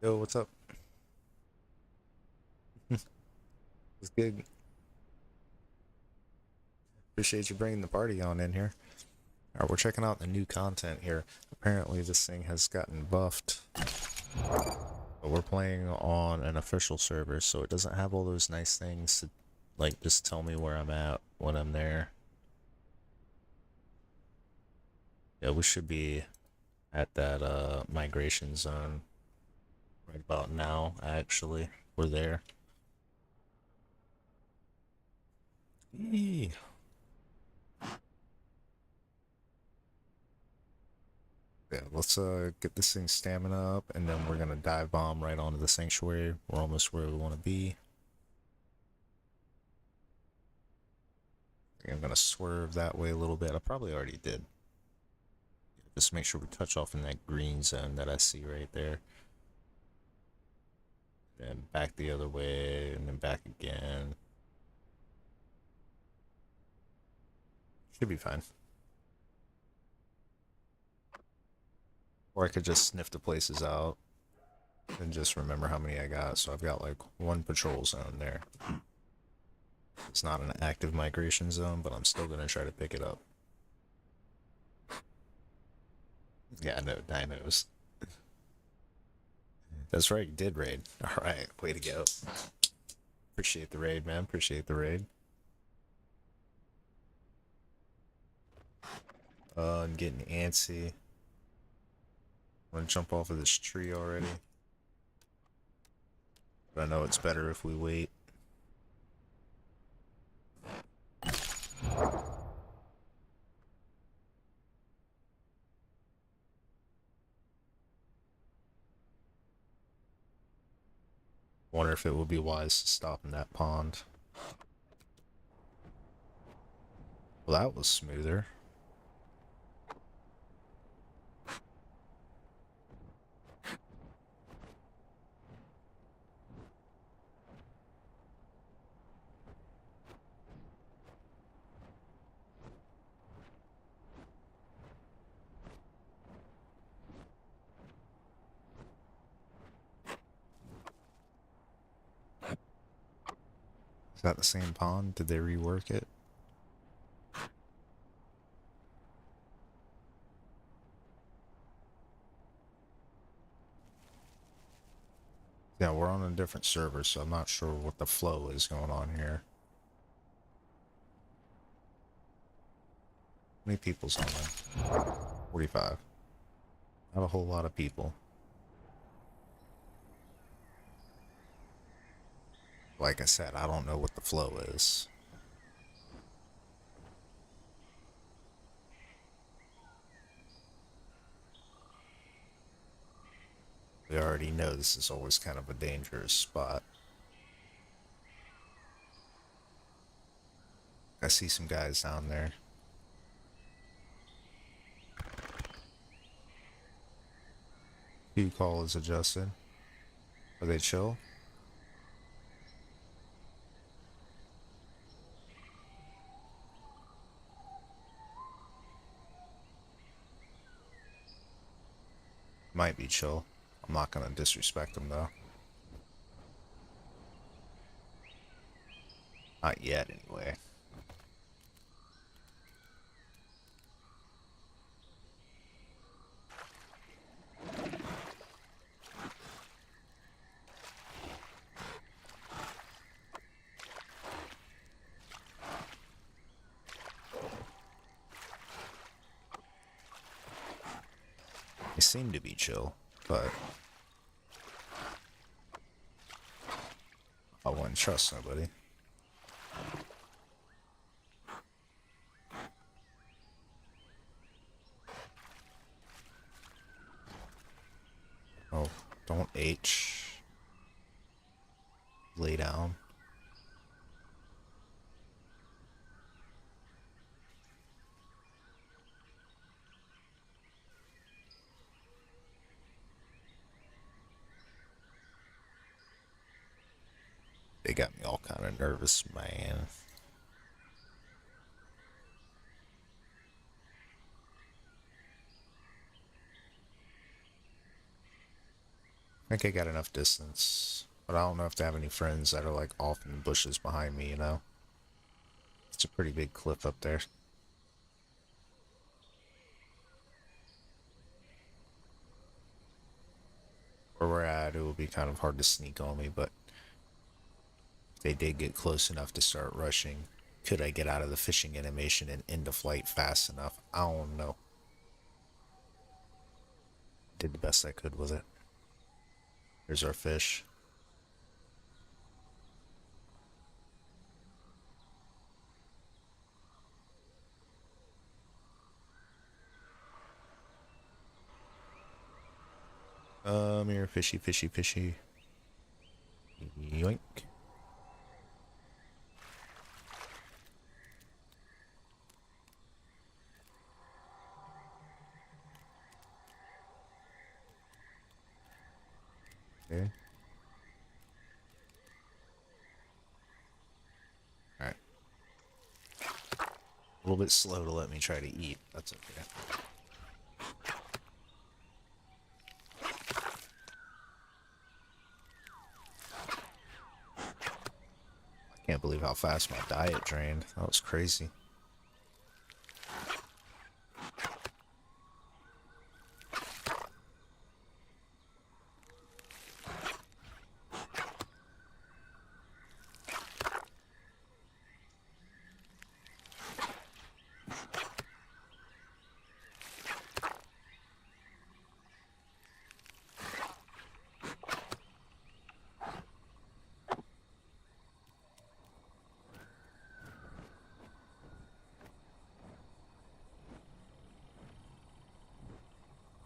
Yo, what's up? It's good. Appreciate you bringing the party on in here. Alright, we're checking out the new content here. Apparently this thing has gotten buffed. But we're playing on an official server, so it doesn't have all those nice things to, like, just tell me where I'm at when I'm there. Yeah, we should be at that migration zone right about now, actually. We're there. Eee. Yeah, let's get this thing stamina up, and then we're gonna dive bomb right onto the sanctuary. We're almost where we want to be. I'm gonna swerve that way a little bit. I probably already did. Just make sure we touch off in that green zone that I see right there. Then back the other way, and then back again. Should be fine. Or I could just sniff the places out and just remember how many I got. So I've got like one patrol zone there. It's not an active migration zone, but I'm still gonna try to pick it up. Yeah, no, dinos. That's right, you did raid. Alright, way to go. Appreciate the raid, man. Appreciate the raid. I'm getting antsy. I'm gonna jump off of this tree already. But I know it's better if we wait. Wonder if it would be wise to stop in that pond. Well, that was smoother. Is that the same pond? Did they rework it? Yeah, we're on a different server, so I'm not sure what the flow is going on here. How many people's on there? 45. Not a whole lot of people. Like I said, I don't know what the flow is. We already know this is always kind of a dangerous spot. I see some guys down there. Q call is adjusted. Are they chill? Might be chill. I'm not gonna disrespect them though. Not yet, anyway. They seem to be chill, but I wouldn't trust nobody. Oh, don't H. Lay down. They got me all kind of nervous, man. I think I got enough distance, but I don't know if they have any friends that are like off in the bushes behind me, you know? It's a pretty big cliff up there. Where we're at, it will be kind of hard to sneak on me, but if they did get close enough to start rushing, could I get out of the fishing animation and into flight fast enough? I don't know. Did the best I could with it. Here's our fish. Here, fishy, fishy, fishy. Yoink. Okay. Alright. A little bit slow to let me try to eat. That's okay. I can't believe how fast my diet drained. That was crazy.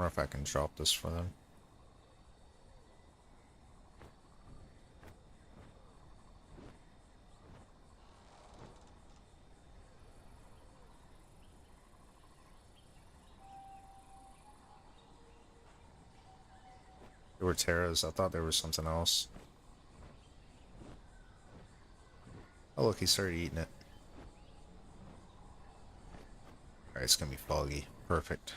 I wonder if I can drop this for them. There were Terras. I thought there was something else. Oh look, he started eating it. Alright, it's gonna be foggy. Perfect.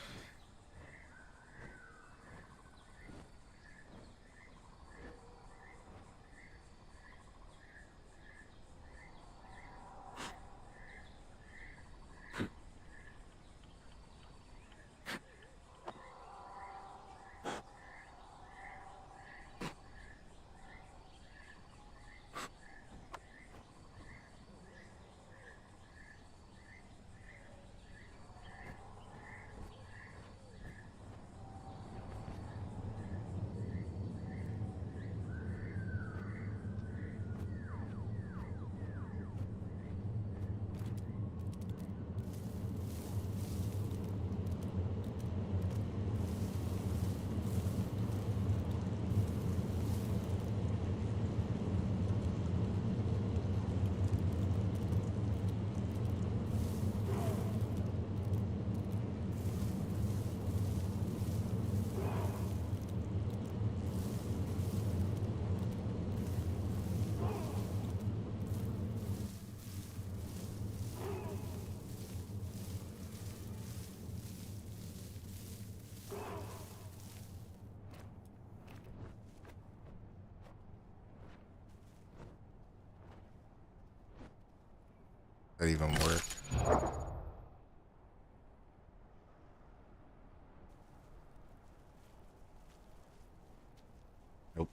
That even work? Nope.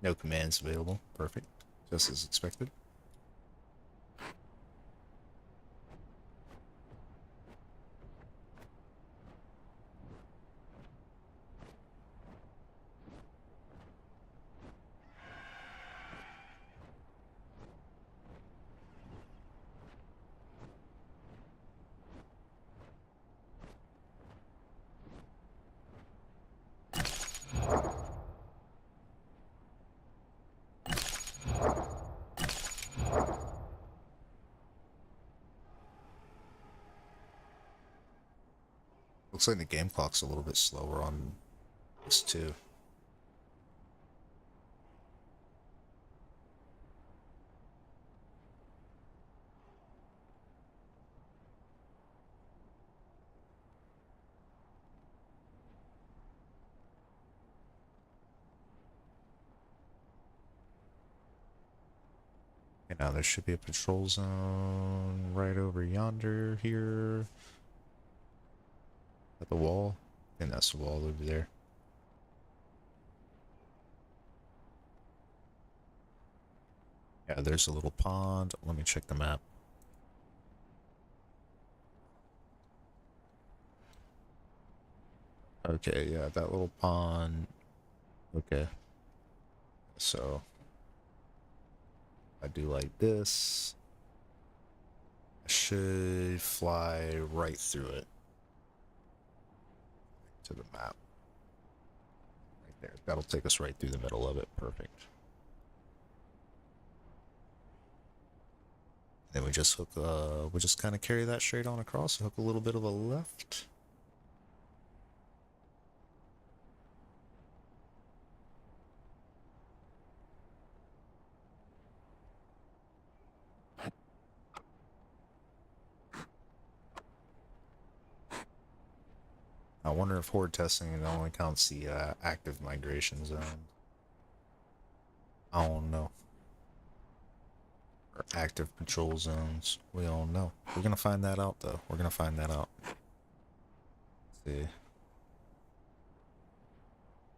No commands available. Perfect. Just as expected. Looks like the game clock's a little bit slower on this too. Okay, now there should be a patrol zone right over yonder here. At the wall. I think that's the wall over there. Yeah, there's a little pond. Let me check the map. Okay, yeah, that little pond. Okay. So, I do like this. I should fly right through it. To the map. Right there. That'll take us right through the middle of it. Perfect. Then we just hook, we just kind of carry that straight on across, hook a little bit of a left. I wonder if horde testing only counts the active migration zone. I don't know. Or active patrol zones. We don't know. We're gonna find that out though. We're gonna find that out. Let's see.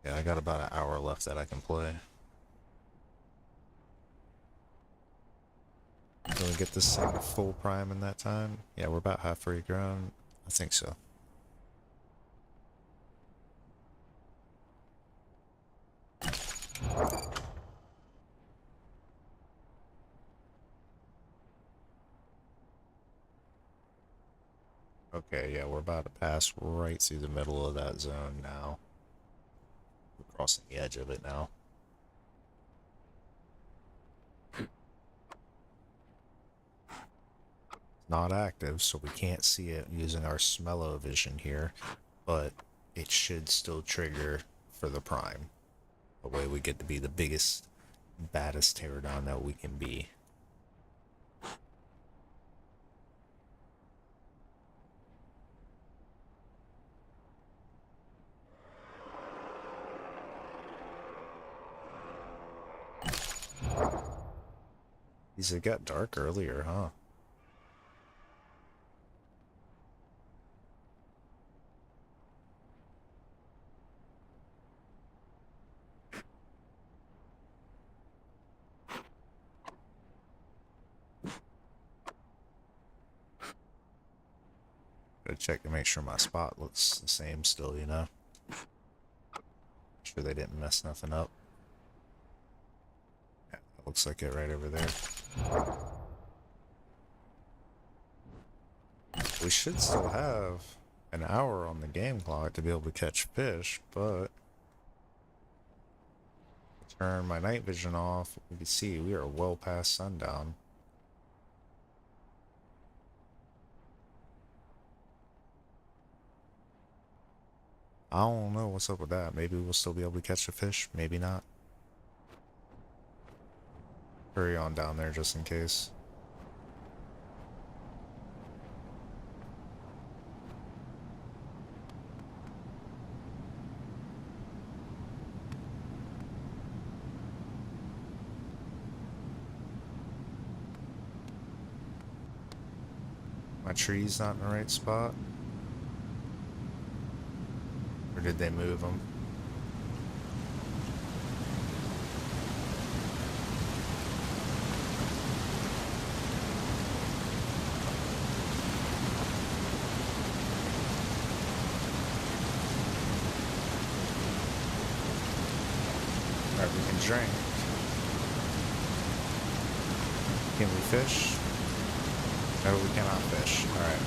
Yeah, I got about an hour left that I can play. Can we get this thing to full prime in that time? Yeah, we're about halfway ground. I think so. Okay, yeah, we're about to pass right through the middle of that zone now. We're crossing the edge of it now. Not active, so we can't see it using our smell-o-vision here, but it should still trigger for the prime. The way we get to be the biggest, baddest teardown that we can be. It got dark earlier, huh? Gotta check to make sure my spot looks the same still, you know? Sure they didn't mess nothing up. Yeah, that looks like it right over there. We should still have an hour on the game clock to be able to catch fish, but turn my night vision off, we can see we are well past sundown. I don't know what's up with that. Maybe we'll still be able to catch the fish, maybe not. Hurry on down there just in case. My tree's not in the right spot? Or did they move them? Alright, we can drink. Can we fish? No, we cannot fish. Alright.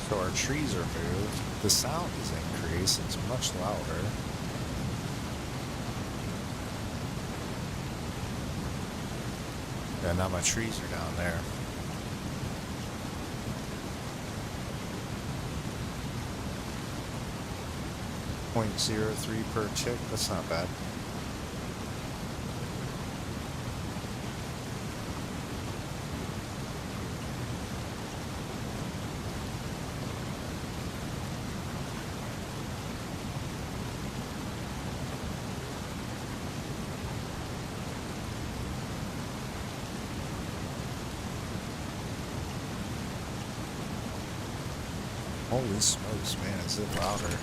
So our trees are moved. The sound is increased. It's much louder. Yeah, now my trees are down there. .03 per tick. That's not bad. Holy smokes, man, is it louder?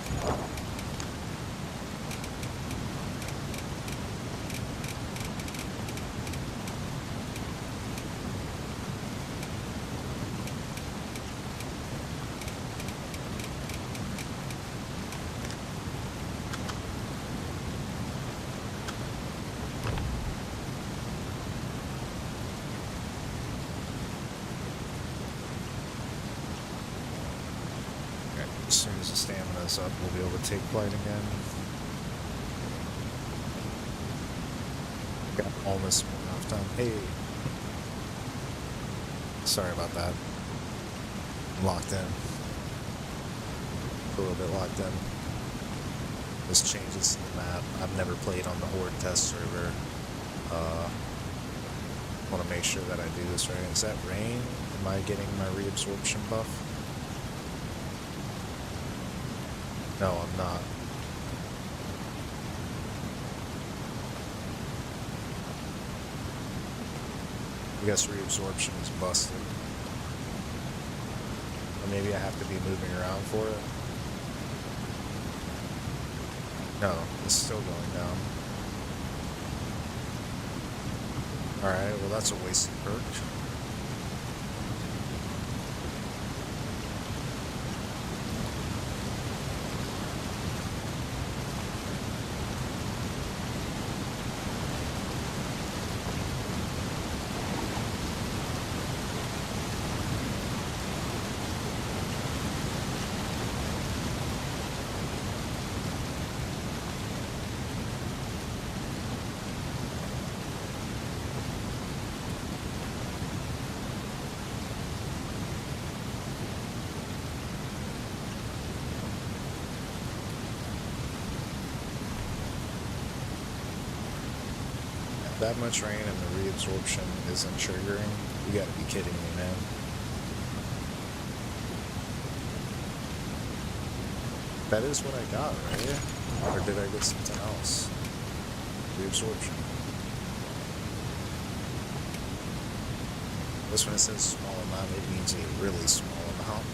As soon as the stamina's up, we'll be able to take flight again. Got almost enough time. Hey! Sorry about that. I'm locked in. A little bit locked in. This changes the map. I've never played on the Horde test server. Want to make sure that I do this right. Is that rain? Am I getting my reabsorption buff? No, I'm not. I guess reabsorption is busted. Or maybe I have to be moving around for it. No, it's still going down. Alright, well that's a wasted perk. That much rain and the reabsorption isn't triggering. You gotta be kidding me, man. That is what I got, right? Or did I get something else? Reabsorption. This one it says small amount, it means a really small amount.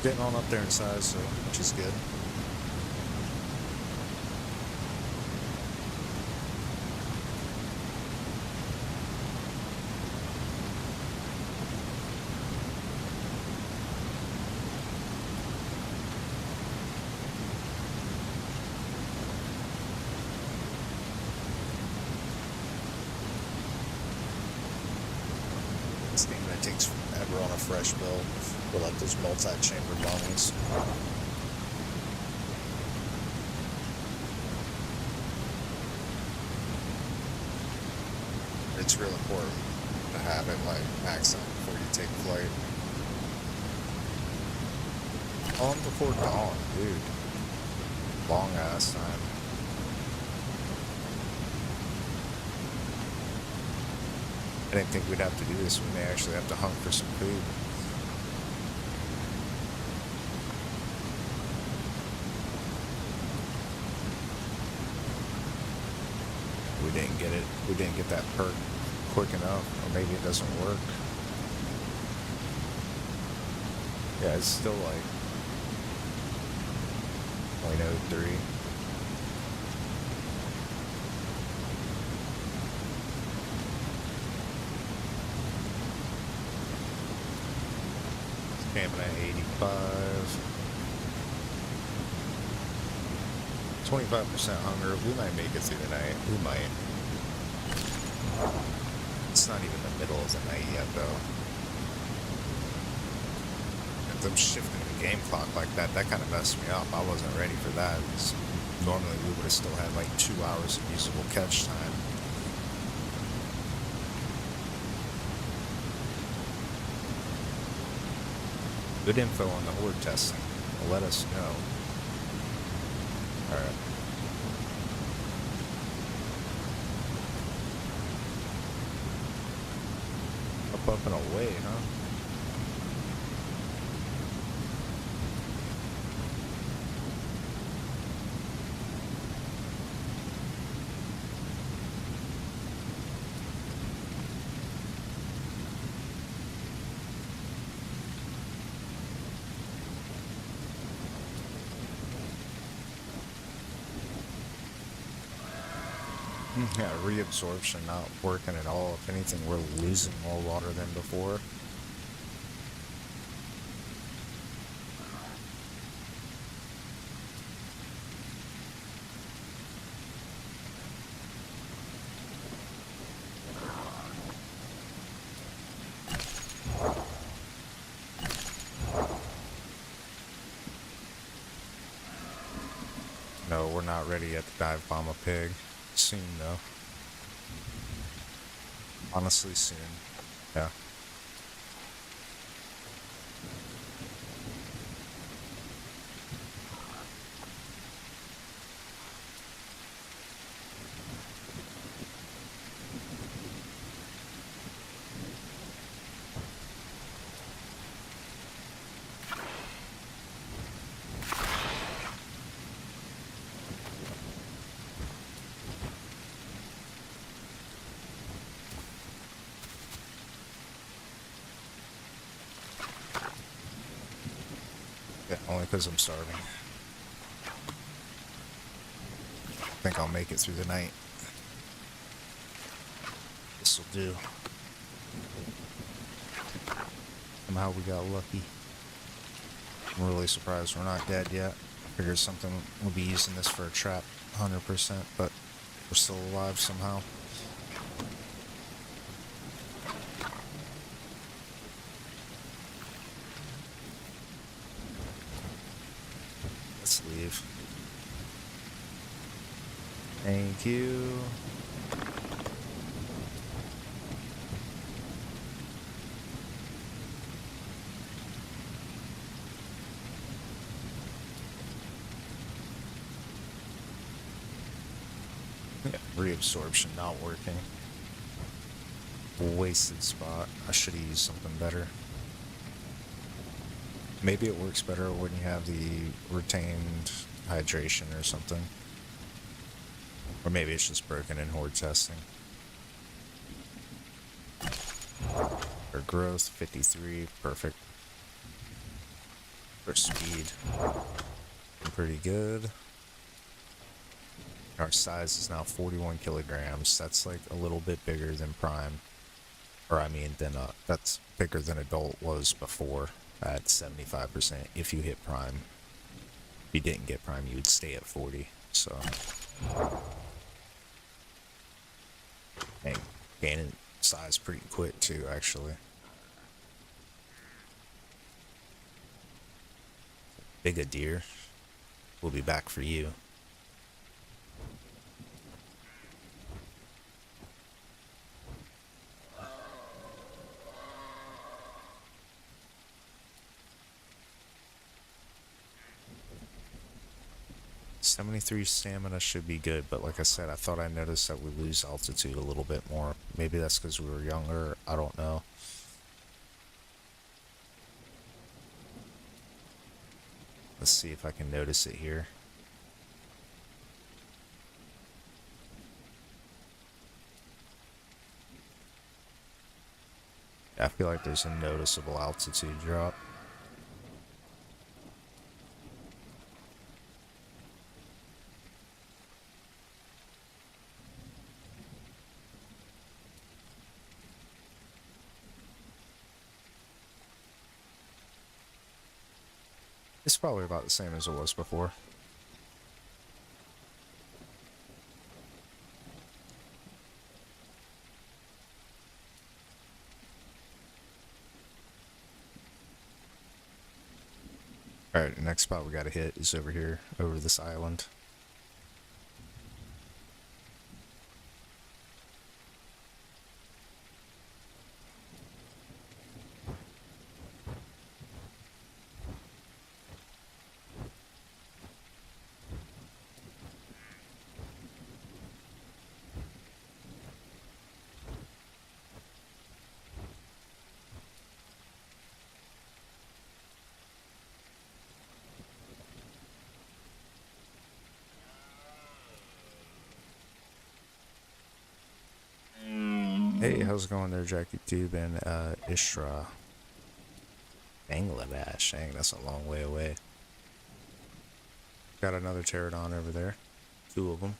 Getting on up there in size, so which is good. This thing that takes forever on a fresh build. With like those multi-chamber lungs. It's real important to have it like maxed out before you take flight. On before dawn, dude. Long ass time. I didn't think we'd have to do this. We may actually have to hunt for some food. We didn't get it. We didn't get that perk quick enough, or maybe it doesn't work. Yeah, it's still like 0.03. Camping at 85. 25% hunger. We might make it through the night. We might. It's not even the middle of the night yet, though. And them shifting the game clock like that kind of messed me up. I wasn't ready for that. Normally, we would have still had like 2 hours of usable catch time. Good info on the horde testing. Let us know. Alright. Up and away, huh? Yeah, reabsorption not working at all. If anything, we're losing more water than before. No, we're not ready yet to dive bomb a pig. Soon, though. Honestly, soon. Yeah. Yeah, only because I'm starving. I think I'll make it through the night. This'll do. Somehow we got lucky. I'm really surprised we're not dead yet. Figured something we'll be using this for a trap 100%, but we're still alive somehow. Let's leave. Thank you. Yeah, reabsorption not working. Wasted spot. I should have used something better. Maybe it works better when you have the retained hydration or something. Or maybe it's just broken in horde testing. For growth, 53, perfect. For speed, pretty good. Our size is now 41 kilograms. That's like a little bit bigger than prime. Or I mean, that's bigger than adult was before at 75% if you hit prime. If you didn't get prime, you would stay at 40. So, and gaining size pretty quick too, actually. Big a deer. We'll be back for you. 73 stamina should be good, but like I said, I thought I noticed that we lose altitude a little bit more. Maybe that's because we were younger. I don't know. Let's see if I can notice it here. I feel like there's a noticeable altitude drop. It's probably about the same as it was before. Alright, the next spot we gotta hit is over here, over this island. Hey, how's it going there, Jackie Tube and Ishra? Bangladesh, dang, that's a long way away. Got another pterodon over there. 2 of them.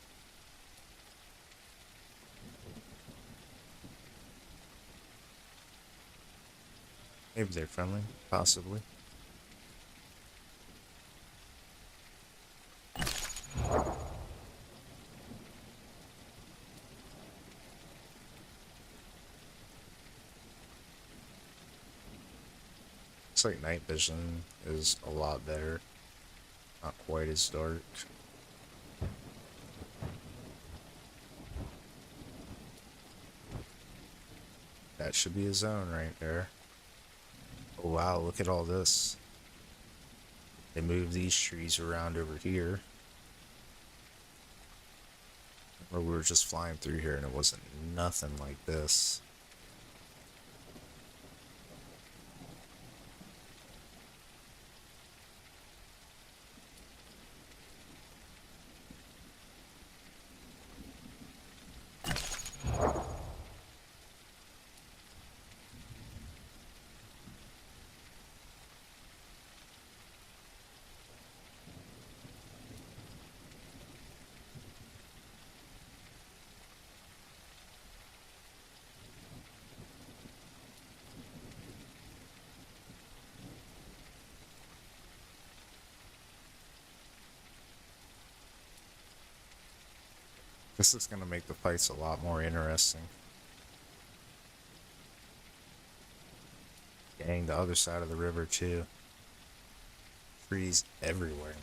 Maybe they're friendly, possibly. Looks like night vision is a lot better. Not quite as dark. That should be a zone right there. Oh wow, look at all this. They moved these trees around over here. Or we were just flying through here and it wasn't nothing like this. This is going to make the fights a lot more interesting. Dang, the other side of the river too. Trees everywhere.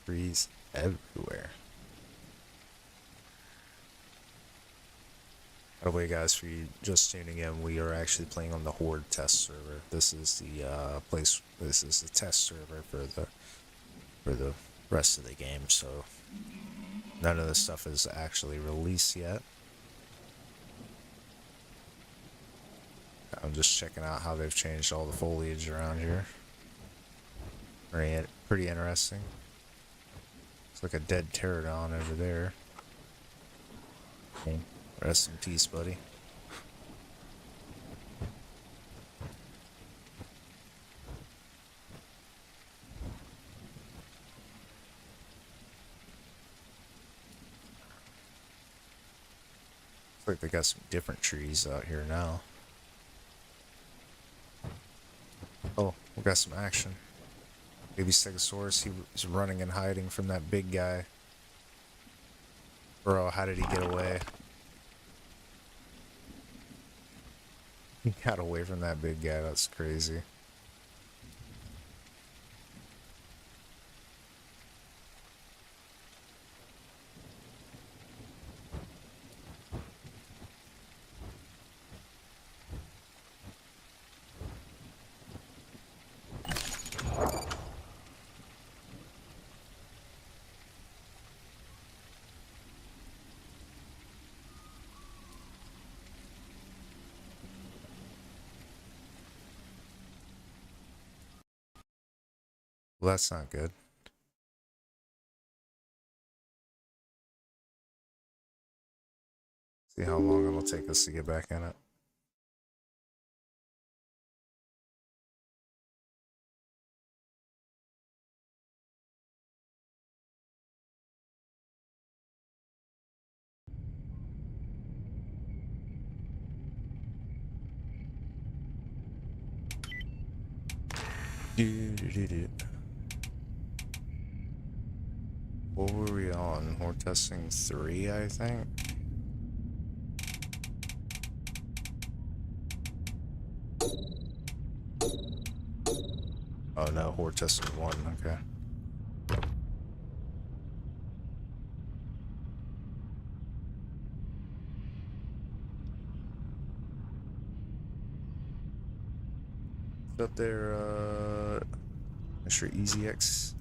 Trees everywhere. By the way, guys, for you just tuning in, we are actually playing on the Horde test server. This is the place. This is the test server for the rest of the game. So none of this stuff is actually released yet. I'm just checking out how they've changed all the foliage around here. Pretty interesting. It's like a dead pterodon over there. Okay. Rest in peace, buddy. Looks like they got some different trees out here now. Oh, we got some action. Baby Stegosaurus, he was running and hiding from that big guy. Bro, how did he get away? He got away from that big guy, that's crazy. Well, that's not good. See how long it'll take us to get back in it. What were we on? We're testing 3, I think. Oh no, we're testing 1, okay. Up there, Mr. EasyX.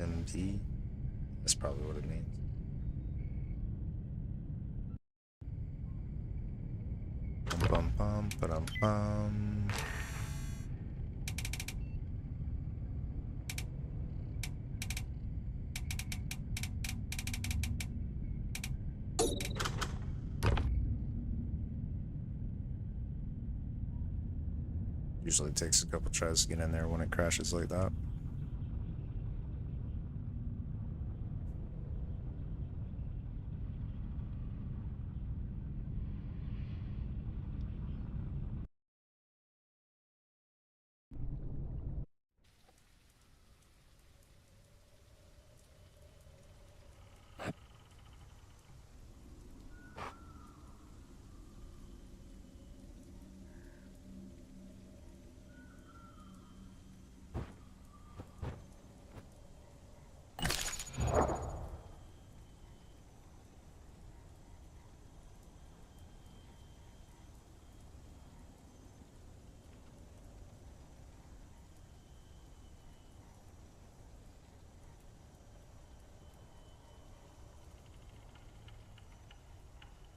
MT. That's probably what it means. Bum bum bum bum. Usually takes a couple tries to get in there when it crashes like that.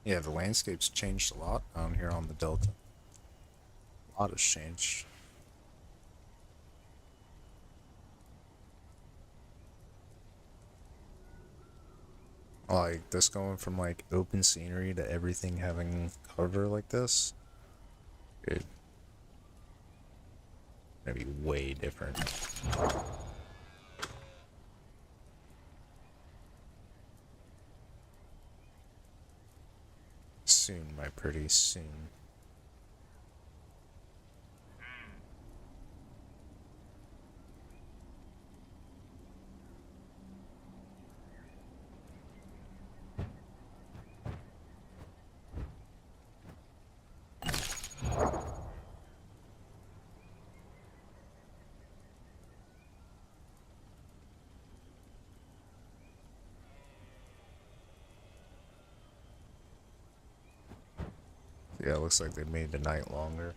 Yeah, the landscape's changed a lot down here on the Delta. A lot has changed. Like, this going from, like, open scenery to everything having cover like this, it's gonna be way different. Soon, my pretty, soon. Yeah, it looks like they made the night longer.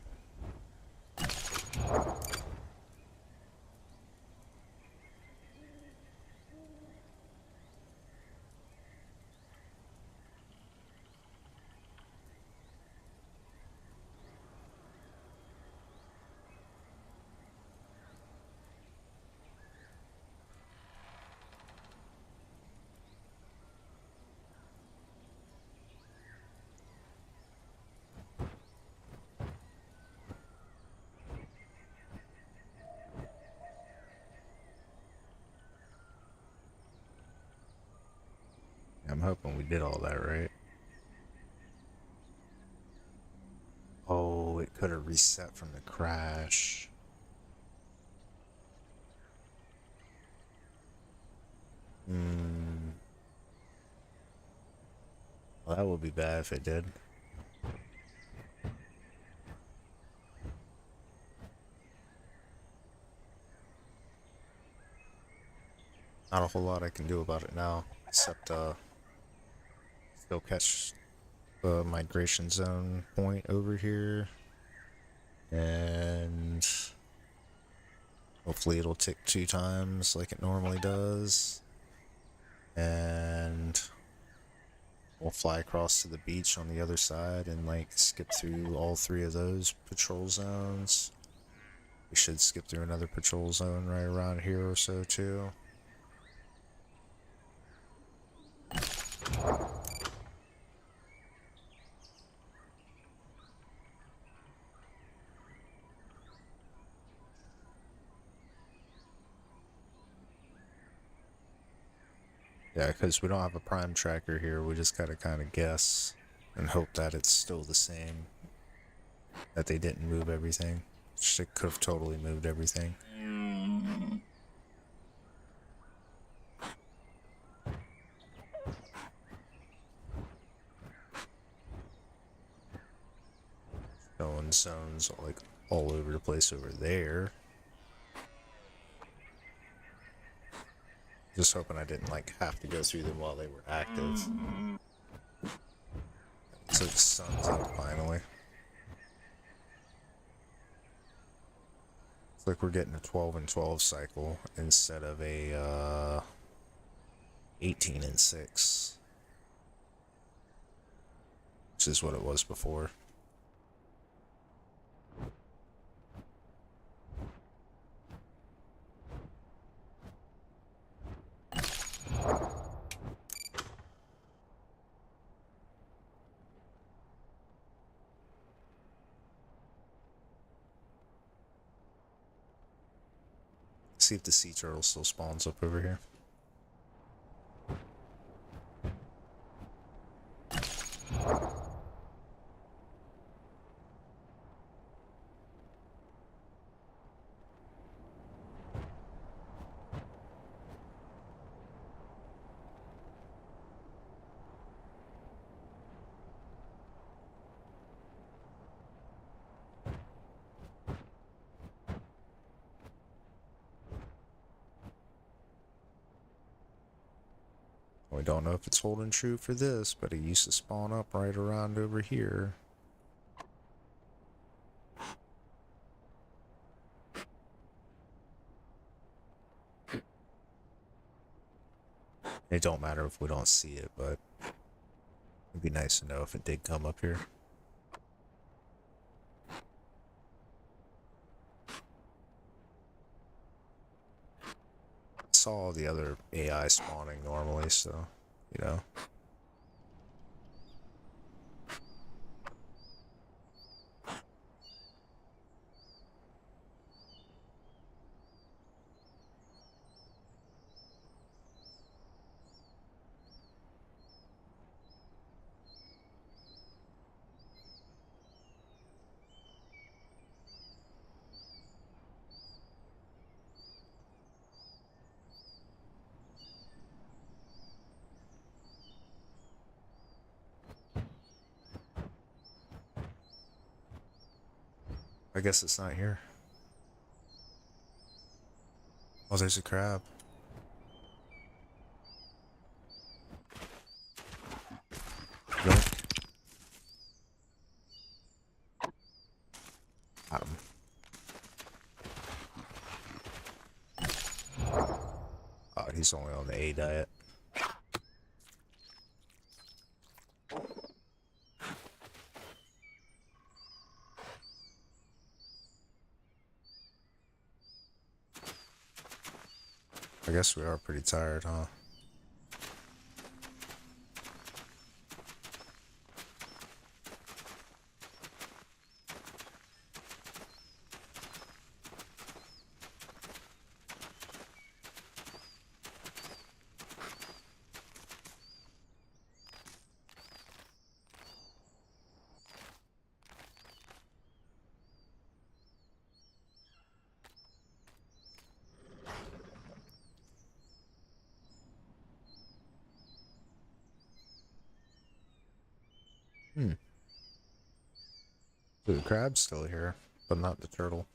I'm hoping we did all that right. Oh, it could have reset from the crash. Well, that would be bad if it did. Not a whole lot I can do about it now, except still catch the migration zone point over here, and hopefully it'll tick 2 times like it normally does, and We'll fly across to the beach on the other side and like skip through all 3 of those patrol zones. We should skip through another patrol zone right around here or so too. Yeah, because we don't have a prime tracker here, we just gotta kind of guess and hope that it's still the same. That they didn't move everything. They could have totally moved everything. Showing zones like all over the place over there. Just hoping I didn't like have to go through them while they were active. So the sun's up finally. It's like we're getting a 12 and 12 cycle instead of a 18 and 6. Which is what it was before. See if the sea turtle still spawns up over here. We don't know if it's holding true for this, but it used to spawn up right around over here. It don't matter if we don't see it, but it'd be nice to know if it did come up here. Saw the other AI spawning normally, so, you know. I guess it's not here. Oh, there's a crab. Yoink. Got him. Oh, he's only on the A diet. I guess we are pretty tired, huh? So the crab's still here, but not the turtle.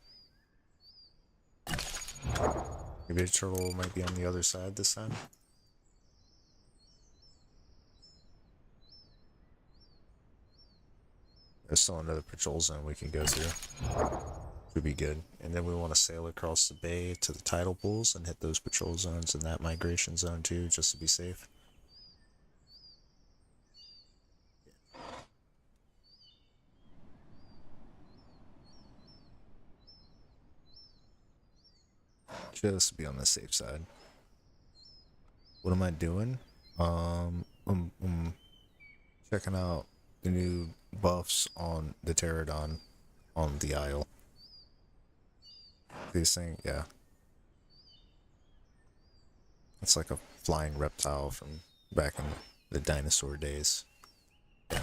Maybe the turtle might be on the other side this time. There's still another patrol zone we can go through. Should be good. And then we want to sail across the bay to the tidal pools and hit those patrol zones in that migration zone too, just to be safe. Just to be on the safe side. What am I doing? Checking out the new buffs on the pterodon on the Isle. These things, yeah. It's like a flying reptile from back in the dinosaur days. Yeah.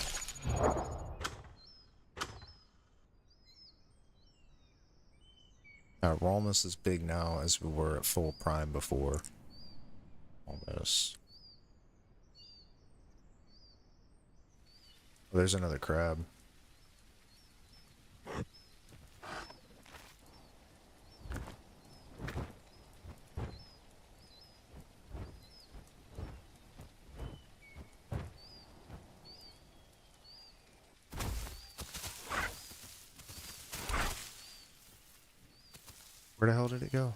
We're almost as big now as we were at full prime before. Almost. Oh, there's another crab. Where the hell did it go?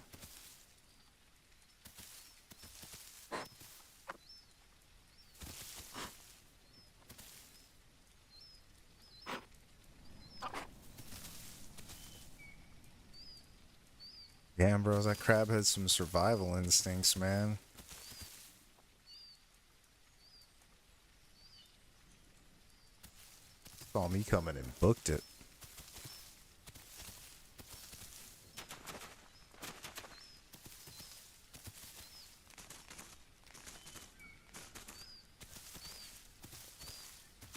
Damn, bro, that crab had some survival instincts, man. Saw me coming and booked it.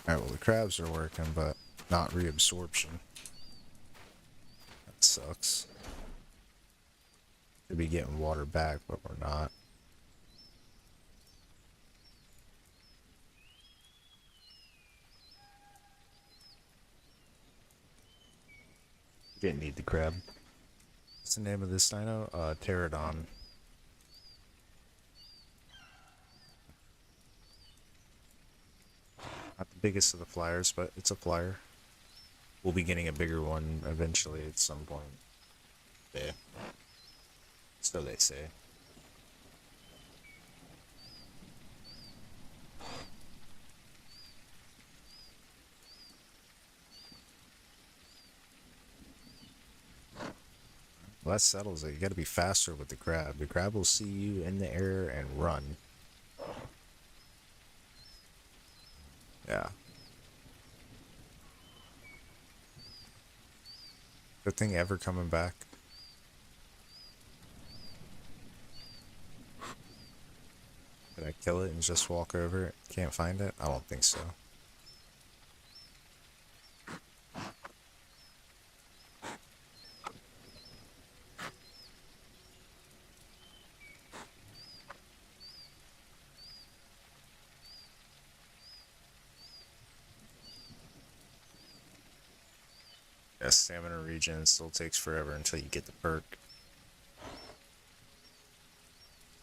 Alright, well, the crabs are working, but not reabsorption. That sucks. Should be getting water back, but we're not. Didn't need the crab. What's the name of this dino? Pterodon. Not the biggest of the flyers, but it's a flyer. We'll be getting a bigger one eventually at some point. Yeah. So they say. Well, that settles it. You gotta be faster with the crab. The crab will see you in the air and run. Yeah. Good thing ever coming back. Did I kill it and just walk over it? Can't find it? I don't think so. Yeah, stamina regen still takes forever until you get the perk.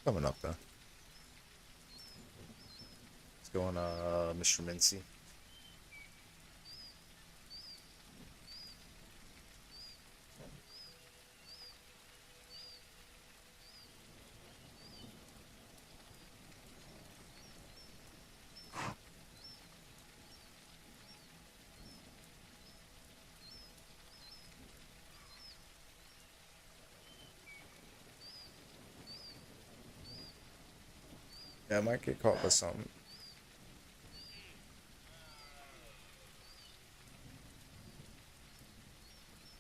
Coming up though. Let's go on Mr. Mincy. Yeah, I might get caught by something.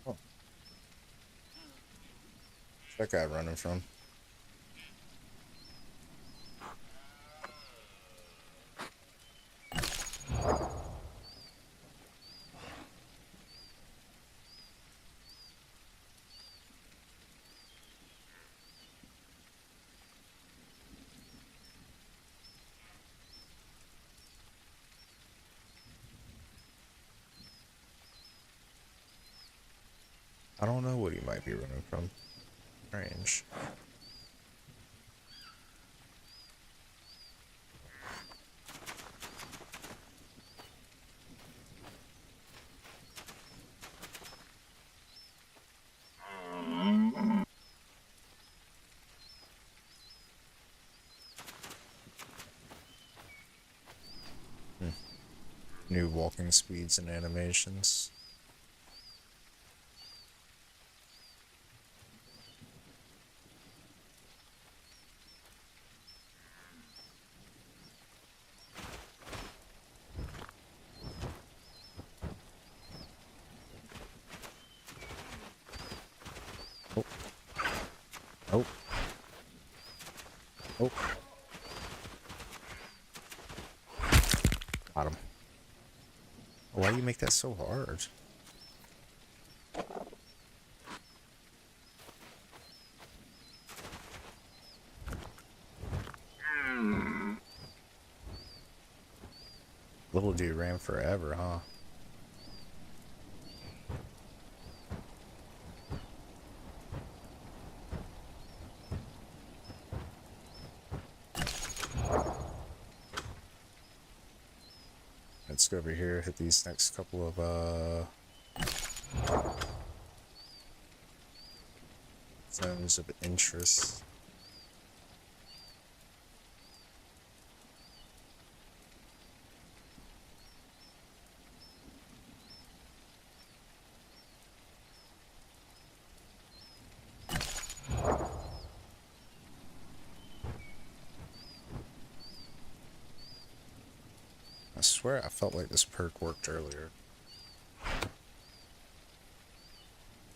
Oh. Where's that guy running from? I don't know what he might be running from. Strange. New walking speeds and animations. Oh. Oh. Oh. Got him. Why do you make that so hard? Little dude ran forever, huh? Let's go over here, hit these next couple of zones of interest. I swear I felt like this perk worked earlier.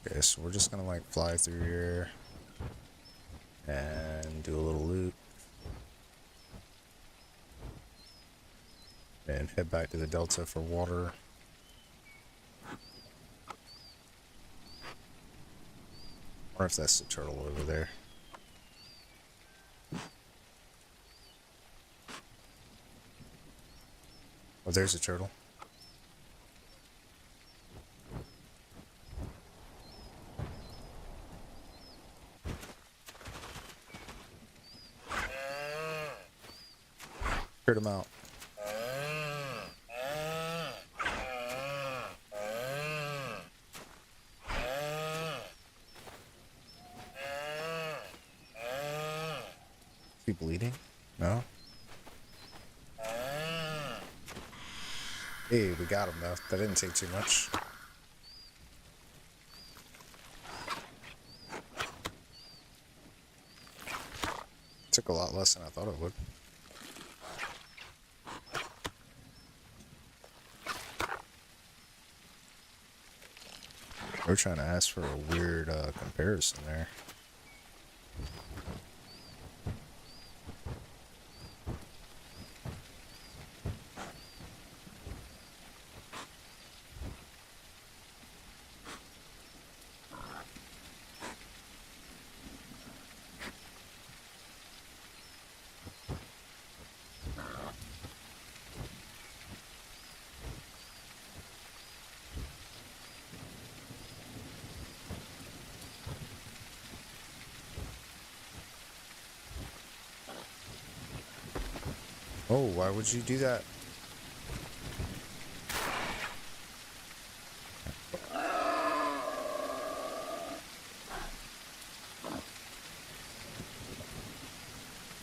Okay, so we're just gonna like fly through here and do a little loop and head back to the delta for water. Or if that's the turtle over there. Oh, there's a turtle. Cleared him out. Is he bleeding? No? Hey, we got him though. That didn't take too much. Took a lot less than I thought it would. We're trying to ask for a weird comparison there. Oh, why would you do that?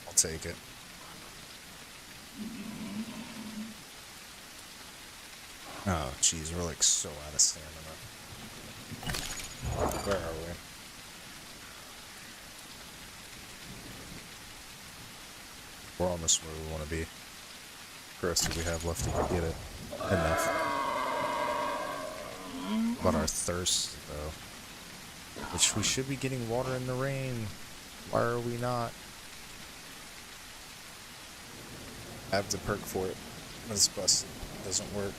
I'll take it. Oh, jeez, we're like so out of stamina. Where are we? We're almost where we want to be. The rest we have left to get it. Enough. But our thirst, though. Which we should be getting water in the rain. Why are we not? I have the perk for it. But it's busted. It doesn't work.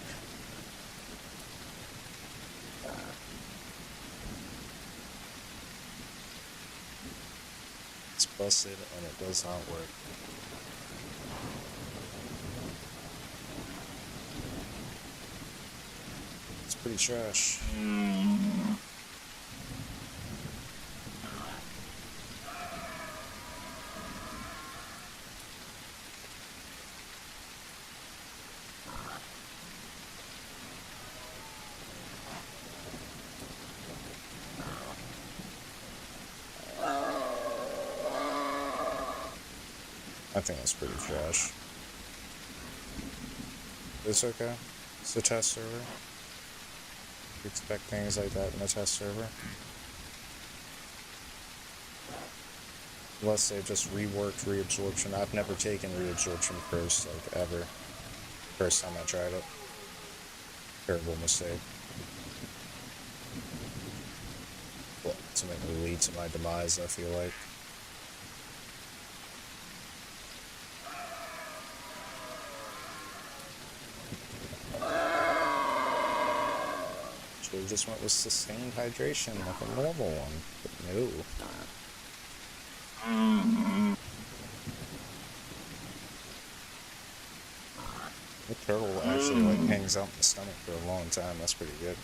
It's busted and it does not work. It's pretty trash. I think that's pretty trash. It's okay. It's a test server. You expect things like that in a test server. Unless they just reworked reabsorption. I've never taken reabsorption first, like ever. First time I tried it. Terrible mistake. Will ultimately lead to my demise, I feel like. Should have just went with sustained hydration like a normal one, but no. The turtle actually like hangs out in the stomach for a long time. That's pretty good.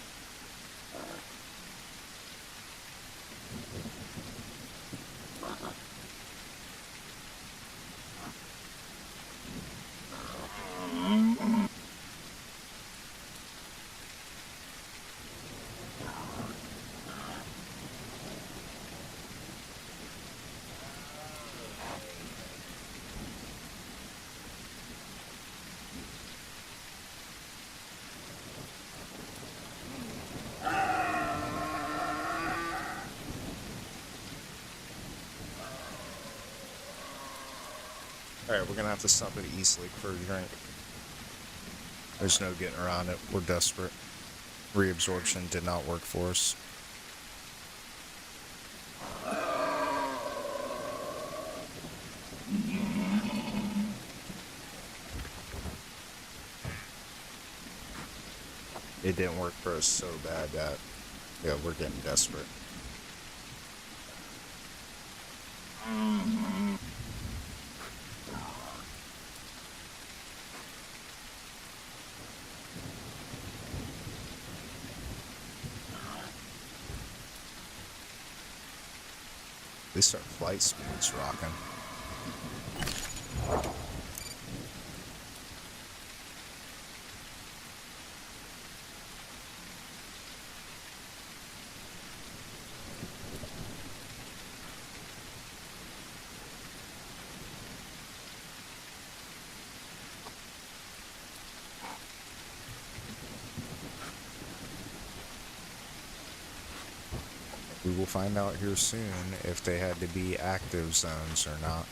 Alright, we're gonna have to stop at East Lake for a drink. There's no getting around it. We're desperate. Reabsorption did not work for us. It didn't work for us so bad that, yeah, we're getting desperate. They start flight speeds rocking. We will find out here soon if they had to be active zones or not.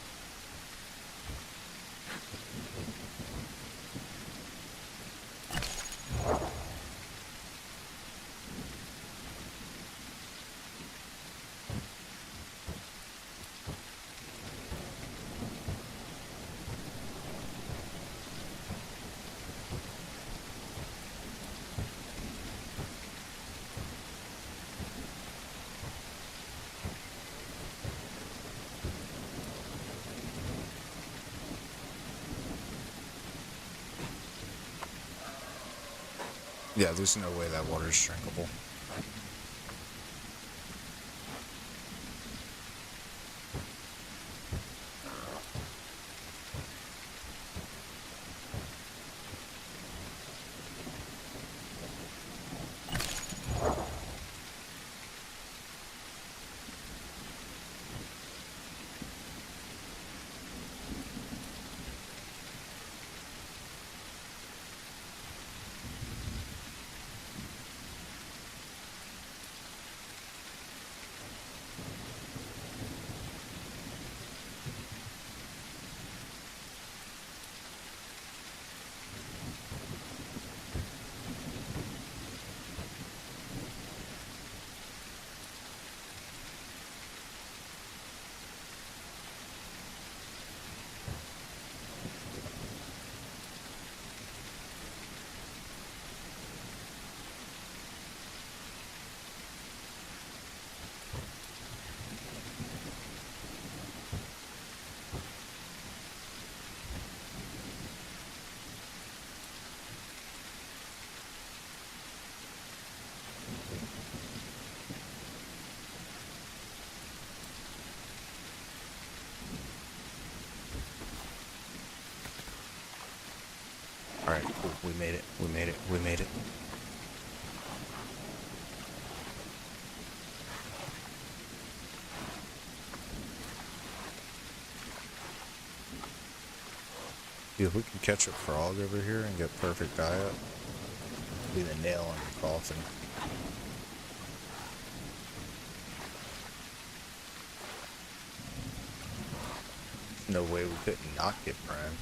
Yeah, there's no way that water's drinkable. Alright, cool. We made it. We made it. We made it. Dude, if we can catch a frog over here and get perfect diet, be the nail in the coffin. No way we couldn't not get Brehm.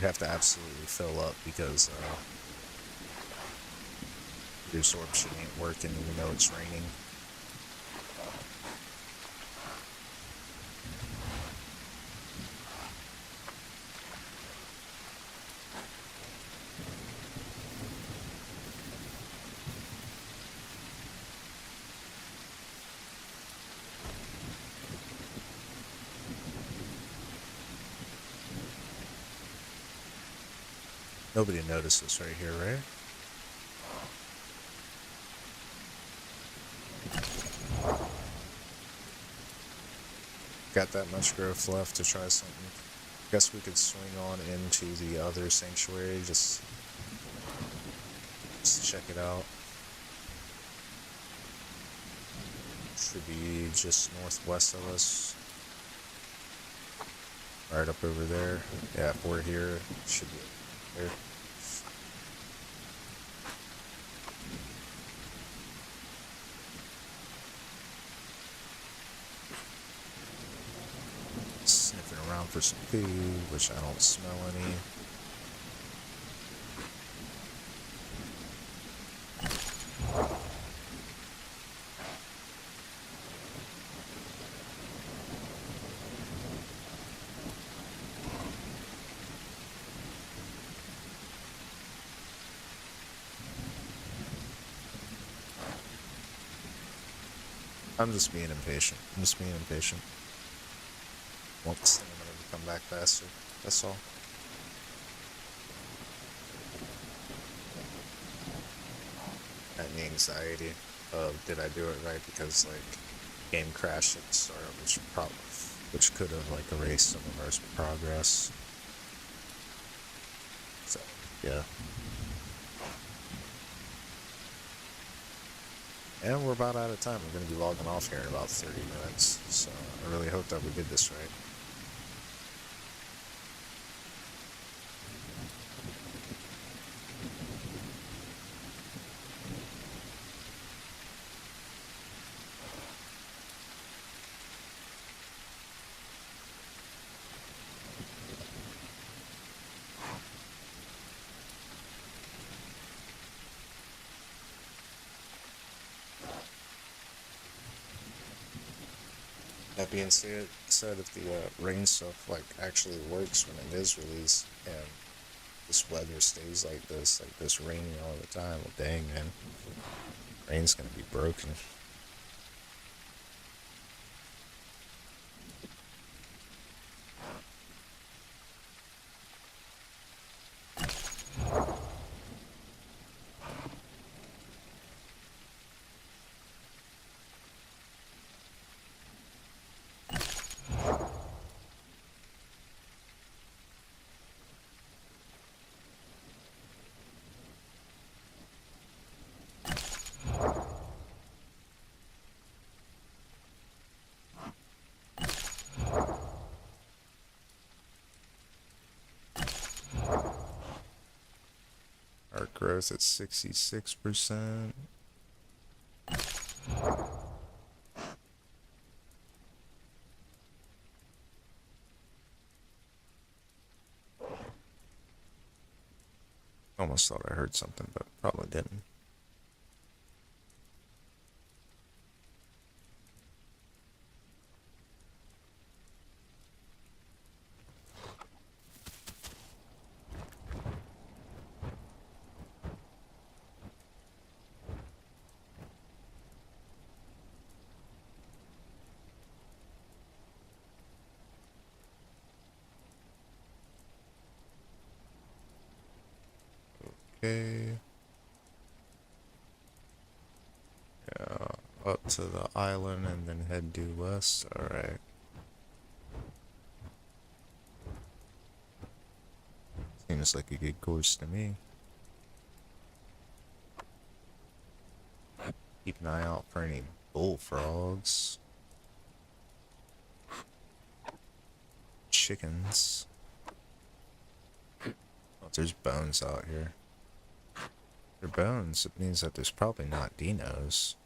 We have to absolutely fill up because the absorption ain't working even though it's raining. Nobody noticed this right here, right? Got that much growth left to try something. Guess we could swing on into the other sanctuary, just check it out. Should be just northwest of us. Right up over there. Yeah, if we're here, should be there. Sniffing around for some food, which I don't smell any. I'm just being impatient. Want the stamina to come back faster. That's all. And the anxiety of did I do it right, because like game crashed at the start, which could have like erased some of our progress. So yeah. And we're about out of time. We're going to be logging off here in about 30 minutes. So I really hope that we did this right. That being said, if the rain stuff like actually works when it is released, and this weather stays like this rainy all the time, well, dang man, rain's gonna be broken. Our growth at 66%. Almost thought I heard something, but probably didn't. Okay. Yeah, up to the island and then head due west. Alright. Seems like a good course to me. Keep an eye out for any bullfrogs. Chickens. Oh, there's bones out here. They're bones. It means that there's probably not dinos.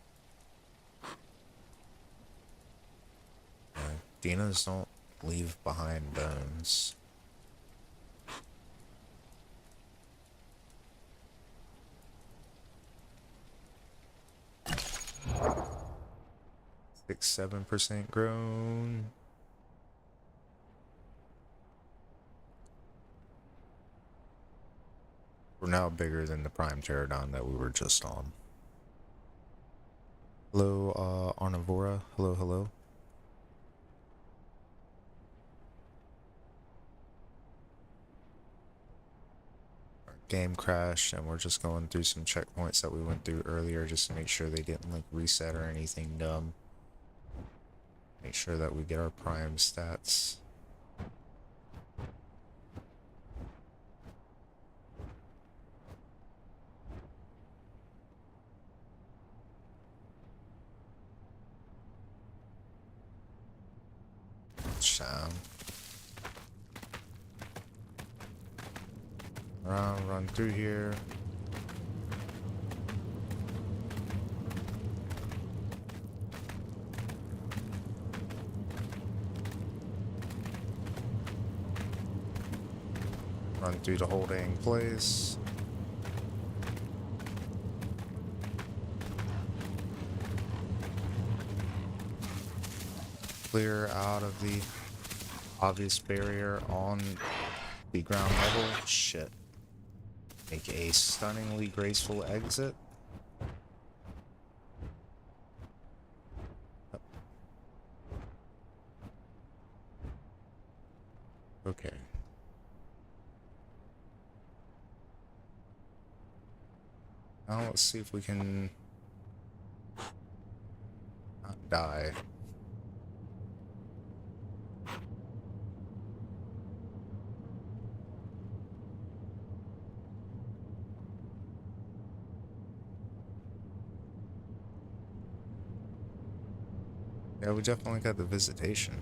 Dinos don't leave behind bones. 6-7% grown. We're now bigger than the prime pterodon that we were just on. Hello, Arnivora. Hello, hello. Our game crashed, and we're just going through some checkpoints that we went through earlier just to make sure they didn't like reset or anything dumb. Make sure that we get our prime stats. Sham. Run through here. Run through the whole dang place. Clear out of the obvious barrier on the ground level. Shit. Make a stunningly graceful exit. Okay. Now let's see if we can not die. Yeah, we definitely got the visitation.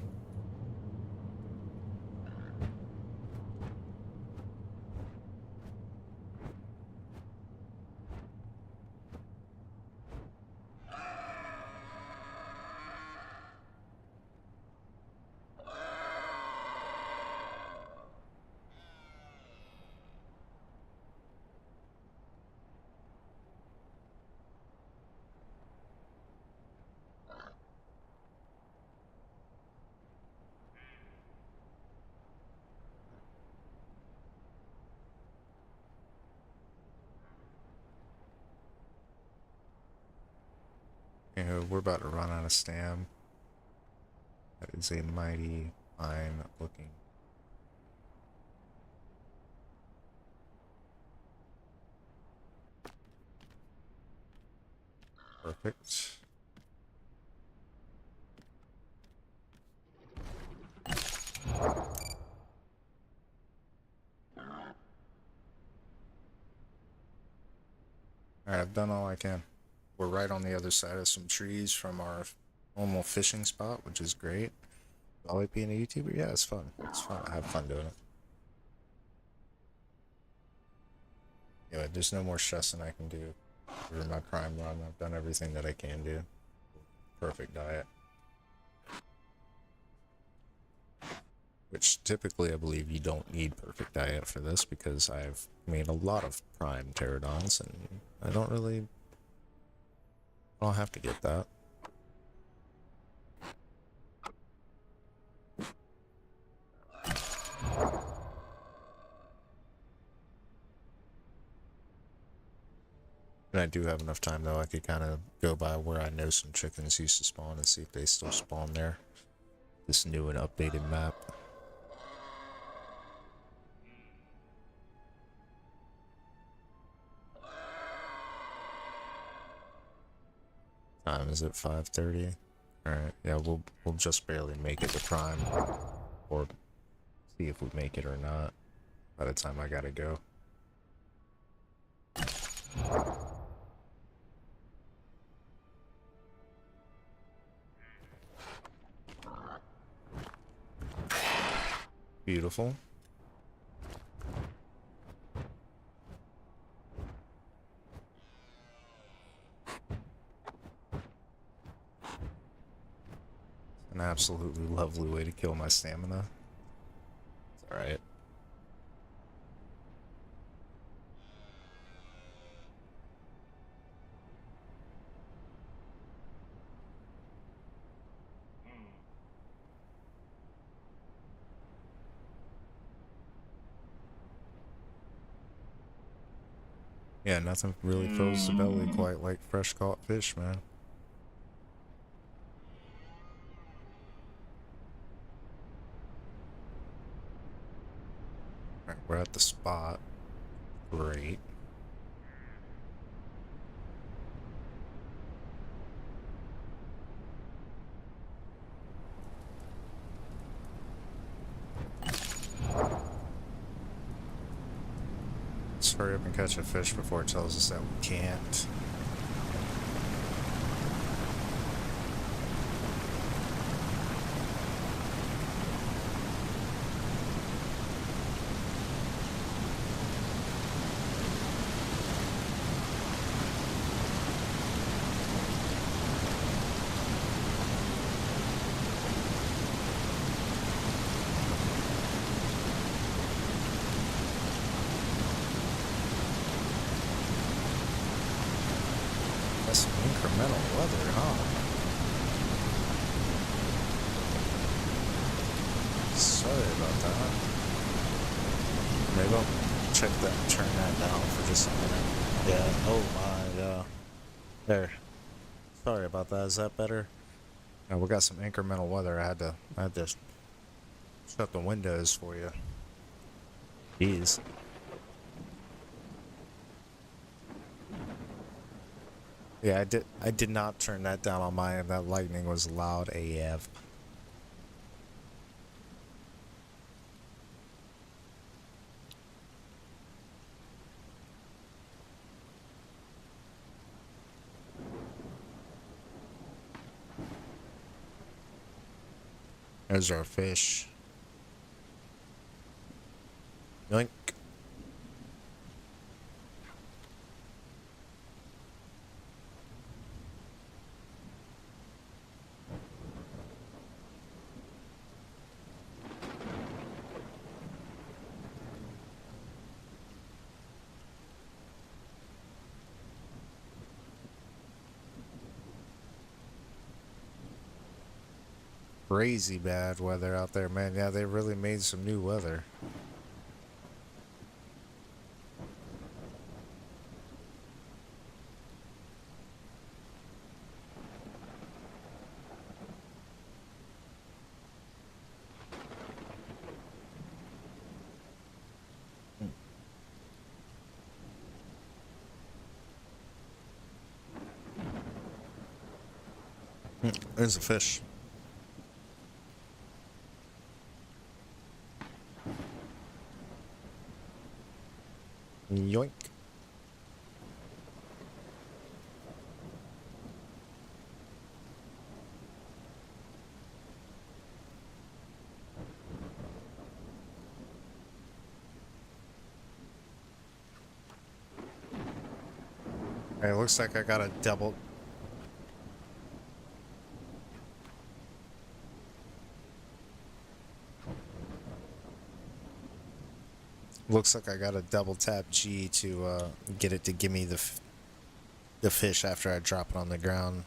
You know, we're about to run out of stam. That is a mighty fine looking. Perfect. Alright, I've done all I can. We're right on the other side of some trees from our normal fishing spot, which is great. I like being a YouTuber. Yeah, it's fun. It's fun. I have fun doing it. Yeah, there's no more stressing I can do for my prime run. I've done everything that I can do. Perfect diet. Which typically I believe you don't need perfect diet for this because I've made a lot of prime pterodons and I don't have to get that. And I do have enough time though, I could kind of go by where I know some chickens used to spawn and see if they still spawn there. This new and updated map. Time is it 5:30? Alright, yeah, we'll just barely make it to prime. Or see if we make it or not by the time I gotta go. Beautiful. An absolutely lovely way to kill my stamina. It's alright. Yeah, nothing really fills the belly quite like fresh caught fish, man. Alright, we're at the spot. Great. Let's hurry up and catch a fish before it tells us that we can't. That's some incremental weather, huh? Sorry about that. Maybe I'll check that, turn that down for just a minute. Yeah, oh my, there. Sorry about that, is that better? Now we got some incremental weather. I had to shut the windows for you. Jeez. Yeah, I did not turn that down on my end. That lightning was loud AF. There's our fish. Yoink. Crazy bad weather out there, man. Yeah, they really made some new weather. There's a fish. Yoink. Hey, looks like I got a double. Looks like I got a double tap G to get it to give me the fish after I drop it on the ground.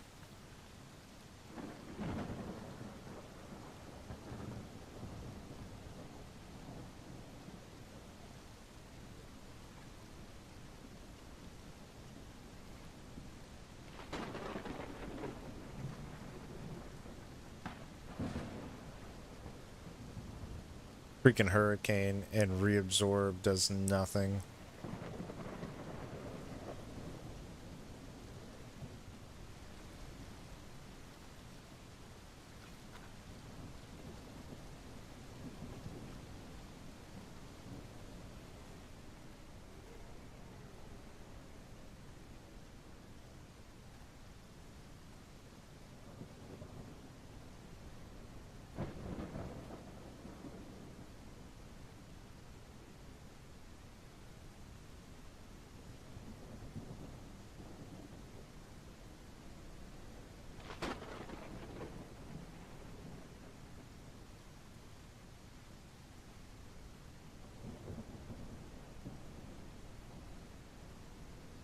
Freaking hurricane and reabsorb does nothing.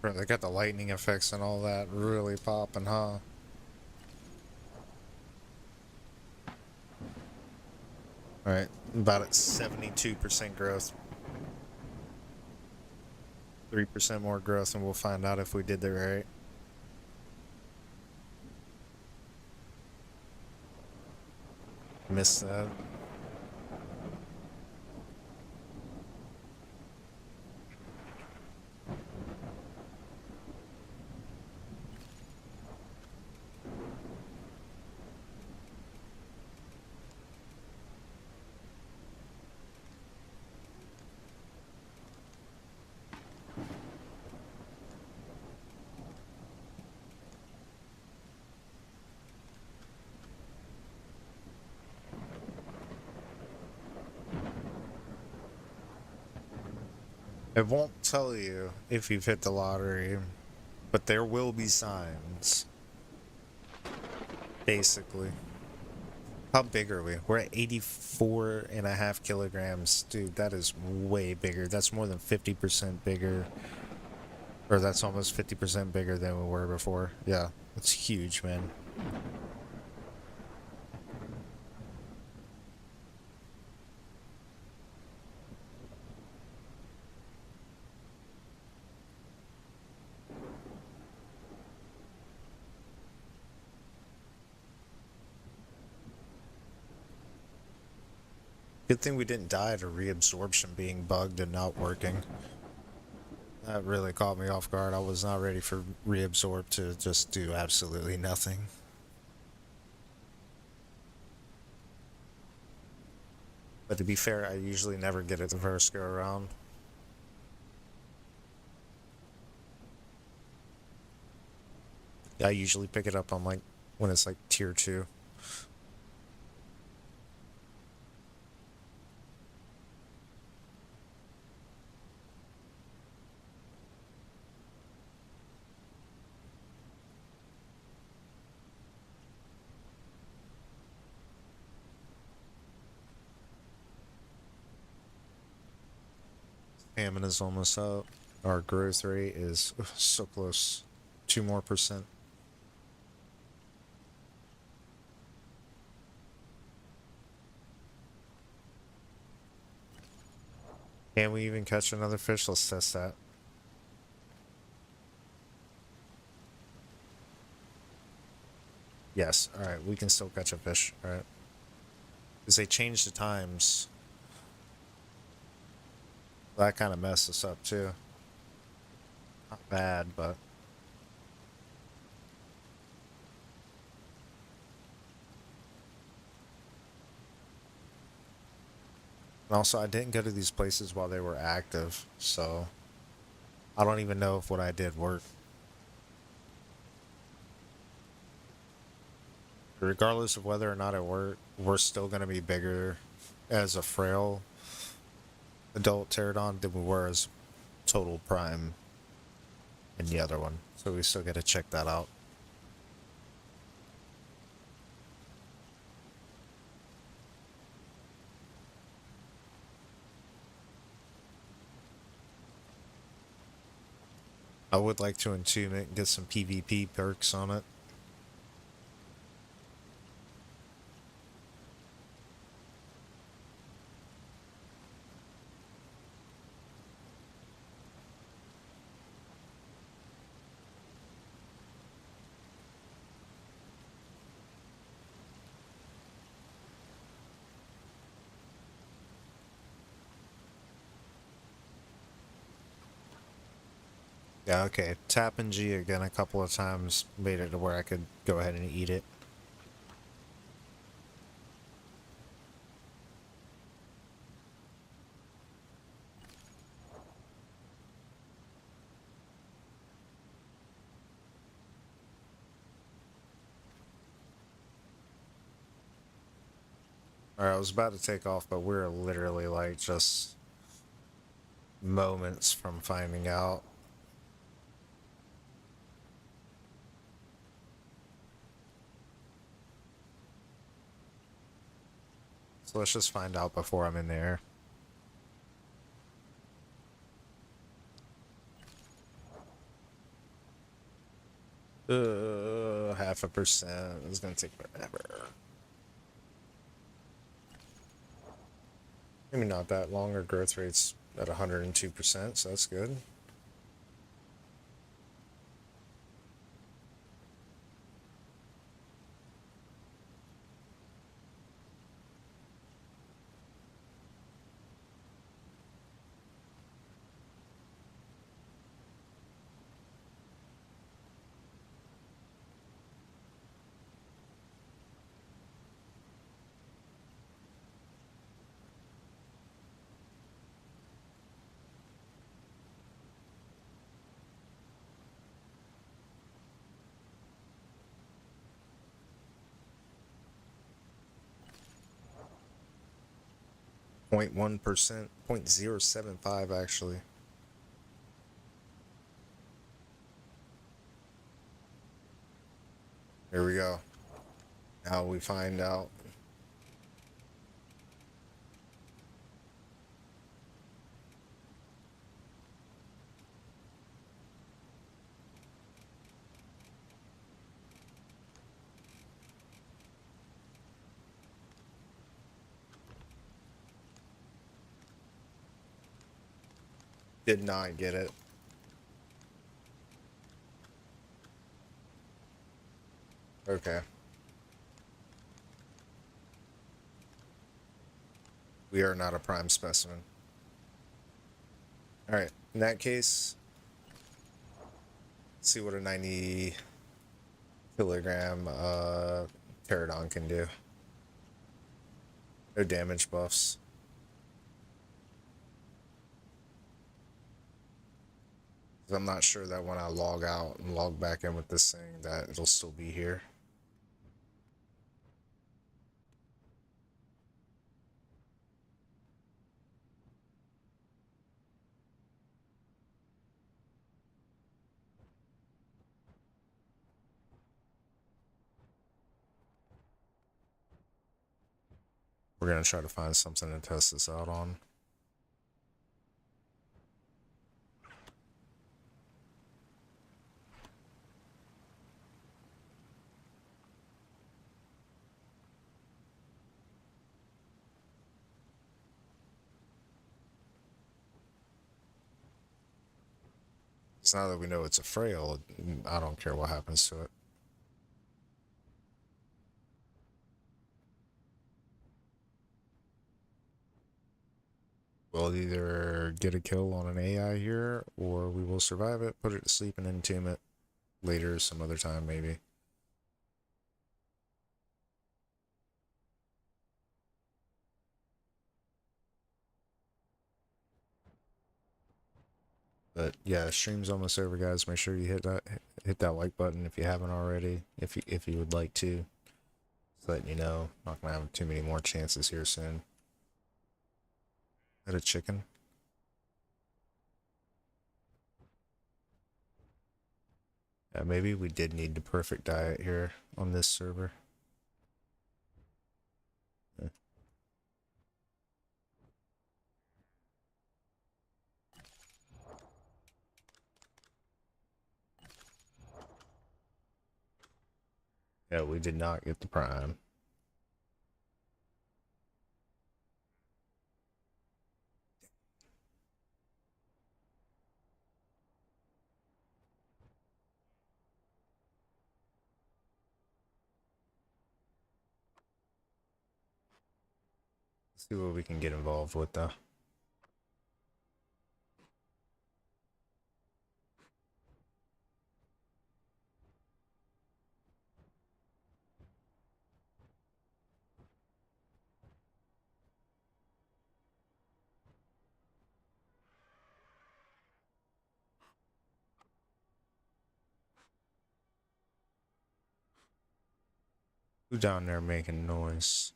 Bro, they got the lightning effects and all that really popping, huh? Alright, about at 72% growth. 3% more growth, and we'll find out if we did that right. Missed that. It won't tell you if you've hit the lottery, but there will be signs. Basically. How big are we? We're at 84.5 kilograms. Dude, that is way bigger. That's more than 50% bigger. Or that's almost 50% bigger than we were before. Yeah, it's huge, man. Good thing we didn't die to reabsorption being bugged and not working. That really caught me off guard. I was not ready for reabsorb to just do absolutely nothing. But to be fair, I usually never get it the first go around. I usually pick it up on like when it's like tier 2. Salmon is almost up. Our growth rate is so close. 2 more percent. Can we even catch another fish? Let's test that. Yes. Alright, we can still catch a fish. Alright. Because they changed the times. That kind of messed us up too. Not bad, but... And also, I didn't go to these places while they were active, so... I don't even know if what I did worked. Regardless of whether or not it worked, we're still going to be bigger as a frail adult pterodon than we were as total prime in the other one. So we still got to check that out. I would like to entomb it and get some PvP perks on it. Yeah, okay. Tapping G again a couple of times made it to where I could go ahead and eat it. Alright, I was about to take off, but we're literally like just moments from finding out. So let's just find out before I'm in there. Half a percent. It's gonna take forever. Maybe not that long. Our growth rate's at 102%, so that's good. 0.1%, 0.075 actually. Here we go. Now we find out. Did not get it. Okay. We are not a prime specimen. Alright, in that case, let's see what a 90 kilogram pterodon can do. No damage buffs. I'm not sure that when I log out and log back in with this thing that it'll still be here. We're gonna try to find something to test this out on. So now that we know it's a frail, I don't care what happens to it. We'll either get a kill on an AI here, or we will survive it, put it to sleep, and entomb it later, some other time, maybe. But yeah, stream's almost over, guys. Make sure you hit that like button if you haven't already. If you would like to, just letting you know, not gonna have too many more chances here soon. Had a chicken. Yeah, maybe we did need the perfect diet here on this server. Yeah. Yeah, we did not get the prime. Let's see what we can get involved with though. Who down there making noise?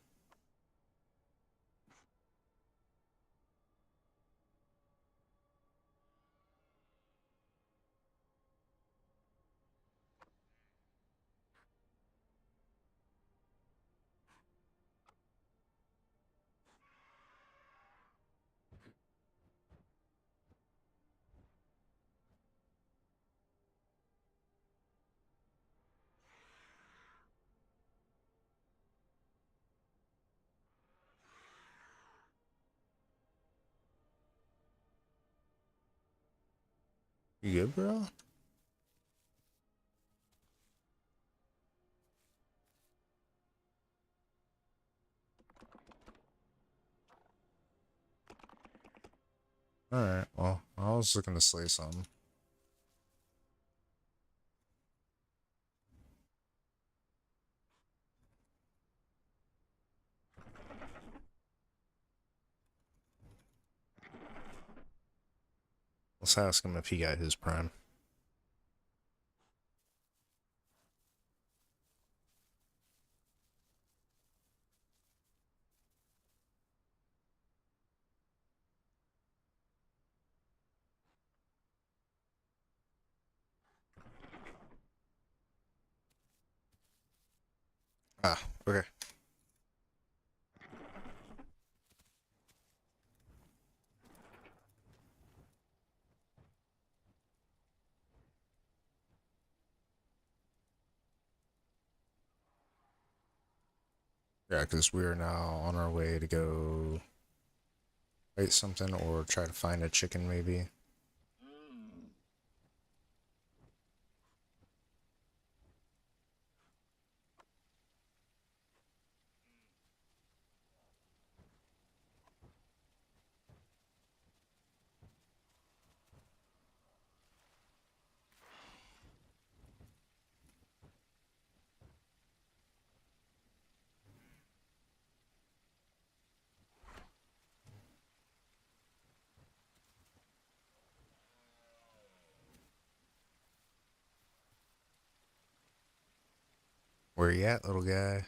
You good, bro? Alright, well, I was looking to slay something. Let's ask him if he got his prime. Ah, okay. Yeah, because we are now on our way to go fight something or try to find a chicken, maybe. Where you at, little guy?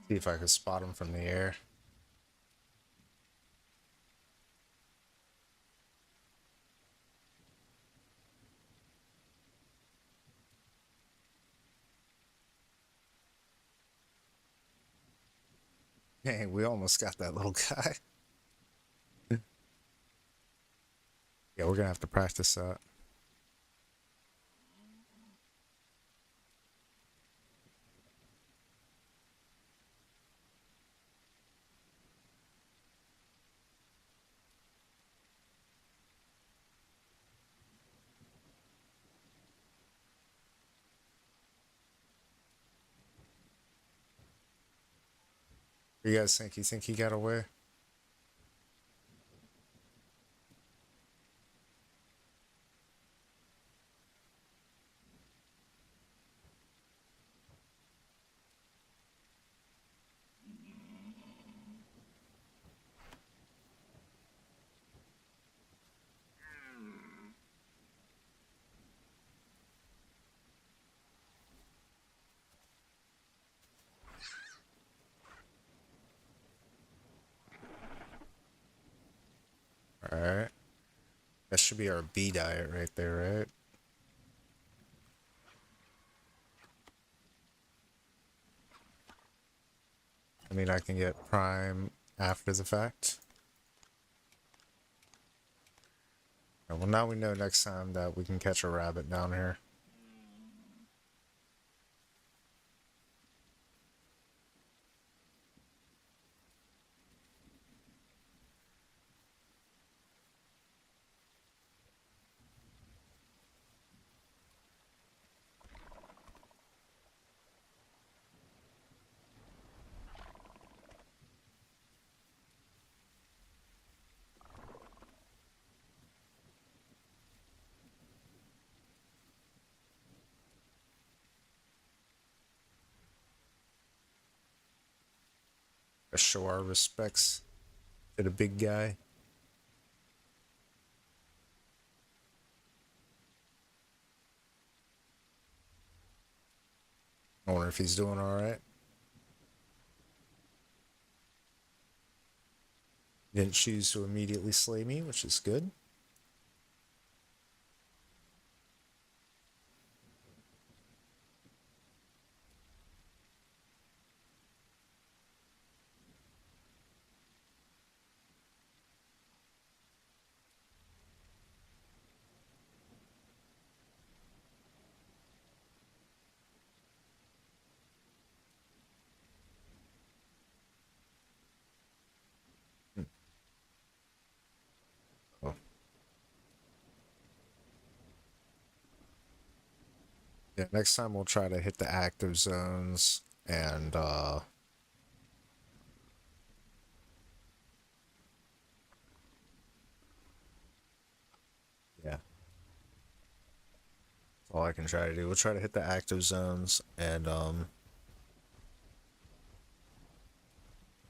See if I can spot him from the air. Hey, we almost got that little guy. Yeah, we're gonna have to practice that. What do you guys think? You think he got away? Alright. That should be our bee diet right there, right? I mean, I can get prime after the fact. Well, now we know next time that we can catch a rabbit down here. Let's show our respects to the big guy. I wonder if he's doing alright. Didn't choose to immediately slay me, which is good. Oh. Yeah, next time we'll try to hit the active zones and yeah. all I can try to do. We'll try to hit the active zones, and we'll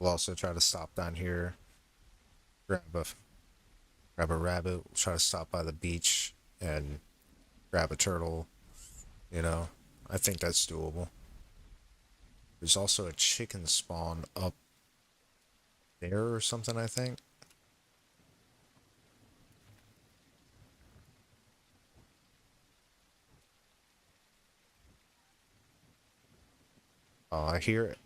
also try to stop down here, grab a rabbit. We'll try to stop by the beach and grab a turtle. You know, I think that's doable. There's also a chicken spawn up there or something, I think. Oh, I hear it.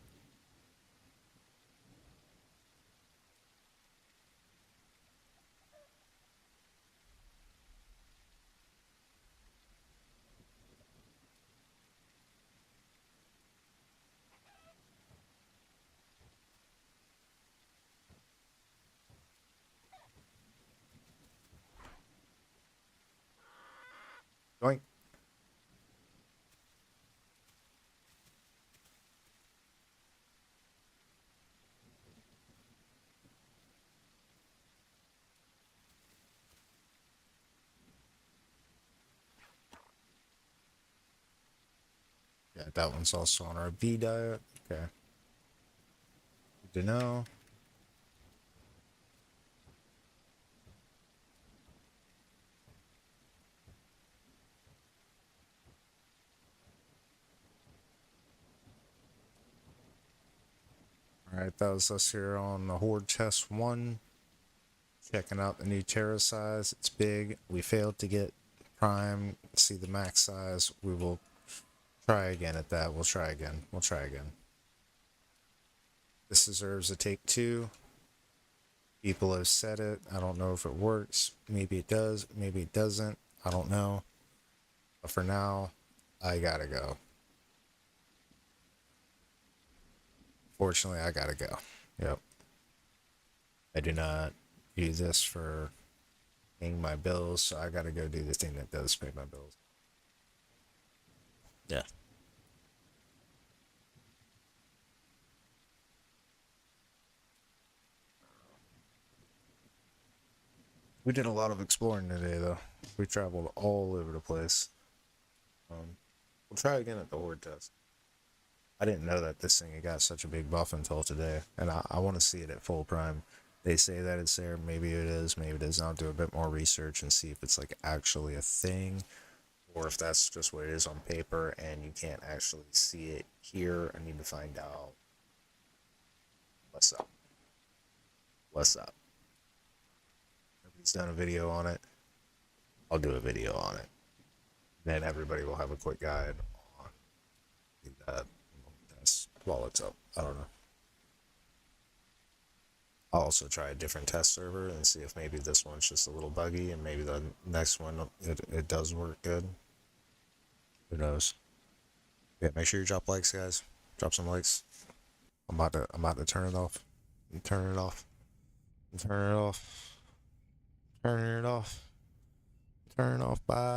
Doink. Yeah, that one's also on our B diet. Okay. Good to know. Alright, that was us here on the Horde Test 1. Checking out the new Terra size. It's big. We failed to get Prime. See the max size. We will try again at that. We'll try again. We'll try again. This deserves a take 2. People have said it. I don't know if it works. Maybe it does. Maybe it doesn't. I don't know. But for now, I gotta go. Fortunately, I gotta go. Yep. I do not do this for paying my bills, so I gotta go do the thing that does pay my bills. Yeah. We did a lot of exploring today, though. We traveled all over the place. We'll try again at the Horde test. I didn't know that this thing had got such a big buff until today, and I want to see it at full prime. They say that it's there. Maybe it is. Maybe it is. I'll do a bit more research and see if it's like actually a thing, or if that's just what it is on paper and you can't actually see it here. I need to find out what's up. What's up? Nobody's done a video on it. I'll do a video on it. Then everybody will have a quick guide on that test while it's up. I don't know. I'll also try a different test server and see if maybe this one's just a little buggy and maybe the next one it does work good. Who knows? Yeah, make sure you drop likes, guys. Drop some likes. I'm about to turn it off. Turn it off. Turn it off. Turn it off. Turn it off. Bye.